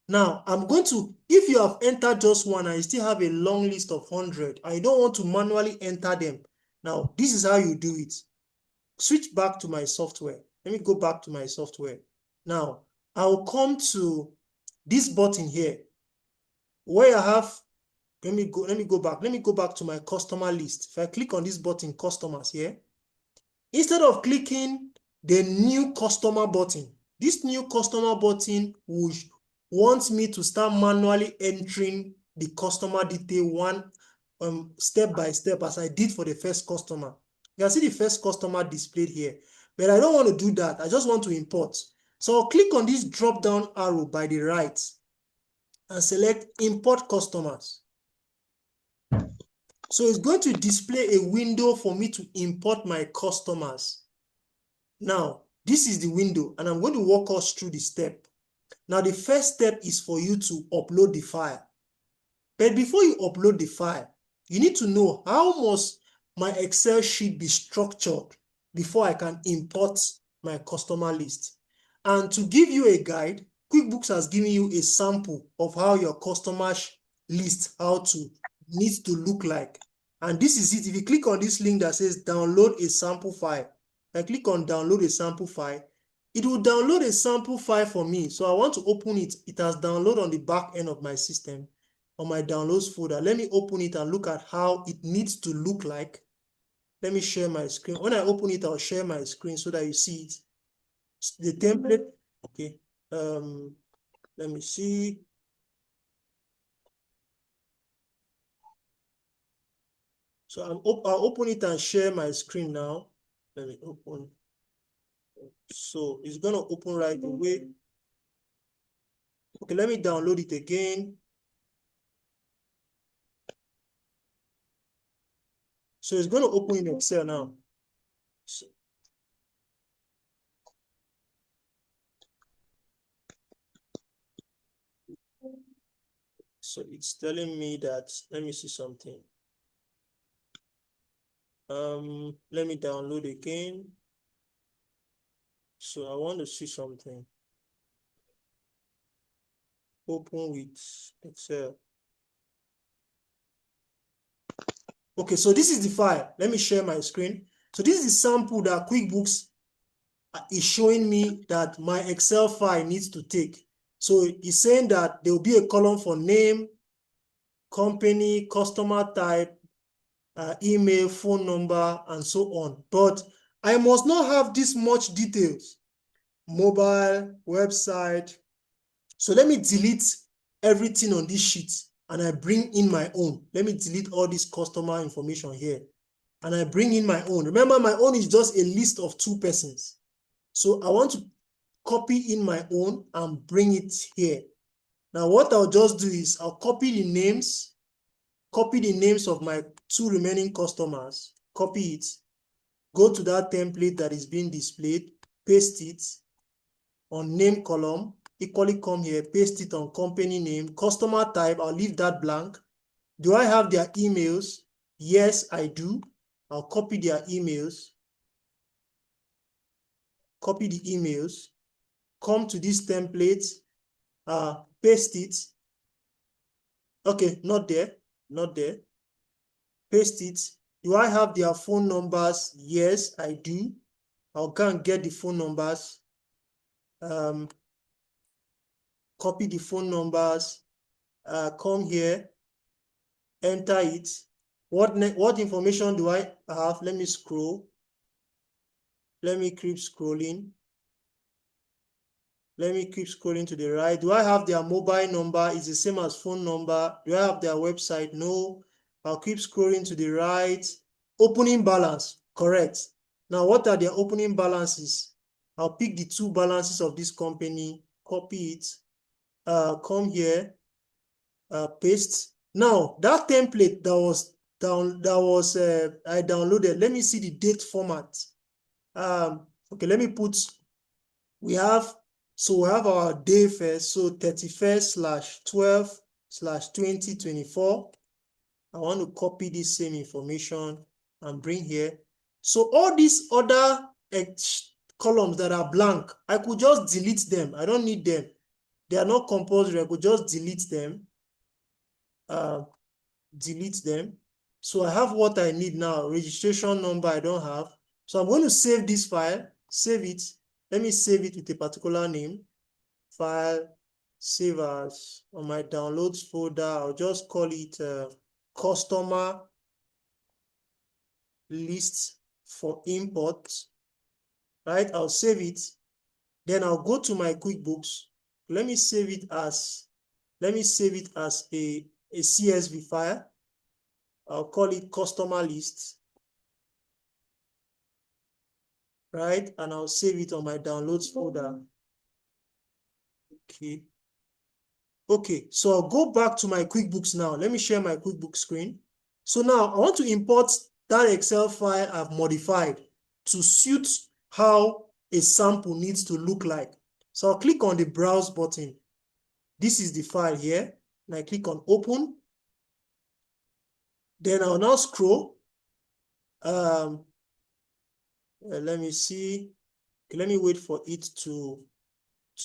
Now I'm going to, if you have entered just one and you still have a long list of 100, I don't want to manually enter them. Now this is how you do it. Switch back to my software. Let me go back to my software. Now I'll come to this button here where I have, let me go back to my customer list. If I click on this button, customers here, instead of clicking the new customer button, this new customer button would want me to start manually entering the customer detail one step by step as I did for the first customer. You can see the first customer displayed here, but I don't want to do that. I just want to import. So I'll click on this drop down arrow by the right and select import customers. So it's going to display a window for me to import my customers. Now, this is the window, and I'm going to walk us through the step. Now, the first step is for you to upload the file. But before you upload the file, you need to know how must my Excel sheet be structured before I can import my customer list. And to give you a guide, QuickBooks has given you a sample of how your customer list needs to look like. And this is it. If you click on this link that says download a sample file, I click on download a sample file, it will download a sample file for me. So I want to open it. It has downloaded on the back end of my system on my downloads folder. Let me open it and look at how it needs to look like. Let me share my screen. When I open it, I'll share my screen so that you see it. The template, okay. Let me see. So I'll open it and share my screen now. Let me open. So it's gonna open right away. Okay, let me download it again. So it's gonna open in Excel now. So it's telling me that, let me see something. Let me download again. So I want to see something. Open with Excel. Okay, so this is the file. Let me share my screen. So this is the sample that QuickBooks is showing me that my Excel file needs to take. So it's saying that there will be a column for name, company, customer type, email, phone number, and so on. But I must not have this much details. Mobile, website. So let me delete everything on this sheet and I bring in my own. Let me delete all this customer information here and I bring in my own. Remember, my own is just a list of 2 persons. So I want to copy in my own and bring it here. Now what I'll just do is I'll copy the names of my 2 remaining customers, copy it, go to that template that is being displayed, paste it on name column, equally come here, paste it on company name, customer type, I'll leave that blank. Do I have their emails? Yes, I do. I'll copy their emails, copy the emails, come to this template, paste it. Okay, not there. Paste it. Do I have their phone numbers? Yes, I do. I'll go and get the phone numbers. Copy the phone numbers. Come here, enter it. What information do I have? Let me scroll. Let me keep scrolling. Let me keep scrolling to the right. Do I have their mobile number? It's the same as phone number. Do I have their website? No. I'll keep scrolling to the right. Opening balance, correct. Now, what are their opening balances? I'll pick the 2 balances of this company, copy it, come here, paste. Now, that template I downloaded, let me see the date format. Okay, let me put, we have our day first, so 31st/12 /2024. I want to copy this same information and bring here. So all these other columns that are blank, I could just delete them. I don't need them. They are not compulsory. I could just delete them. Delete them. So I have what I need now. Registration number I don't have. So I'm going to save this file, save it. Let me save it with a particular name. File, save as. On my downloads folder, I'll just call it customer list for import. Right, I'll save it. Then I'll go to my QuickBooks. Let me save it as a CSV file. I'll call it customer list. Right, and I'll save it on my downloads folder. Okay, so I'll go back to my QuickBooks now. Let me share my QuickBooks screen. So now I want to import that Excel file I've modified to suit how a sample needs to look like. So I'll click on the browse button. This is the file here, and I click on open. Then I'll now scroll. Let me see. Let me wait for it to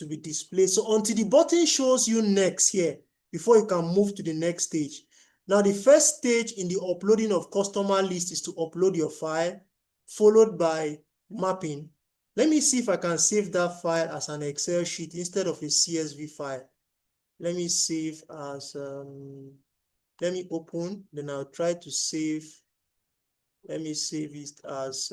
be displayed. So until the button shows you next here, before you can move to the next stage. Now the first stage in the uploading of customer list is to upload your file, followed by mapping. Let me see if I can save that file as an Excel sheet instead of a CSV file. Let me save as, let me open, then I'll try to save. Let me save it as,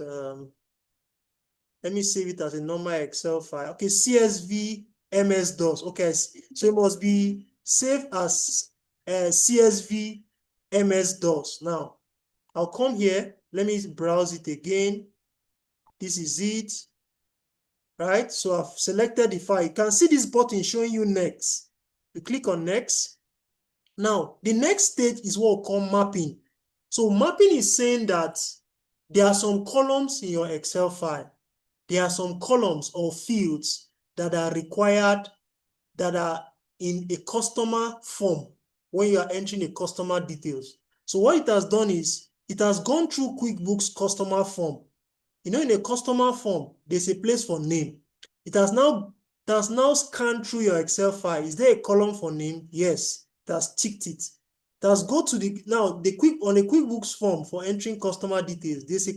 let me save it as a normal Excel file. Okay, CSV MS-DOS. Okay, so it must be saved as CSV MS-DOS. Now, I'll come here. Let me browse it again. This is it. Right, so I've selected the file. You can see this button showing you next. You click on next. Now, the next stage is what we call mapping. So mapping is saying that there are some columns in your Excel file. There are some columns or fields that are required, that are in a customer form when you are entering a customer details. So what it has done is, it has gone through QuickBooks customer form. You know, in a customer form, there's a place for name. It has now scanned through your Excel file. Is there a column for name? Yes, it has ticked it. It has go to the, now on a QuickBooks form for entering customer details, there's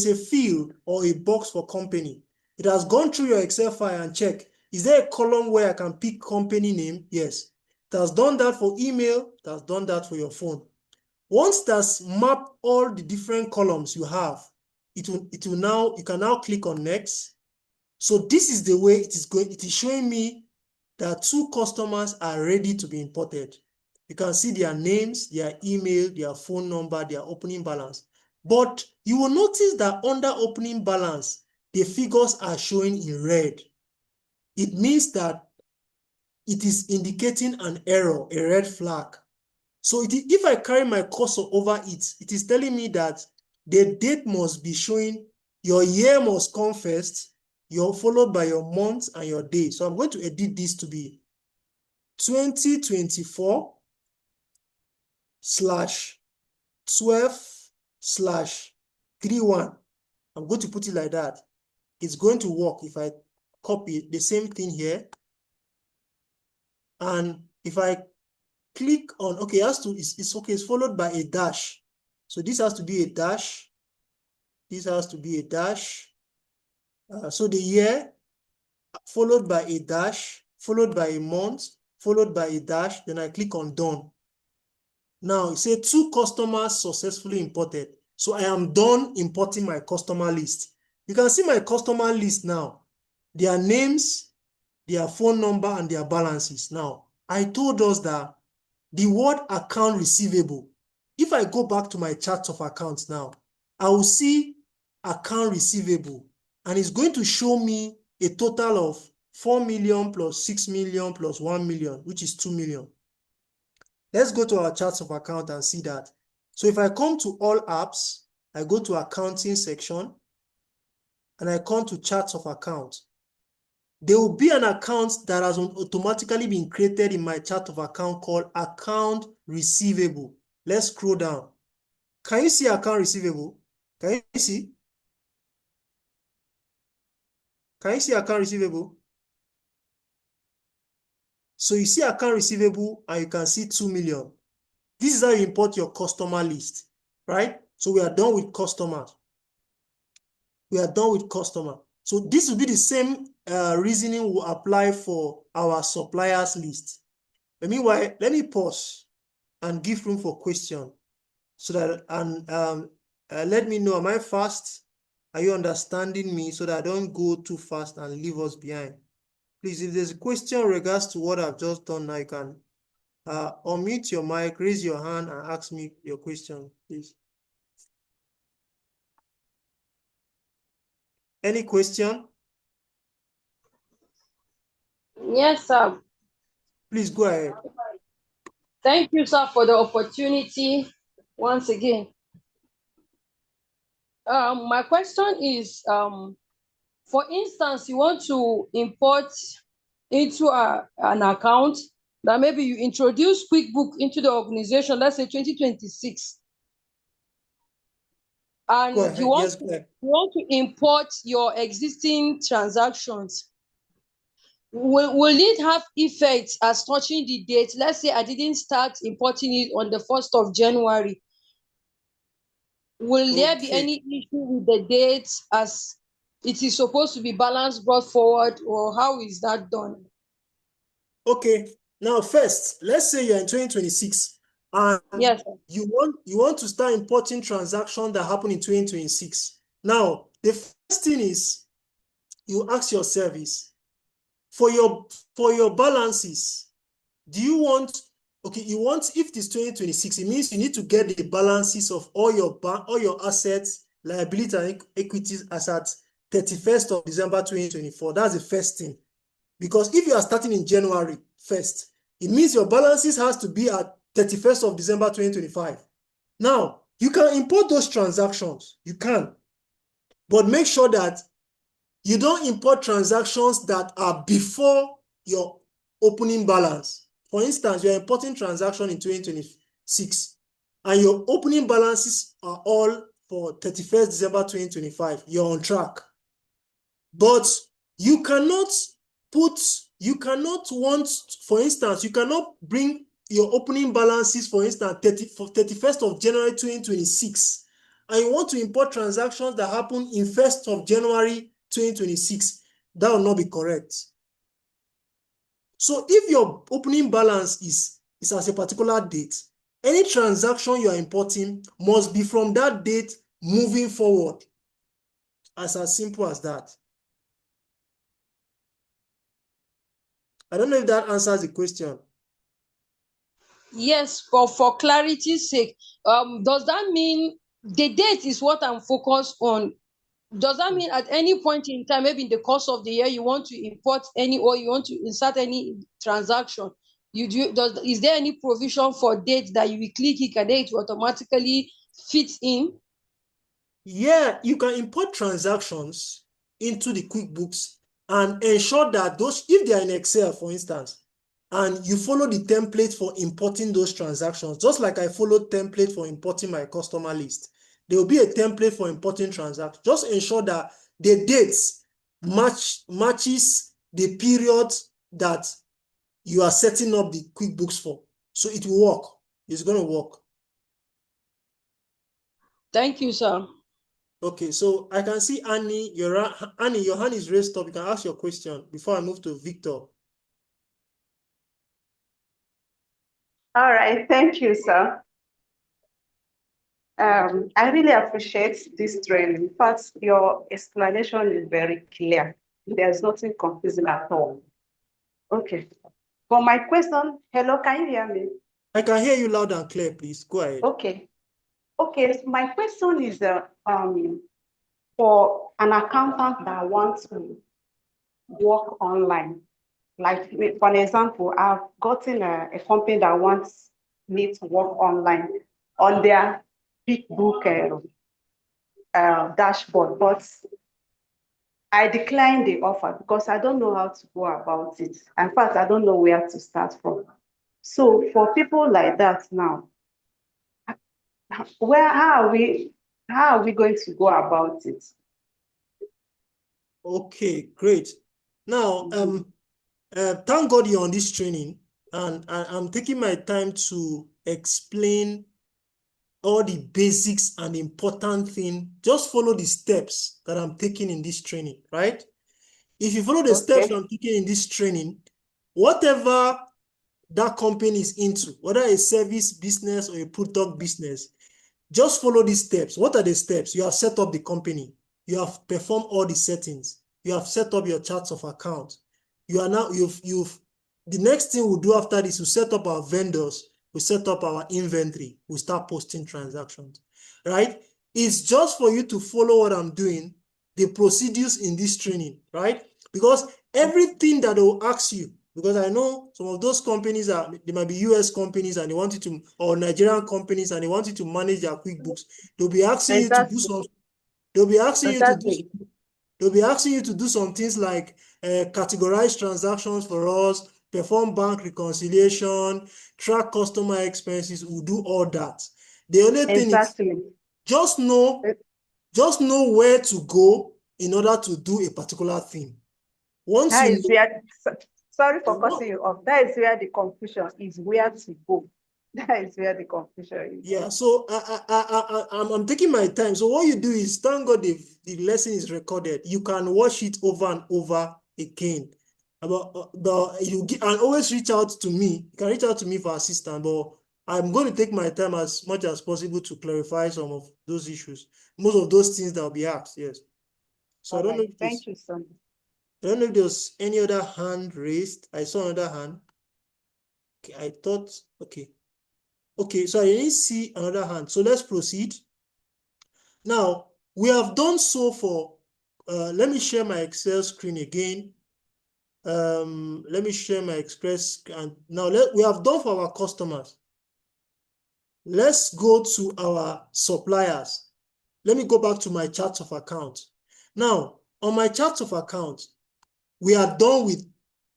a field or a box for company. It has gone through your Excel file and check, is there a column where I can pick company name? Yes. It has done that for email. It has done that for your phone. Once that's mapped all the different columns you have, you can now click on next. So this is the way it is going. It is showing me that 2 customers are ready to be imported. You can see their names, their email, their phone number, their opening balance. But you will notice that under opening balance, the figures are showing in red. It means that it is indicating an error, a red flag. So if I carry my cursor over it, it is telling me that the date must be showing, your year must come first, followed by your month and your day. So I'm going to edit this to be 2024/12/31. I'm going to put it like that. It's going to work if I copy the same thing here. And if I click on, okay, it's okay, it's followed by a dash. So this has to be a dash. This has to be a dash. So the year, followed by a dash, followed by a month, followed by a dash, then I click on done. Now it says 2 customers successfully imported. So I am done importing my customer list. You can see my customer list now. Their names, their phone number, and their balances. Now, I told us that the word account receivable, if I go back to my chart of accounts now, I will see account receivable, and it's going to show me a total of 4 million plus 6 million plus 1 million, which is 2 million. Let's go to our charts of account and see that. So if I come to all apps, I go to accounting section, and I come to charts of account. there will be an account that has automatically been created in my chart of account called account receivable. Let's scroll down. Can you see account receivable? Can you see? Can you see account receivable? So you see account receivable and you can see 2 million. This is how you import your customer list, right? So we are done with customers. We are done with customer. So this will be the same reasoning will apply for our suppliers list. But meanwhile, let me pause and give room for question so that, and let me know, am I fast? Are you understanding me so that I don't go too fast and leave us behind? Please, if there's a question in regards to what I've just done now, you can unmute your mic, raise your hand and ask me your question, please. Any question? Yes, sir. Please go ahead. Thank you, sir, for the opportunity once again. My question is, for instance, you want to import into an account that maybe you introduce QuickBooks into the organization, let's say 2026, and Go ahead. you want, Yes, go ahead. you want to import your existing transactions. Will it have effects as touching the date? Let's say I didn't start importing it on the 1st of January. Will there be any issue with the dates as it is supposed to be balanced brought forward, or how is that done? Okay. Now, first, let's say you're in 2026 and yes, you want to start importing transactions that happen in 2026. Now, the first thing is you ask your service for your balances. Do you want, okay, you want, if it is 2026, it means you need to get the balances of all your assets, liability, and equities as at 31st of December 2024. That's the first thing. Because if you are starting in January 1st, it means your balances has to be at 31st of December 2025. Now, you can import those transactions. You can. But make sure that you don't import transactions that are before your opening balance. For instance, you're importing transaction in 2026 and your opening balances are all for 31st December 2025. You're on track. But you cannot for instance, you cannot bring your opening balances, for instance, 31st of January 2026, and you want to import transactions that happen in 1st of January 2026. That will not be correct. So if your opening balance is as a particular date, any transaction you are importing must be from that date moving forward. As simple as that. I don't know if that answers the question. Yes, but for clarity's sake, does that mean the date is what I'm focused on? Does that mean at any point in time, maybe in the course of the year, you want to import any, or you want to insert any transaction? Is there any provision for date that you will click it and then it will automatically fit in? Yeah, you can import transactions into the QuickBooks and ensure that those, if they are in Excel, for instance, and you follow the template for importing those transactions, just like I followed template for importing my customer list, there will be a template for importing transactions. Just ensure that the dates matches the period that you are setting up the QuickBooks for. So it will work. It's going to work. Thank you, sir. Okay, so I can see Annie, your hand is raised up. You can ask your question before I move to Victor. All right, thank you, sir. I really appreciate this training. First, your explanation is very clear. There's nothing confusing at all. Okay. For my question, hello, can you hear me? I can hear you loud and clear, please. Go ahead. Okay. Okay, so my question is for an accountant that wants to work online. Like, for example, I've gotten a company that wants me to work online on their QuickBooks dashboard, but I declined the offer because I don't know how to go about it. In fact, I don't know where to start from. So for people like that now, how are we going to go about it? Okay, great. Now, thank God you're on this training, and I'm taking my time to explain all the basics and important thing. Just follow the steps that I'm taking in this training, right? If you follow the steps I'm taking in this training, whatever that company is into, whether a service business or a product business, just follow these steps. What are the steps? You have set up the company. You have performed all the settings. You have set up your charts of account. You are now, the next thing we'll do after this, we set up our vendors, we set up our inventory, we start posting transactions, right? It's just for you to follow what I'm doing, the procedures in this training, right? Because everything that they will ask you, because I know some of those companies they might be US companies and they want you to, or Nigerian companies and they want you to manage their QuickBooks. They'll be asking you to do some, they'll be asking you to do, they'll be asking you to do some things like categorize transactions for us, perform bank reconciliation, track customer expenses. We'll do all that. The only thing is just know where to go in order to do a particular thing. Once That you is where, sorry for cutting you off. That is where the confusion is, where to go. That is where the confusion is. Yeah, so I'm taking my time. So what you do is, thank God the lesson is recorded. You can watch it over and over again. But and always reach out to me. You can reach out to me for assistance, but I'm going to take my time as much as possible to clarify some of those issues. Most of those things that will be asked, yes. So I don't know if thank you so much. I don't know if there's any other hand raised. I saw another hand. Okay, I thought, okay. Okay, so I didn't see another hand. So let's proceed. Now, we have done so for, let me share my Excel screen again. Let me share my Express. And now we have done for our customers. Let's go to our suppliers. Let me go back to my chart of account. Now, on my chart of account, we are done with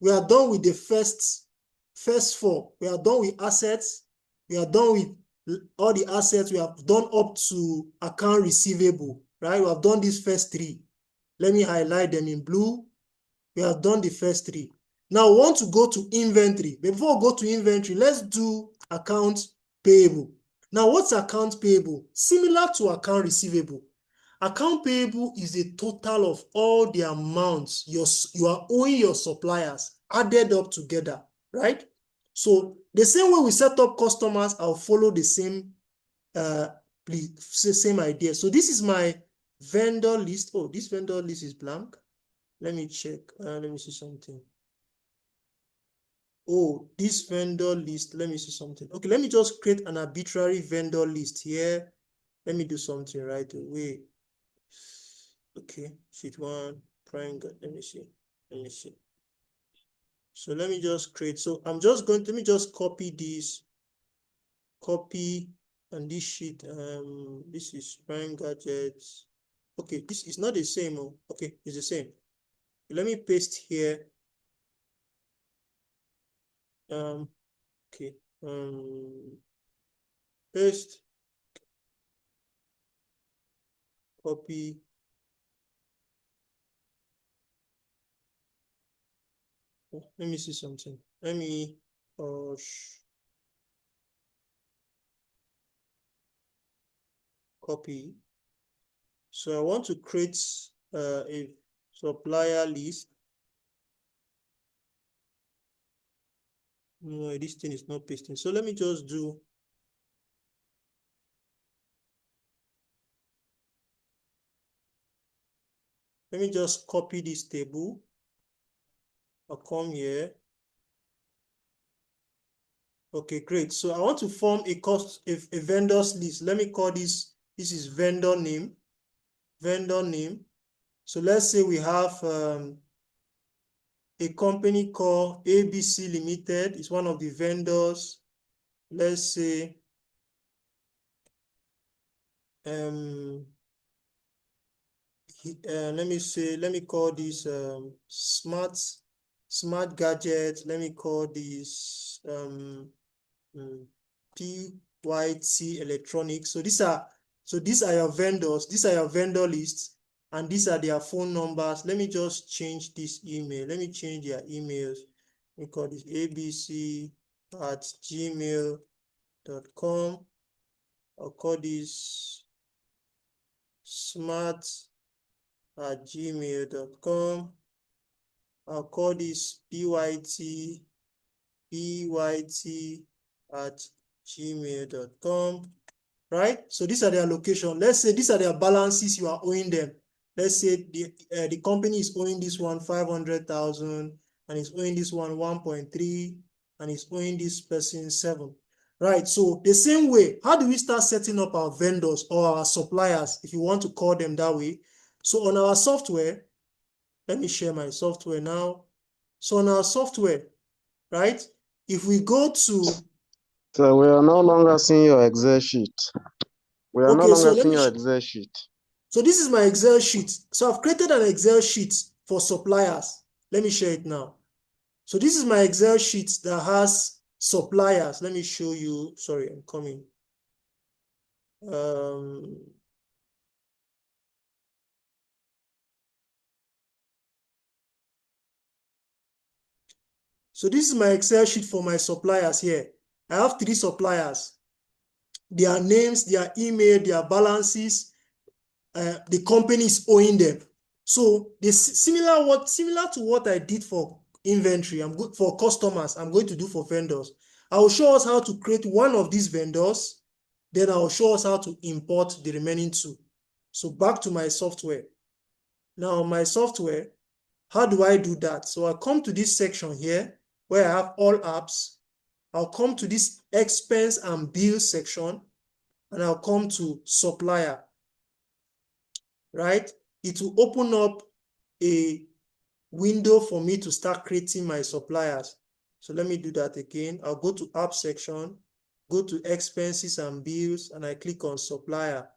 the first four. We are done with assets. We are done with all the assets. We have done up to account receivable, right? We have done these first three. Let me highlight them in blue. We have done the first three. Now we want to go to inventory. Before we go to inventory, let's do account payable. Now, what's account payable? Similar to account receivable. Account payable is a total of all the amounts you are owing your suppliers added up together, right? So the same way we set up customers, I'll follow the same idea. So this is my vendor list. Oh, this vendor list is blank. Let me check. Let me see something. Oh, this vendor list. Let me see something. Okay, let me just create an arbitrary vendor list here. Let me do something right away. Okay, sheet one, prime. Let me see. Let me see. So let me just create. So I'm just going to, let me just copy this. Copy and this sheet. This is prime gadgets. Okay, this is not the same. Oh, okay, it's the same. Let me paste here. Okay. Paste. Copy. Oh, let me see something. Let me copy. So I want to create a supplier list. No, this thing is not pasting. So let me just do. Let me just copy this table. I'll come here. Okay, great. So I want to form a vendors list. Let me call this is vendor name. Vendor name. So let's say we have a company called ABC Limited. It's one of the vendors. Let's say let me call this smart gadget. Let me call this PYT electronics. So these are your vendors. These are your vendor lists, and these are their phone numbers. Let me just change this email. Let me change their emails. We call this abc@gmail.com. I'll call this smart@gmail.com. I'll call this pyt@gmail.com. Right? So these are their location. Let's say these are their balances you are owing them. Let's say the company is owing this one 500,000, and is owing this one 1.3, and is owing this person 7. Right? So the same way, how do we start setting up our vendors or our suppliers, if you want to call them that way? So on our software, let me share my software now. So on our software, right? If we go to... So we are no longer seeing your Excel sheet. We are no longer seeing your Excel sheet. So this is my Excel sheet. So I've created an Excel sheet for suppliers. Let me share it now. So this is my Excel sheet that has suppliers. Let me show you. Sorry, I'm coming. So this is my Excel sheet for my suppliers here. I have 3 suppliers. Their names, their email, their balances, the company is owing them. So similar to what I did for inventory, I'm good for customers, I'm going to do for vendors. I will show us how to create one of these vendors, then I will show us how to import the remaining 2. So back to my software. Now my software, how do I do that? So I come to this section here where I have all apps. I'll come to this expense and bill section, and I'll come to supplier. Right? It will open up a window for me to start creating my suppliers. So let me do that again. I'll go to app section, go to expenses and bills, and I click on supplier.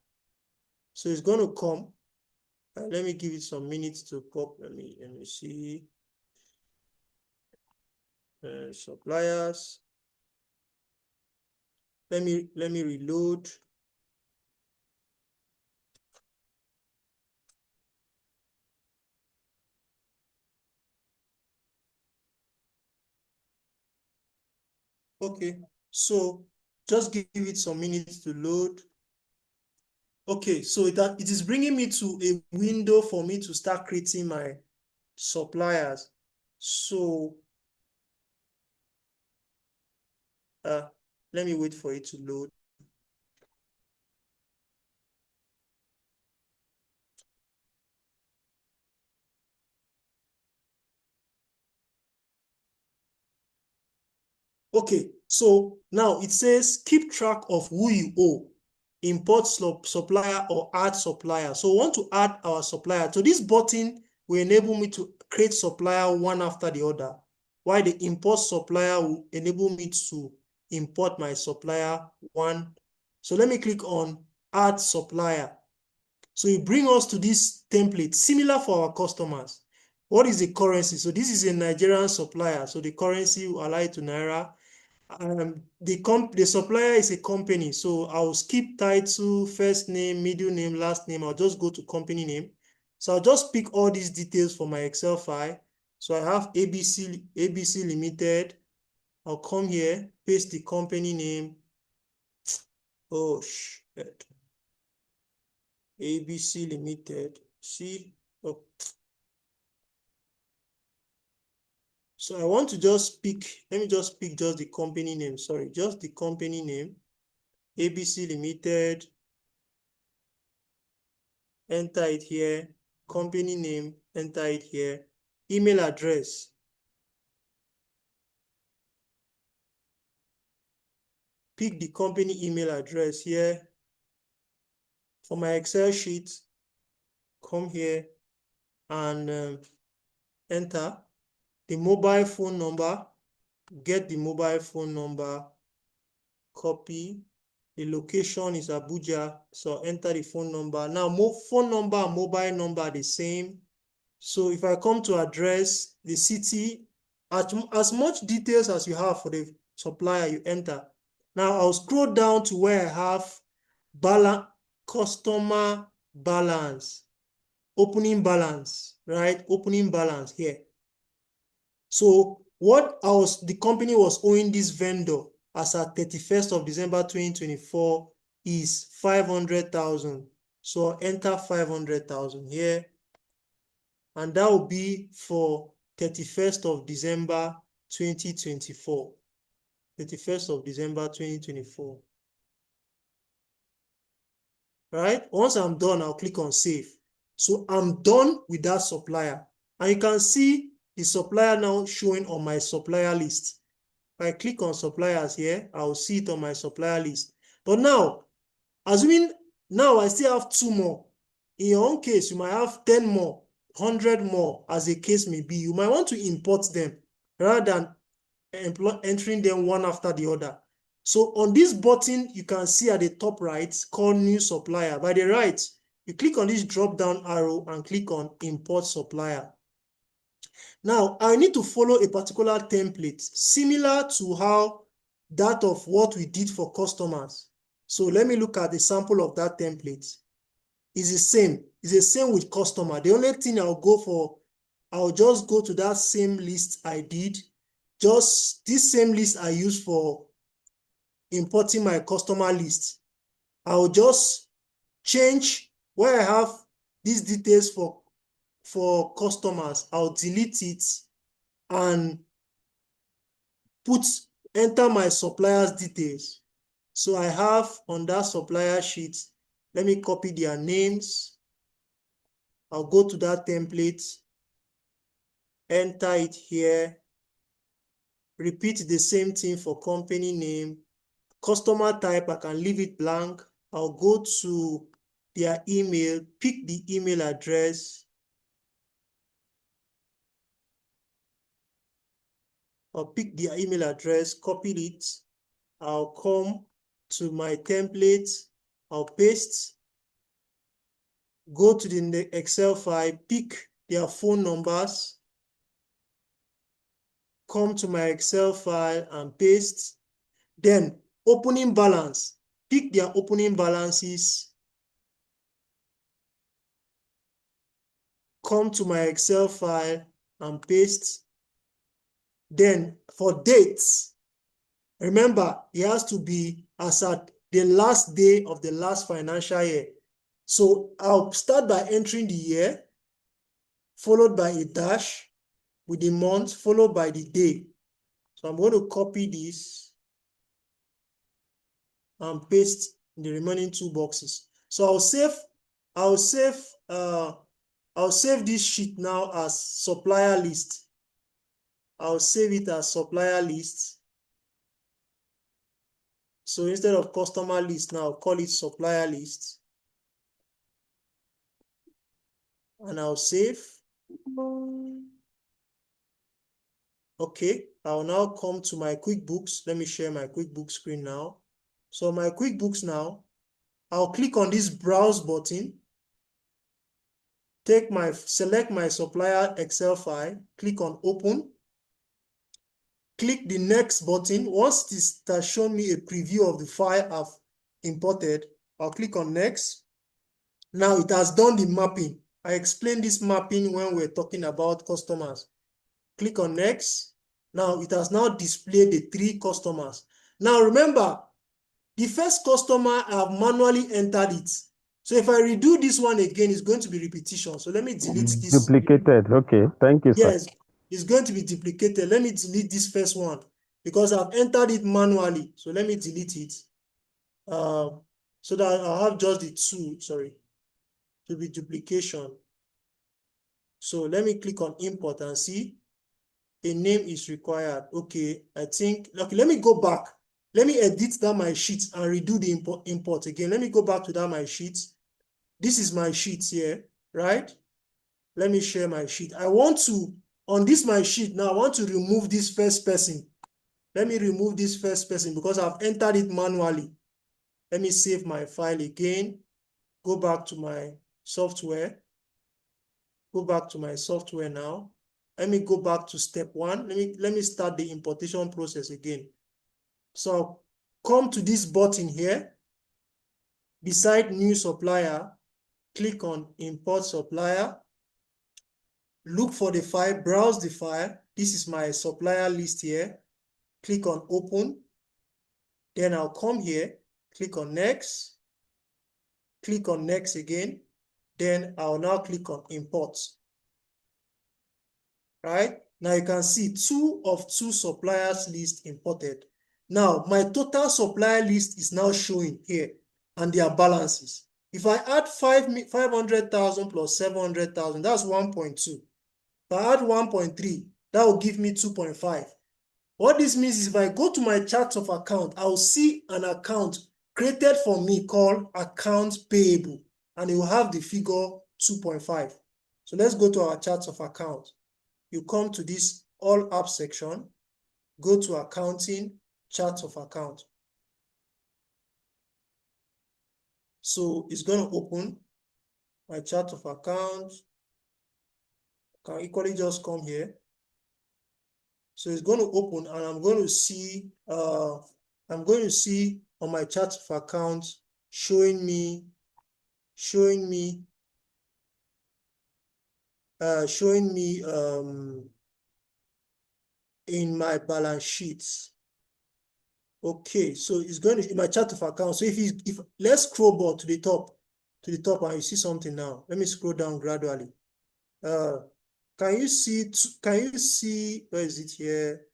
So it's going to come. Let me give it some minutes to pop. Let me see. Suppliers. Let me reload. Okay, so just give it some minutes to load. Okay, so it is bringing me to a window for me to start creating my suppliers. So let me wait for it to load. Okay, so now it says keep track of who you owe, import supplier or add supplier. So we want to add our supplier. So this button will enable me to create supplier one after the other, while the import supplier will enable me to import my supplier one. So let me click on add supplier. So it brings us to this template similar for our customers. What is the currency? So this is a Nigerian supplier. So the currency will allow it to Naira. The supplier is a company. So I'll skip title, first name, middle name, last name. I'll just go to company name. So I'll just pick all these details from my Excel file. So I have ABC Limited. I'll come here, paste the company name. Oh, shit. ABC Limited. See? Oh. So I want to just pick, let me just pick just the company name. Sorry, just the company name. ABC Limited. Enter it here. Company name, enter it here. Email address. Pick the company email address here. For my Excel sheet, come here and enter the mobile phone number. Get the mobile phone number, copy, The location is Abuja, so enter the phone number. Now, phone number and mobile number are the same. So if I come to address, the city, as much details as you have for the supplier, you enter. Now, I'll scroll down to where I have balance, customer balance, opening balance, right? Opening balance here. So what the company was owing this vendor as at 31st of December 2024 is 500,000. So I'll enter 500,000 here, and that will be for 31st of December 2024. 31st of December 2024. Right? Once I'm done, I'll click on save. So I'm done with that supplier. And you can see the supplier now showing on my supplier list. If I click on suppliers here, I'll see it on my supplier list. But now, assuming now I still have 2 more. In your own case, you might have 10 more, 100 more, as the case may be. You might want to import them rather than entering them one after the other. So on this button, you can see at the top right, called New Supplier. By the right, you click on this drop-down arrow and click on Import Supplier. Now, I need to follow a particular template, similar to how that of what we did for customers. So let me look at the sample of that template. It's the same. It's the same with customer. The only thing I'll just go to that same list I did. Just this same list I used for importing my customer list. I'll just change where I have these details for customers. I'll delete it and enter my supplier's details. So I have on that supplier sheet, let me copy their names. I'll go to that template, enter it here, repeat the same thing for company name. Customer type, I can leave it blank. I'll go to their email, pick the email address. I'll pick their email address, copy it. I'll come to my template, I'll paste, go to the Excel file, pick their phone numbers, come to my Excel file and paste. Then opening balance, pick their opening balances, come to my Excel file and paste. Then for dates, remember, it has to be as at the last day of the last financial year. So I'll start by entering the year, followed by a dash with the month, followed by the day. So I'm going to copy this and paste in the remaining 2 boxes. So I'll save this sheet now as supplier list. I'll save it as supplier list. So instead of customer list now, I'll call it supplier list. And I'll save. Okay, I'll now come to my QuickBooks. Let me share my QuickBooks screen now. So my QuickBooks now, I'll click on this browse button. Select my supplier Excel file, click on open. Click the next button. Once this has shown me a preview of the file I've imported, I'll click on next. Now it has done the mapping. I explained this mapping when we're talking about customers. Click on next. Now it has now displayed the 3 customers. Now remember, the first customer, I've manually entered it. So if I redo this one again, it's going to be repetition. So let me delete this. Duplicated. Okay. Thank you, sir. Yes, it's going to be duplicated. Let me delete this first one because I've entered it manually. So let me delete it. So that I'll have just the 2, sorry, to be duplication. So let me click on import and see a name is required. Okay, okay, let me go back. Let me edit that my sheet and redo the import again. Let me go back to that my sheet. This is my sheet here, right? Let me share my sheet. I want to, on this my sheet now, I want to remove this first person. Let me remove this first person because I've entered it manually. Let me save my file again. Go back to my software. Go back to my software now. Let me go back to step 1. Let me start the importation process again. So come to this button here. Beside new supplier, click on import supplier. Look for the file, browse the file. This is my supplier list here. Click on open. Then I'll come here, click on next. Click on next again. Then I'll now click on import. Right? Now you can see 2 of 2 suppliers list imported. Now my total supplier list is now showing here and their balances. If I add 500,000 plus 700,000, that's 1.2. If I add 1.3, that will give me 2.5. What this means is if I go to my chart of account, I'll see an account created for me called account payable, and it will have the figure 2.5. So let's go to our chart of account. You come to this all apps section, go to accounting, chart of account. So it's going to open my chart of account. I can equally just come here. So it's going to open and I'm going to see on my chart of account showing me in my balance sheets. Okay, so it's going to in my chart of account. So if let's scroll down to the top and you see something now. Let me scroll down gradually. Can you see where is it here?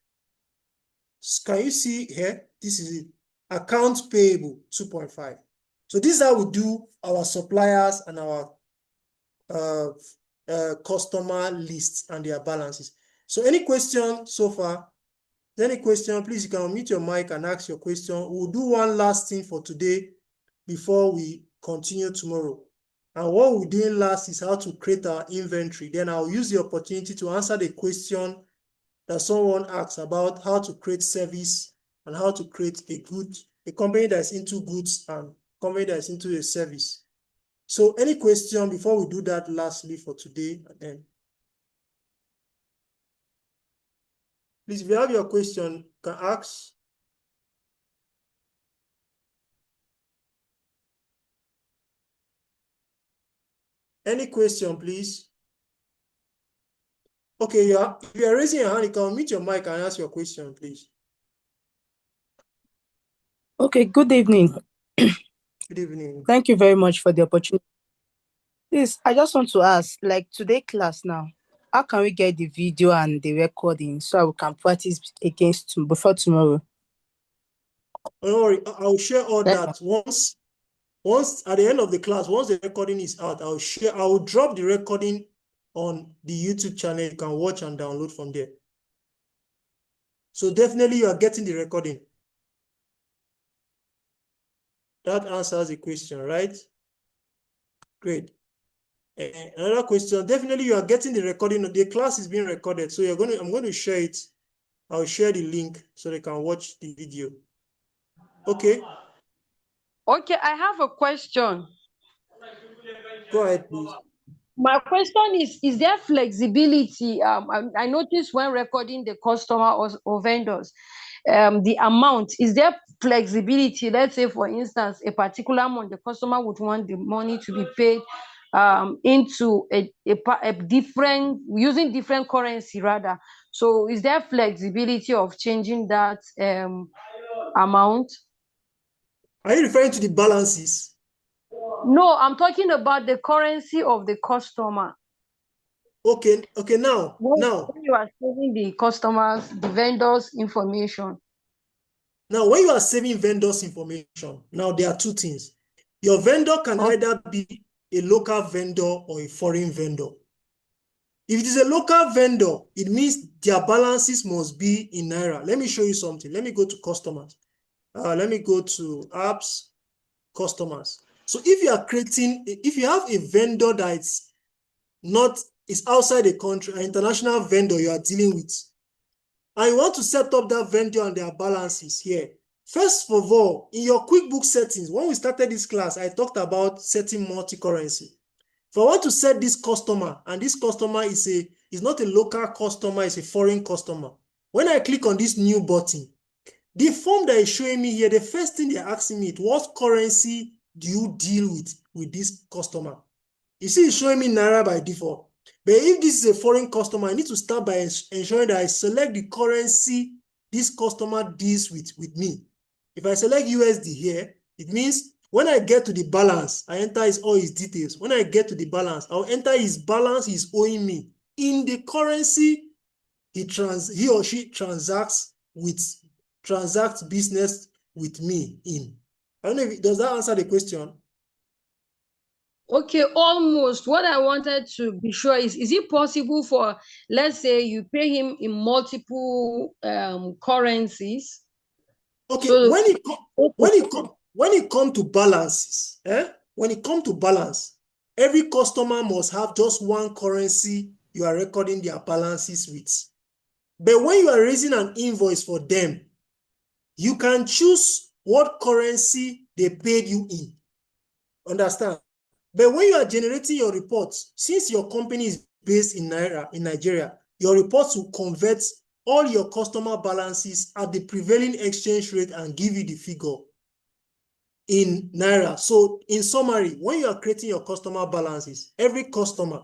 Can you see here? This is it. Account payable 2.5. So this is how we do our suppliers and our customer lists and their balances. So any question so far? Any question, please, you can unmute your mic and ask your question. We'll do one last thing for today before we continue tomorrow. And what we're doing last is how to create our inventory. Then I'll use the opportunity to answer the question that someone asked about how to create service and how to create a company that's into goods and company that's into a service. So any question before we do that lastly for today? And then please, if you have your question, you can ask. Any question, please? Okay, if you're raising your hand, you can unmute your mic and ask your question, please. Okay, good evening. Good evening. Thank you very much for the opportunity. Please, I just want to ask, like today class now, how can we get the video and the recording so we can practice before tomorrow? Don't worry, I'll share all that once at the end of the class, once the recording is out, I will drop the recording on the YouTube channel. You can watch and download from there. So definitely you are getting the recording. That answers the question, right? Great. Another question, definitely you are getting the recording. The class is being recorded, so I'm going to share it. I'll share the link so they can watch the video. Okay. Okay, I have a question. Go ahead, please. My question is there flexibility? I noticed when recording the customer or vendors, the amount, is there flexibility? Let's say, for instance, a particular month, the customer would want the money to be paid into a different, using different currency rather. So is there flexibility of changing that amount? Are you referring to the balances? No, I'm talking about the currency of the customer. Okay, now. When you are saving the customers, the vendors' information. Now, when you are saving vendors' information, now there are two things. Your vendor can either be a local vendor or a foreign vendor. If it is a local vendor, it means their balances must be in Naira. Let me show you something. Let me go to customers. Let me go to apps, customers. So if you have a vendor that is outside the country, an international vendor you are dealing with, and you want to set up that vendor and their balances here, First of all, in your QuickBooks settings, when we started this class, I talked about setting multi-currency. If I want to set this customer, and this customer is not a local customer, it's a foreign customer. When I click on this new button, the form that is showing me here, the first thing they're asking me is what currency do you deal with this customer? You see, it's showing me Naira by default. But if this is a foreign customer, I need to start by ensuring that I select the currency this customer deals with me. If I select USD here, it means when I get to the balance, I enter all his details. When I get to the balance, I'll enter his balance he's owing me in the currency he or she transacts business with me in. I don't know if does that answer the question? Okay, almost. What I wanted to be sure is it possible for, let's say, you pay him in multiple currencies? Okay, So when it comes to balances, when it comes to balance, every customer must have just one currency you are recording their balances with. But when you are raising an invoice for them, you can choose what currency they paid you in. Understand? But when you are generating your reports, since your company is based in Nigeria, your reports will convert all your customer balances at the prevailing exchange rate and give you the figure in Naira. So in summary, when you are creating your customer balances, every customer,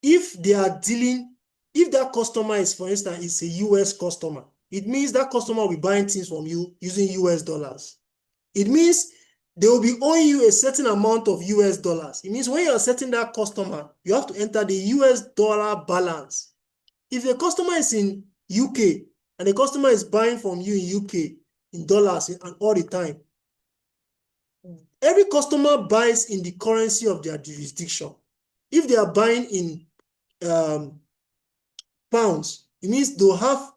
if that customer is, for instance, is a US customer, it means that customer will be buying things from you using US dollars. It means they will be owing you a certain amount of US dollars. It means when you are setting that customer, you have to enter the US dollar balance. If the customer is in UK and the customer is buying from you in UK in dollars and all the time, every customer buys in the currency of their jurisdiction. If they are buying in pounds, it means they'll have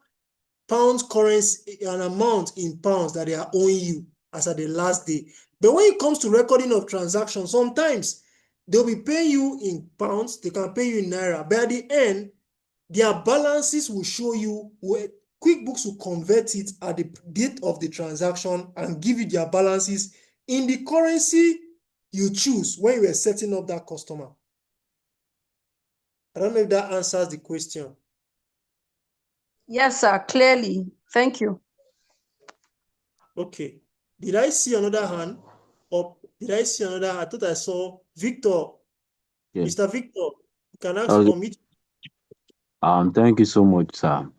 pounds currency, an amount in pounds that they are owing you as at the last day. But when it comes to recording of transactions, sometimes they'll be paying you in pounds, they can pay you in Naira, but at the end, their balances will show you where QuickBooks will convert it at the date of the transaction and give you their balances in the currency you choose when you are setting up that customer. I don't know if that answers the question. yes, sir, clearly. Thank you. Okay. Did I see another hand? Or did I see another? I thought I saw Victor. Yeah. Mr. Victor, you can ask Okay. for me. Thank you so much, sir.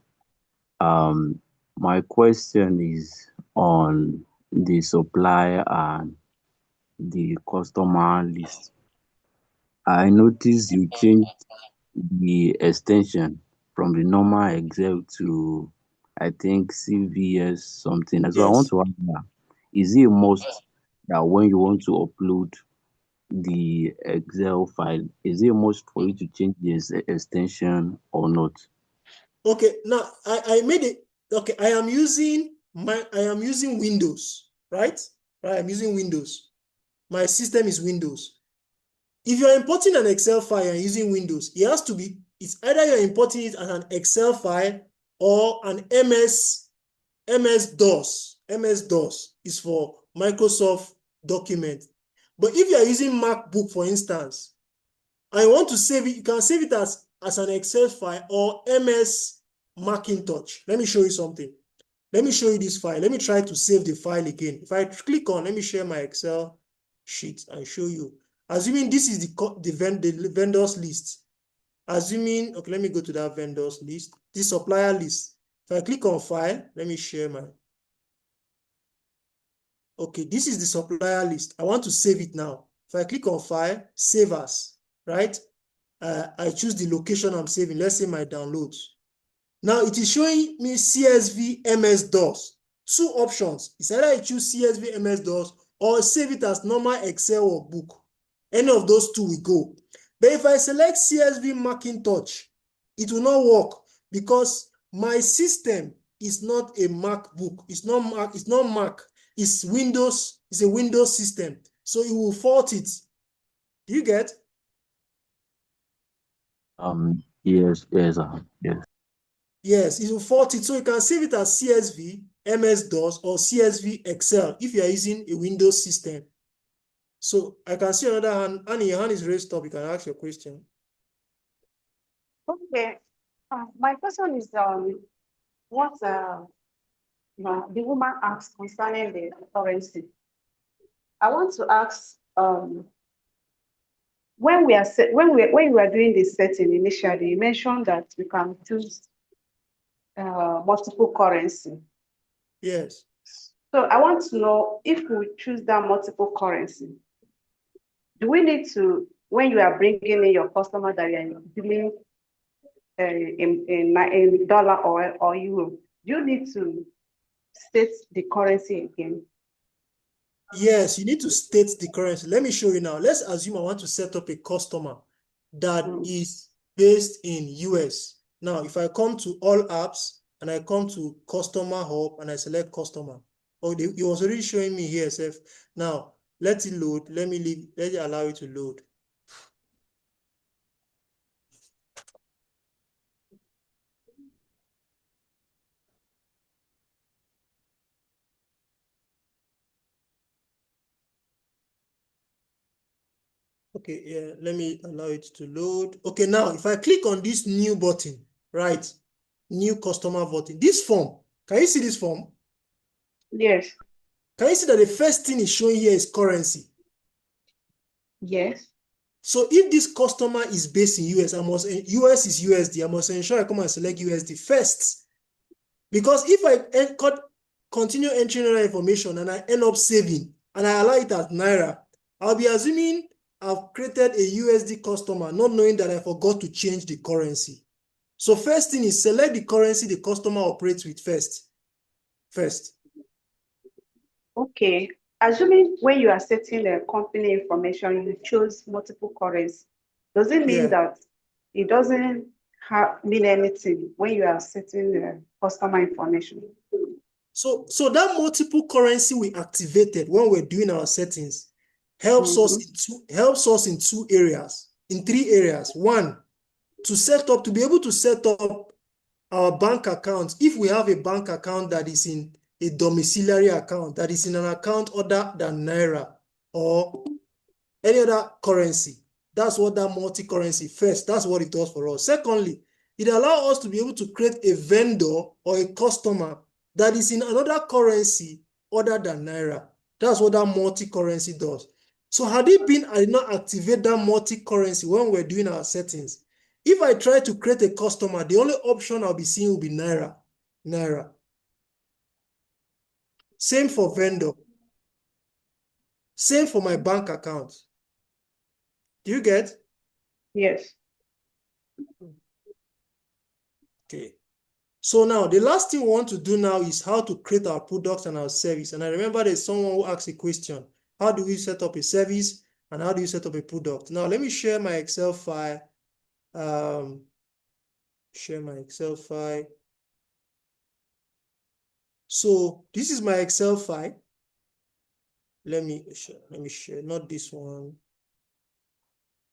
My question is on the supplier and the customer list. I noticed you changed the extension from the normal Excel to, I think, CVS something. So I want Yes. to ask, is it a must that when you want to upload the Excel file, is it a must for you to change the extension or not? Okay, now I made it. Okay, I am using Windows, right? Right, I'm using Windows. My system is Windows. If you're importing an Excel file and using Windows, it has to be, it's either you're importing it as an Excel file or an MS-DOS. MS-DOS is for Microsoft document. But if you're using MacBook, for instance, I want to save it, you can save it as an Excel file or MS Macintosh. Let me show you something. Let me show you this file. Let me try to save the file again. If I click on, let me share my Excel sheet and show you. Assuming this is the vendors list. Assuming, okay, let me go to that vendors list, this supplier list. If I click on file, let me share my, okay, this is the supplier list. I want to save it now. If I click on file, save as, right? I choose the location I'm saving. Let's say my downloads. Now it is showing me CSV MS-DOS. Two options. It's either I choose CSV MS-DOS or save it as normal Excel workbook. Any of those two will go. But if I select CSV Macintosh, it will not work because my system is not a MacBook. It's not Mac. It's Windows. It's a Windows system. So it will fault it. Do you get? Yes, yes. Yes, it will fault it. So you can save it as CSV MS-DOS or CSV Excel if you are using a Windows system. So I can see another hand. Annie, your hand is raised up. You can ask your question. Okay. My question is what the woman asked concerning the currency. I want to ask when we are doing this setting initially, you mentioned that we can choose multiple currency. Yes. So I want to know if we choose that multiple currency, do we need to, when you are bringing in your customer that you are dealing in dollar or euro, do you need to state the currency again? Yes, you need to state the currency. Let me show you now. Let's assume I want to set up a customer that is based in US. Now, if I come to all apps and I come to customer hub and I select customer, it was already showing me here, Seth. Now, let it load. Let it allow it to load. Okay, yeah, let me allow it to load. Okay, now if I click on this new button, right? New customer button, this form, can you see this form? Yes. Can you see that the first thing is showing here is currency? Yes. So if this customer is based in US, US is USD, I must ensure I come and select USD first. Because if I continue entering that information and I end up saving and I allow it as Naira, I'll be assuming I've created a USD customer, not knowing that I forgot to change the currency. So first thing is select the currency the customer operates with first. Okay. Assuming when you are setting the company information, you chose multiple currency, does it mean that it doesn't mean anything when you are setting the customer information? So that multiple currency we activated when we're doing our settings helps us in three areas. One, to be able to set up our bank account. If we have a bank account that is in a domiciliary account, that is in an account other than Naira or any other currency, that's what that multi-currency first, that's what it does for us. Secondly, it allows us to be able to create a vendor or a customer that is in another currency other than Naira. That's what that multi-currency does. So had it been I did not activate that multi-currency when we're doing our settings, if I try to create a customer, the only option I'll be seeing will be Naira. Same for vendor. Same for my bank account. Do you get? Yes. Okay. So now the last thing we want to do now is how to create our products and our service. And I remember there's someone who asked a question. How do we set up a service and how do you set up a product? Now let me share my Excel file. Share my Excel file. So this is my Excel file. Let me share, not this one.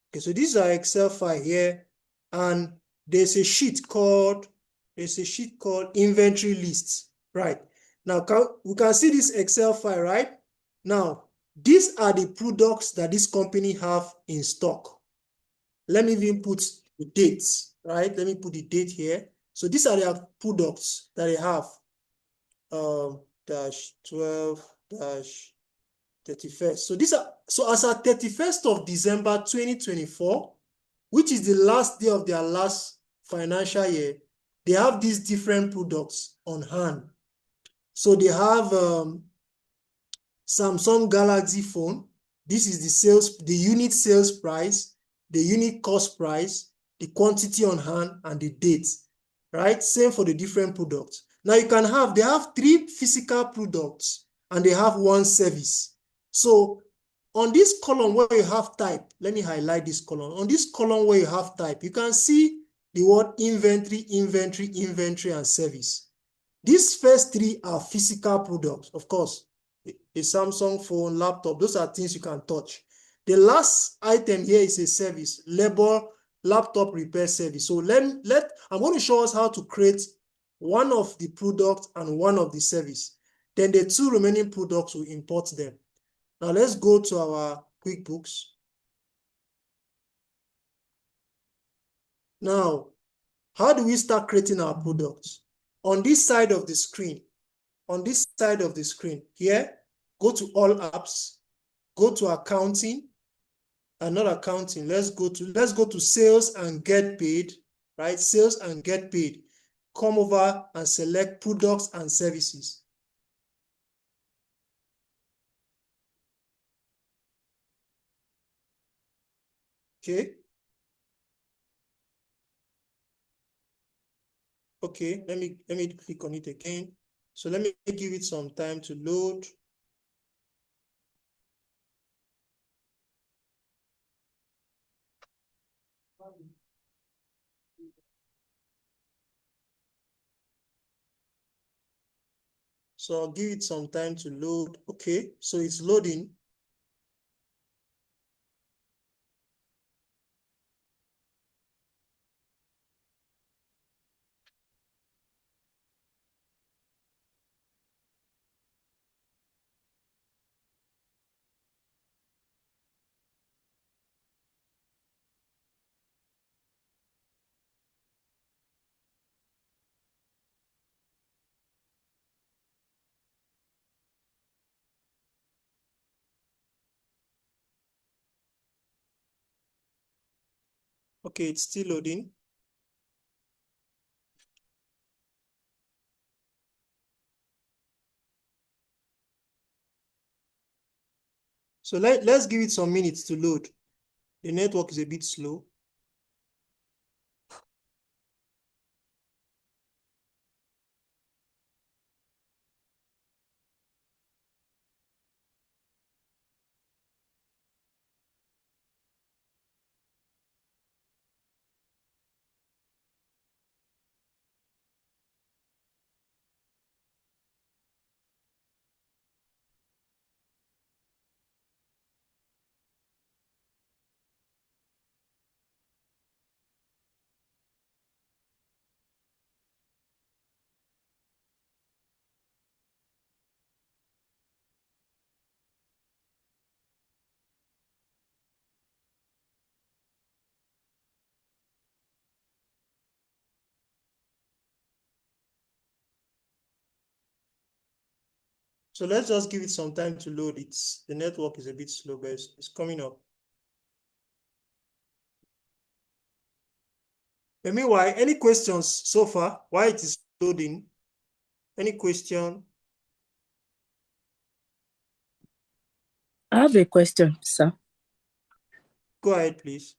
Okay, so this is our Excel file here, and there's a sheet called inventory lists. Right now, we can see this Excel file. Right now, these are the products that this company have in stock. Let me even put the dates. Right, let me put the date here. So these are their products that they have. -12 -31st. So as at 31st of December 2024, which is the last day of their last financial year, they have these different products on hand. So they have Samsung Galaxy phone. This is the unit sales price, the unit cost price, the quantity on hand, and the date. Right? Same for the different products. Now they have 3 physical products and they have 1 service. So on this column where you have type, let me highlight this column. On this column where you have type, you can see the word inventory, and service. These first 3 are physical products. Of course, a Samsung phone, laptop, those are things you can touch. The last item here is a service, labor laptop repair service. So I'm going to show us how to create one of the product and one of the service. Then the two remaining products, we import them. Now let's go to our QuickBooks. Now, how do we start creating our products? On this side of the screen, here, go to all apps, go to accounting, and not accounting. Let's go to sales and get paid, right? Sales and get paid. Come over and select products and services. Okay. Okay, let me click on it again. So let me give it some time to load. So I'll give it some time to load. Okay, so it's loading. Okay, it's still loading. So let's give it some minutes to load. The network is a bit slow. So let's just give it some time to load. The network is a bit slow, but it's coming up. And meanwhile, any questions so far while it is loading? Any question? I have a question, sir. Go ahead, please.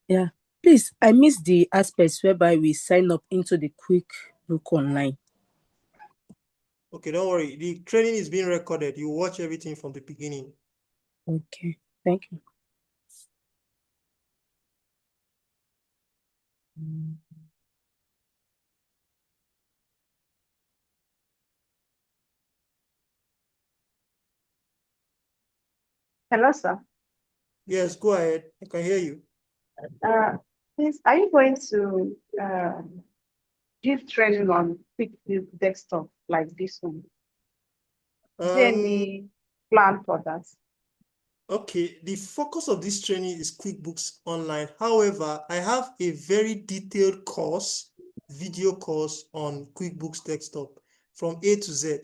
Yeah. Please, I missed the aspects whereby we sign up into the QuickBook Online. Okay, don't worry. The training is being recorded. You watch everything from the beginning. Okay, thank you. Hello, sir. Yes, go ahead. I can hear you. Please, are you going to give training on QuickBooks desktop like this one? Is there any plan for that? Okay, the focus of this training is QuickBooks Online. However, I have a very detailed course, video course on QuickBooks Desktop from A to Z.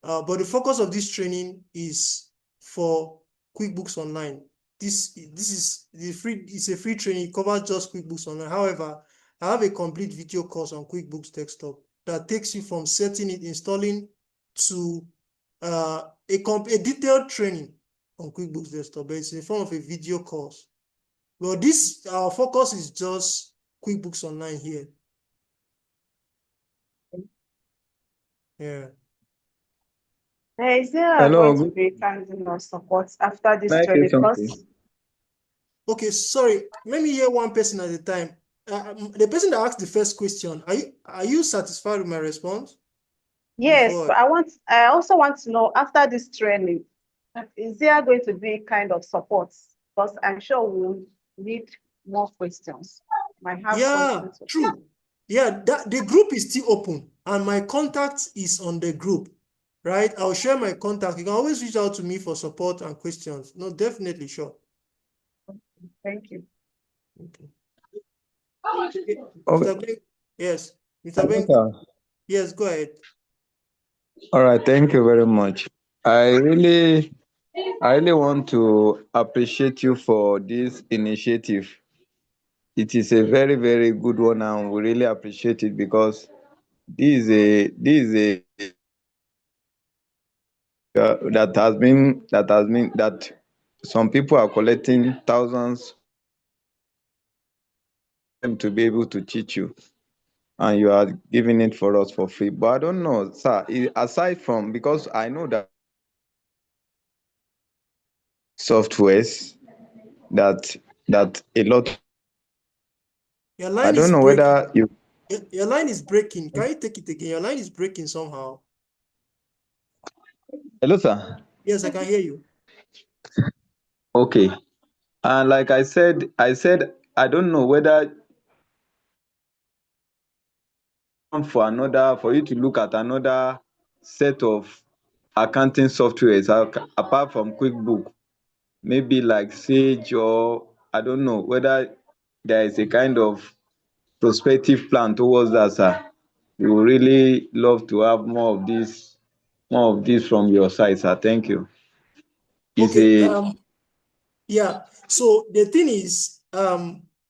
But the focus of this training is for QuickBooks Online. This is it's a free training. It covers just QuickBooks Online. However, I have a complete video course on QuickBooks Desktop that takes you from setting it, installing, to a detailed training on QuickBooks Desktop, but it's in the form of a video course. Well, our focus is just QuickBooks Online here. Yeah. Is there Hello, going to be kind of support after this may I say training something? course? Okay, sorry. Let me hear one person at a time. The person that asked the first question, are you satisfied with my response? Yes, but I also want to know after this training, is there going to be kind of support? Because I'm sure we'll need more questions. Might have Yeah, questions. true. Yeah, the group is still open. and my contact is on the group, right? I'll share my contact. You can always reach out to me for support and questions. No, definitely, sure. Thank you. Okay. Okay. Mr. Ben, yes. Mr. Hello, Ben, sir. yes, go ahead. All right, thank you very much. I really want to appreciate you for this initiative. It is a very, very good one, and we really appreciate it because this is a that some people are collecting thousands to be able to teach you, and you are giving it for us for free. But I don't know, sir, aside from, because I know that softwares that a lot, Your I line don't is know breaking. whether you, Your line is breaking. Can you take it again? Your line is breaking somehow. hello, sir. Yes, I can hear you. Okay. And like I said I don't know whether for you to look at another set of accounting softwares apart from QuickBooks, maybe like Sage, or I don't know whether there is a kind of prospective plan towards that, sir. We would really love to have more of this from your side, sir. Thank you. It's Okay. a Yeah. So the thing is,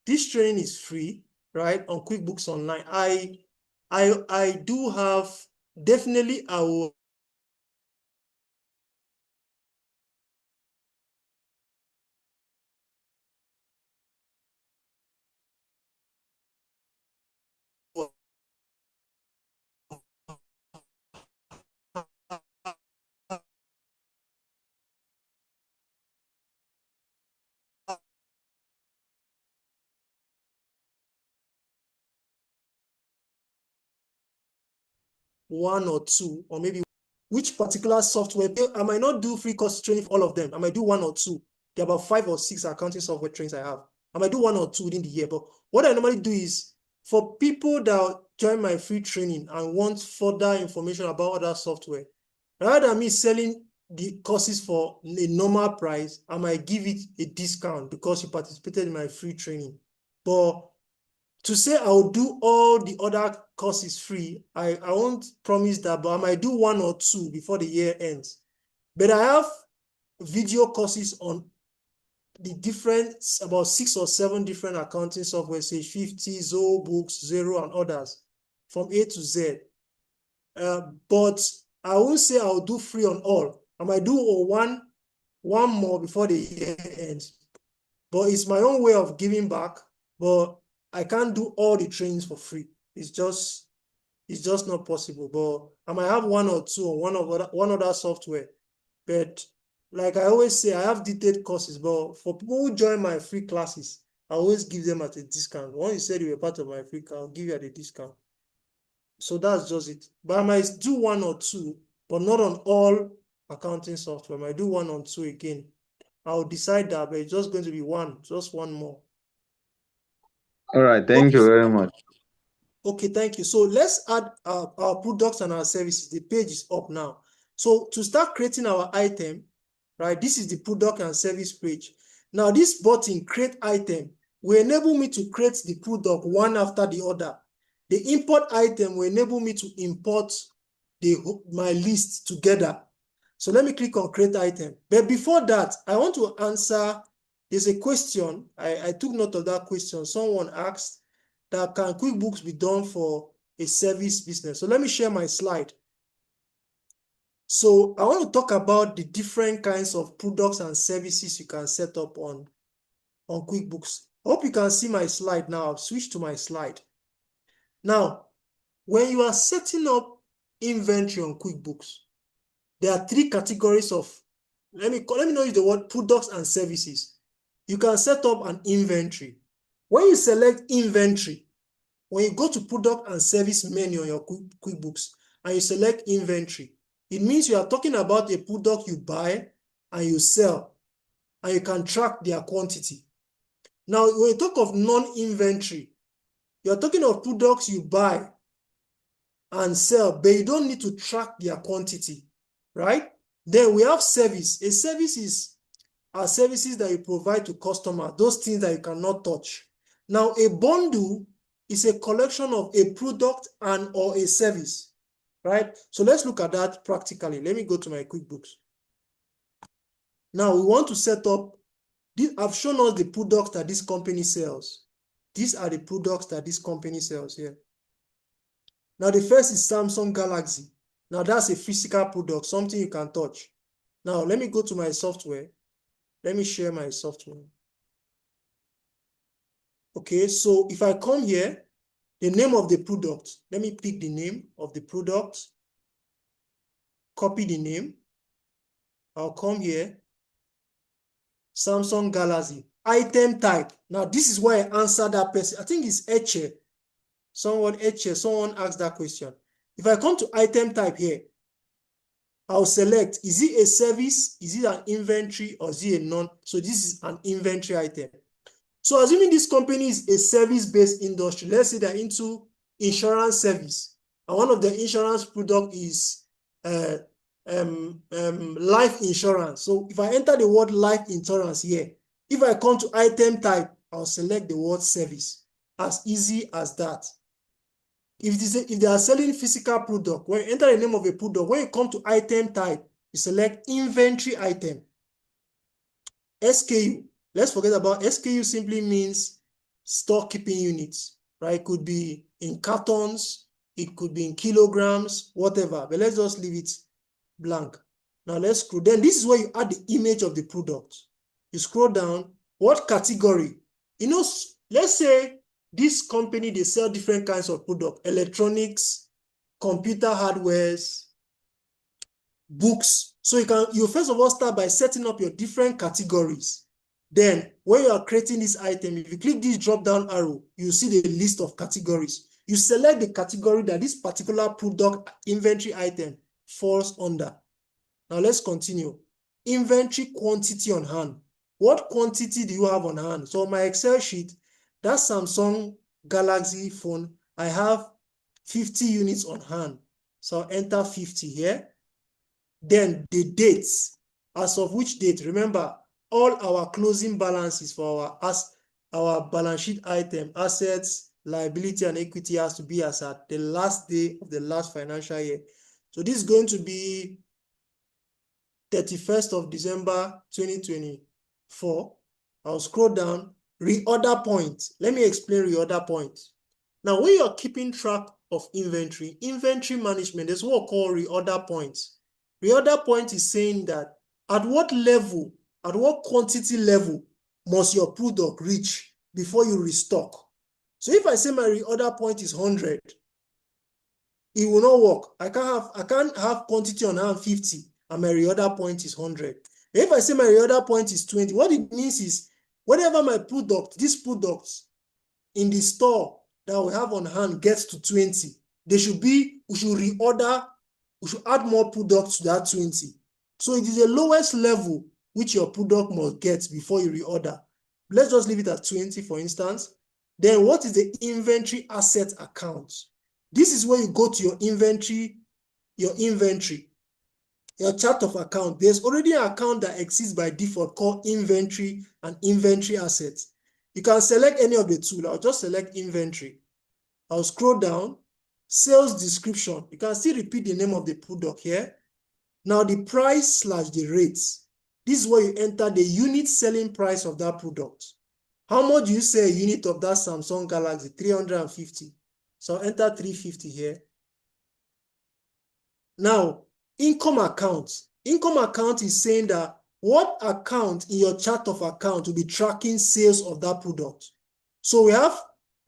this training is free, right, on QuickBooks Online. I do have, definitely I will one or two, or maybe which particular software. I might not do free course training for all of them. I might do one or two. There are about 5 or 6 accounting software trainings I have. I might do one or two within the year. But what I normally do is, for people that join my free training and want further information about other software, rather than me selling the courses for a normal price, I might give it a discount because you participated in my free training. But to say I'll do all the other courses free, I won't promise that, but I might do one or two before the year ends. But I have video courses on the different, about 6 or 7 different accounting software, Sage 50, Books, Zero, and others, from A to Z. But I won't say I'll do free on all. I might do one more before the year ends. But it's my own way of giving back. But I can't do all the trainings for free. It's just not possible. But I might have one or two on one other software. But like I always say, I have detailed courses. But for people who join my free classes, I always give them at a discount. Once you said you were part of my free class, I'll give you at a discount. So that's just it. But I might do one or two, but not on all accounting software. I might do one or two again. I'll decide that, but it's just going to be one, just one more. all right. Thank you very much. Okay, thank you. So let's add our products and our services. The page is up now. So to start creating our item, right, this is the product and service page. Now this button, create item, will enable me to create the product one after the other. The import item will enable me to import my list together. So let me click on create item. But before that, I want to answer, there's a question. I took note of that question. Someone asked that, can QuickBooks be done for a service business? So let me share my slide. So I want to talk about the different kinds of products and services you can set up on QuickBooks. I hope you can see my slide now. I'll switch to my slide. Now, when you are setting up inventory on QuickBooks, there are 3 categories of, let me not use the word products and services. You can set up an inventory. When you select inventory, when you go to product and service menu on your QuickBooks and you select inventory, it means you are talking about a product you buy and you sell, and you can track their quantity. Now, when you talk of non-inventory, you're talking of products you buy and sell, but you don't need to track their quantity, right? Then we have service. A service are services that you provide to customers, those things that you cannot touch. Now, a bundle is a collection of a product and or a service, right? So let's look at that practically. Let me go to my QuickBooks. Now, we want to set up, I've shown us the products that this company sells. These are the products that this company sells here. Now, the first is Samsung Galaxy. Now, that's a physical product, something you can touch. Now, let me go to my software. Let me share my software. Okay, so if I come here, the name of the product, let me pick the name of the product, copy the name. I'll come here, Samsung Galaxy, item type. Now, this is where I answer that person. I think it's Eche. Someone asked that question. If I come to item type here, I'll select, is it a service? Is it an inventory or is it a non? So this is an inventory item. So assuming this company is a service-based industry, let's say they're into insurance service, and one of the insurance product is life insurance. So if I enter the word life insurance here, if I come to item type, I'll select the word service. As easy as that. If they are selling physical product, when you enter the name of a product, when you come to item type, you select inventory item. SKU. Let's forget about SKU. Simply means stock keeping units, right? It could be in cartons, it could be in kilograms, whatever. But let's just leave it blank. Now let's scroll. Then this is where you add the image of the product. You scroll down. What category? You know, let's say this company, they sell different kinds of products: electronics, computer hardwares, books. So you first of all start by setting up your different categories. Then when you are creating this item, if you click this drop down arrow, you see the list of categories. You select the category that this particular product inventory item falls under. Now let's continue. Inventory quantity on hand. What quantity do you have on hand? So on my Excel sheet, that Samsung Galaxy phone, I have 50 units on hand. So I'll enter 50 here. Then the dates, as of which date? Remember, all our closing balances for our balance sheet item, assets, liability, and equity has to be as at the last day of the last financial year. So this is going to be 31st of December 2024. I'll scroll down. Reorder point. Let me explain reorder point. Now, when you're keeping track of inventory management, there's what we call reorder points. Reorder point is saying that at what level, at what quantity level must your product reach before you restock. So if I say my reorder point is 100, it will not work. I can't have quantity on hand 50 and my reorder point is 100. If I say my reorder point is 20, what it means is whenever my product, these products in the store that we have on hand gets to 20, we should reorder, we should add more products to that 20. So it is the lowest level which your product must get before you reorder. Let's just leave it at 20, for instance. Then what is the inventory asset account? This is where you go to your inventory, your chart of account. There's already an account that exists by default called inventory and inventory assets. You can select any of the two. I'll just select inventory. I'll scroll down. Sales description. You can still repeat the name of the product here. Now the price / the rates. This is where you enter the unit selling price of that product. How much do you sell a unit of that Samsung Galaxy? 350. So I'll enter 350 here. Now, income account. Income account is saying that what account in your chart of account will be tracking sales of that product. So we have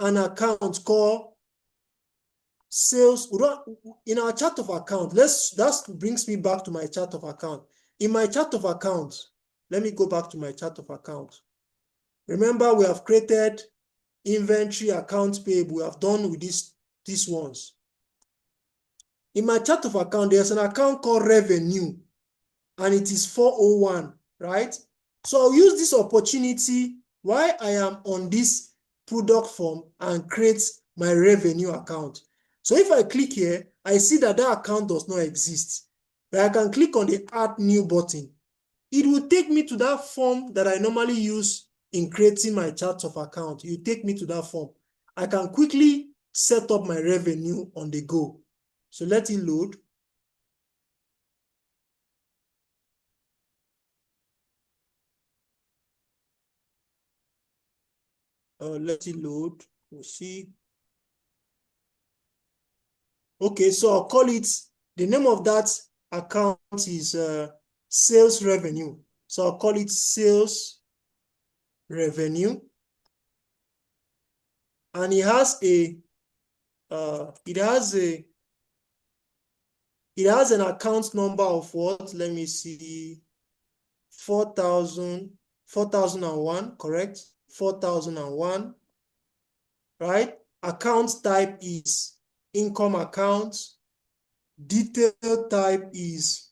an account called sales. In our chart of account, that brings me back to my chart of account. In my chart of account, let me go back to my chart of account. Remember, we have created inventory, accounts payable. We have done with these ones. In my chart of account, there's an account called revenue, and it is 401, right? So I'll use this opportunity while I am on this product form and create my revenue account. So if I click here, I see that that account does not exist. But I can click on the Add New button. It will take me to that form that I normally use in creating my chart of account. You take me to that form. I can quickly set up my revenue on the go. So let it load. Let it load. We'll see. Okay, so I'll call it, the name of that account is sales revenue. So I'll call it sales revenue. And it has an account number of what? Let me see. 4001, correct? 4001, right? Account type is income account. Detail type is,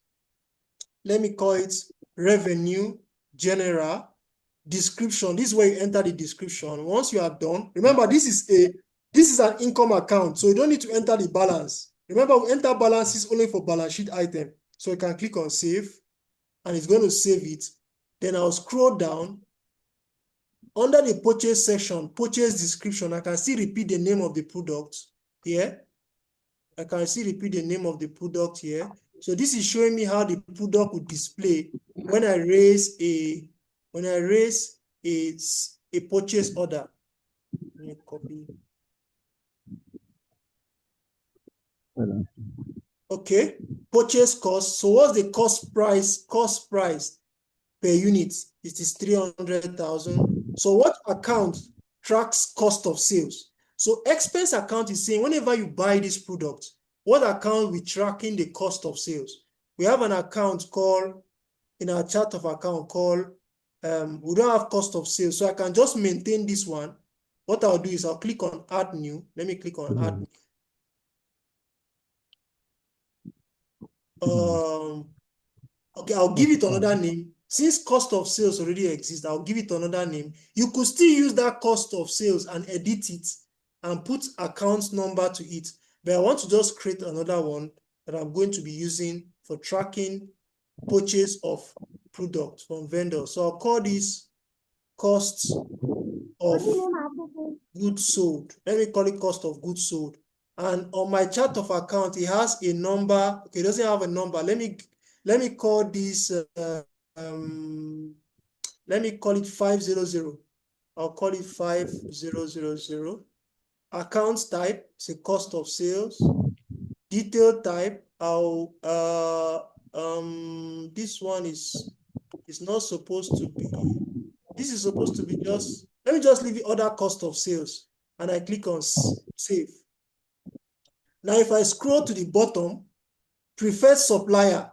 let me call it revenue general. Description, this is where you enter the description. Once you are done, remember this is an income account, so you don't need to enter the balance. Remember, we enter balances only for balance sheet item. So you can click on save, and it's going to save it. Then I'll scroll down. Under the purchase section, purchase description, I can still repeat the name of the product here. I can still repeat the name of the product here. So this is showing me how the product would display when I raise a purchase order. Let me copy. Okay, purchase cost. So what's the cost price per unit? It is 300,000. So what account tracks cost of sales? So expense account is saying whenever you buy this product, what account will be tracking the cost of sales? We have an account called, in our chart of account called, we don't have cost of sales. So I can just maintain this one. What I'll do is I'll click on add new. Let me click on add new. Okay, I'll give it another name. Since cost of sales already exists, I'll give it another name. You could still use that cost of sales and edit it and put account number to it. But I want to just create another one that I'm going to be using for tracking purchase of products from vendors. So I'll call this cost of goods sold. Let me call it cost of goods sold. And on my chart of account, it has a number. Okay, it doesn't have a number. Let me call this, let me call it 500. I'll call it 5000. Account type is a cost of sales. Detail type, this one is not supposed to be, this is supposed to be just, let me just leave the other cost of sales and I click on save. Now, if I scroll to the bottom, preferred supplier,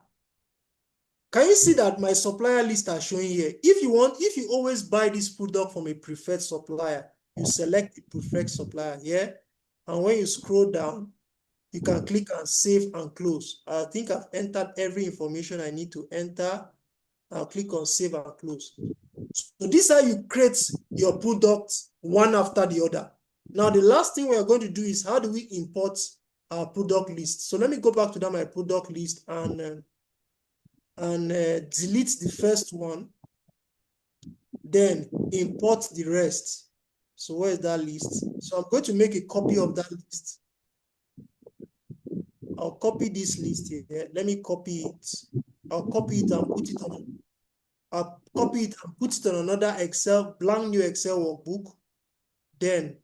can you see that my supplier list are showing here? If you always buy this product from a preferred supplier, you select the preferred supplier here. And when you scroll down, you can click on save and close. I think I've entered every information I need to enter. I'll click on save and close. So this is how you create your products one after the other. Now, the last thing we are going to do is how do we import our product list? So let me go back to that, my product list, and delete the first one, then import the rest. So where is that list? So I'm going to make a copy of that list. I'll copy this list here. Let me copy it. I'll copy it and put it on. I'll copy it and put it on another Excel, blank new Excel workbook. Then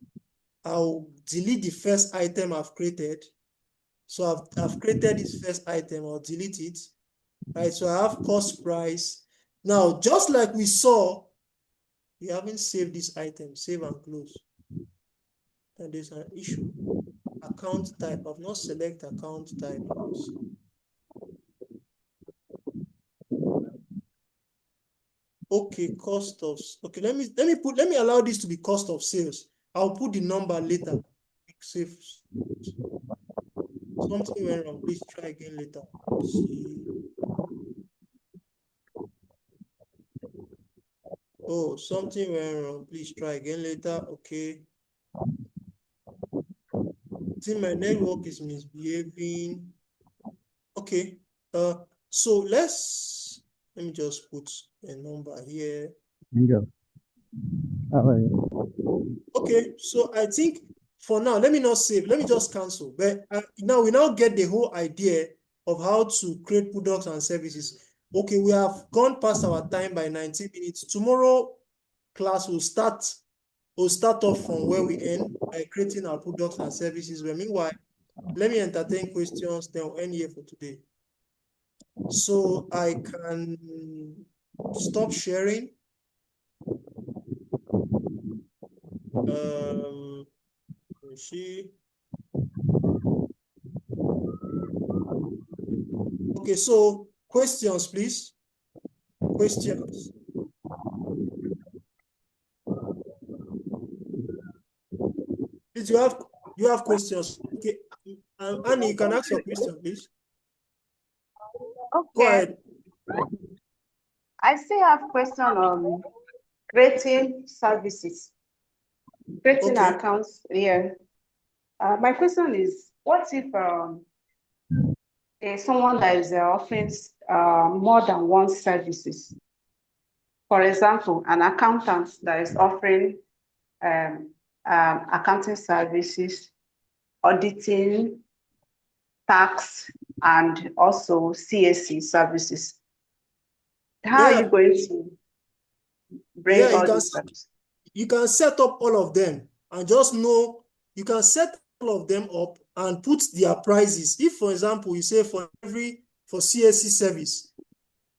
I'll delete the first item I've created. So I've created this first item. I'll delete it. Right, so I have cost price. Now, just like we saw, we haven't saved this item. Save and close. And there's an issue. Account type. I've not selected account type. Okay, cost of. Okay, let me allow this to be cost of sales. I'll put the number later. Save. Something went wrong. Please try again later. See. Oh, something went wrong. Please try again later. Okay. think my network is misbehaving. Okay. So let me just put a number here. Okay, so I think for now, let me not save, let me just cancel. But now we now get the whole idea of how to create products and services. Okay, we have gone past our time by 19 minutes. Tomorrow class will start off from where we end by creating our products and services. But meanwhile, let me entertain questions, then we'll end here for today. So I can stop sharing. Let me see. Okay, so questions, please. Questions. Please, you have questions. Okay, Annie, you can ask your question, please. Okay. Go ahead. I still have question on creating services, creating accounts. Yeah. My question is, what if someone that is offering more than one services? For example, an accountant that is offering accounting services, auditing, tax, and also CSC services. How are you going to bring all these services? You can set up all of them and just know, you can set all of them up and put their prices. If, for example, you say for CSC service,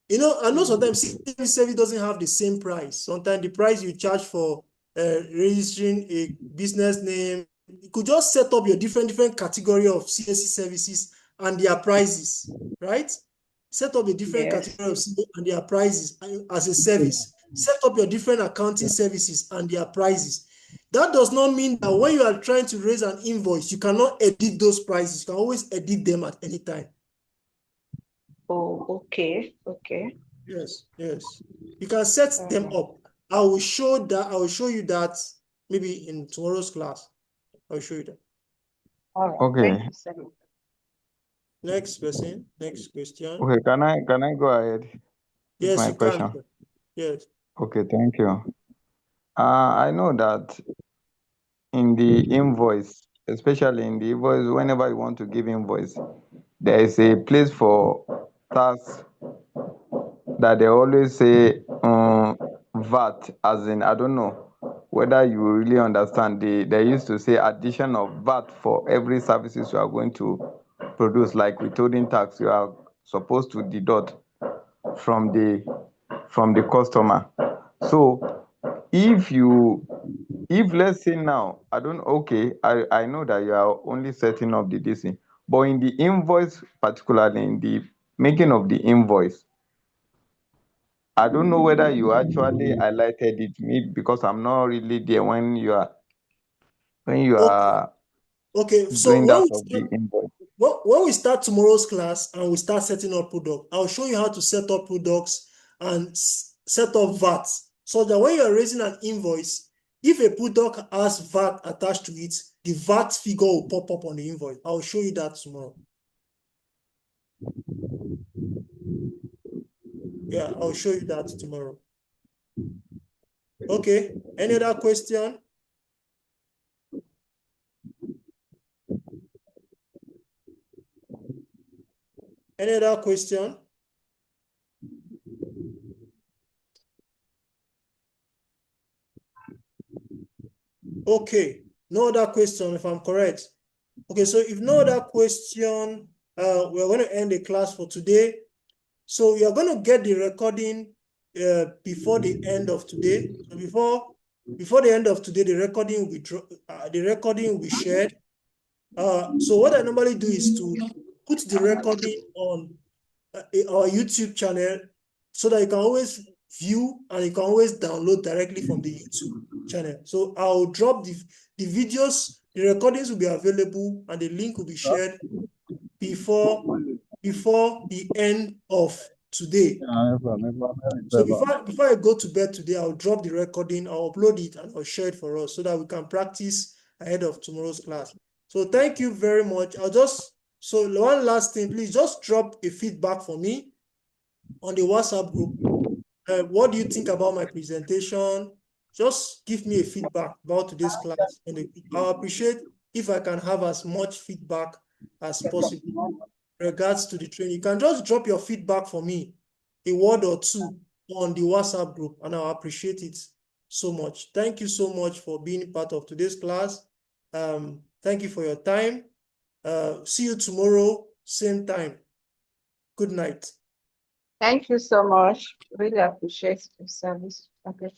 you know, I know sometimes CSC service doesn't have the same price. Sometimes the price you charge for registering a business name, you could just set up your different category of CSC services and their prices, right? Set up a different category of CSC and their prices as a service. Set up your different accounting services and their prices. That does not mean that when you are trying to raise an invoice, you cannot edit those prices. You can always edit them at any time. Oh, okay. Yes. You can set them up. I will show you that maybe in tomorrow's class. I'll show you that. All right. Okay. Thank you so much. Next person. Next question. Okay, can I go ahead with Yes, my you question? can. Yes. Okay, thank you. I know that in the invoice, especially in the invoice, whenever you want to give invoice, there is a place for tax that they always say VAT, as in, I don't know whether you really understand. They used to say addition of VAT for every services you are going to produce, like withholding tax, you are supposed to deduct from the customer. So if let's say now, I know that you are only setting up the DC, but in the invoice, particularly in the making of the invoice, I don't know whether you actually highlighted it, me, because I'm not really there when you are Okay, so doing that of the invoice. when we start tomorrow's class and we start setting up product, I'll show you how to set up products and set up VAT, so that when you're raising an invoice, if a product has VAT attached to it, the VAT figure will pop up on the invoice. I'll show you that tomorrow. Yeah, I'll show you that tomorrow. Okay, any other question? Any other question? Okay, no other question if I'm correct. Okay, so if no other question, we're going to end the class for today. So you're going to get the recording before the end of today. So before the end of today, the recording will be shared. So what I normally do is to put the recording on our YouTube channel, so that you can always view and you can always download directly from the YouTube channel. So I'll drop the videos, the recordings will be available, and the link will be shared before the end of today. So before I go to bed today, I'll drop the recording, I'll upload it, and I'll share it for us so that we can practice ahead of tomorrow's class. So So thank you very much. So one last thing, please just drop a feedback for me on the WhatsApp group. What do you think about my presentation? Just give me a feedback about today's class. And I'll appreciate if I can have as much feedback as possible regards to the training. You can just drop your feedback for me, a word or two on the WhatsApp group, and I'll appreciate it so much. Thank you so much for being part of today's class. Thank you for your time. See you tomorrow, same time. Good night. Thank you so much. Really appreciate your service. Okay.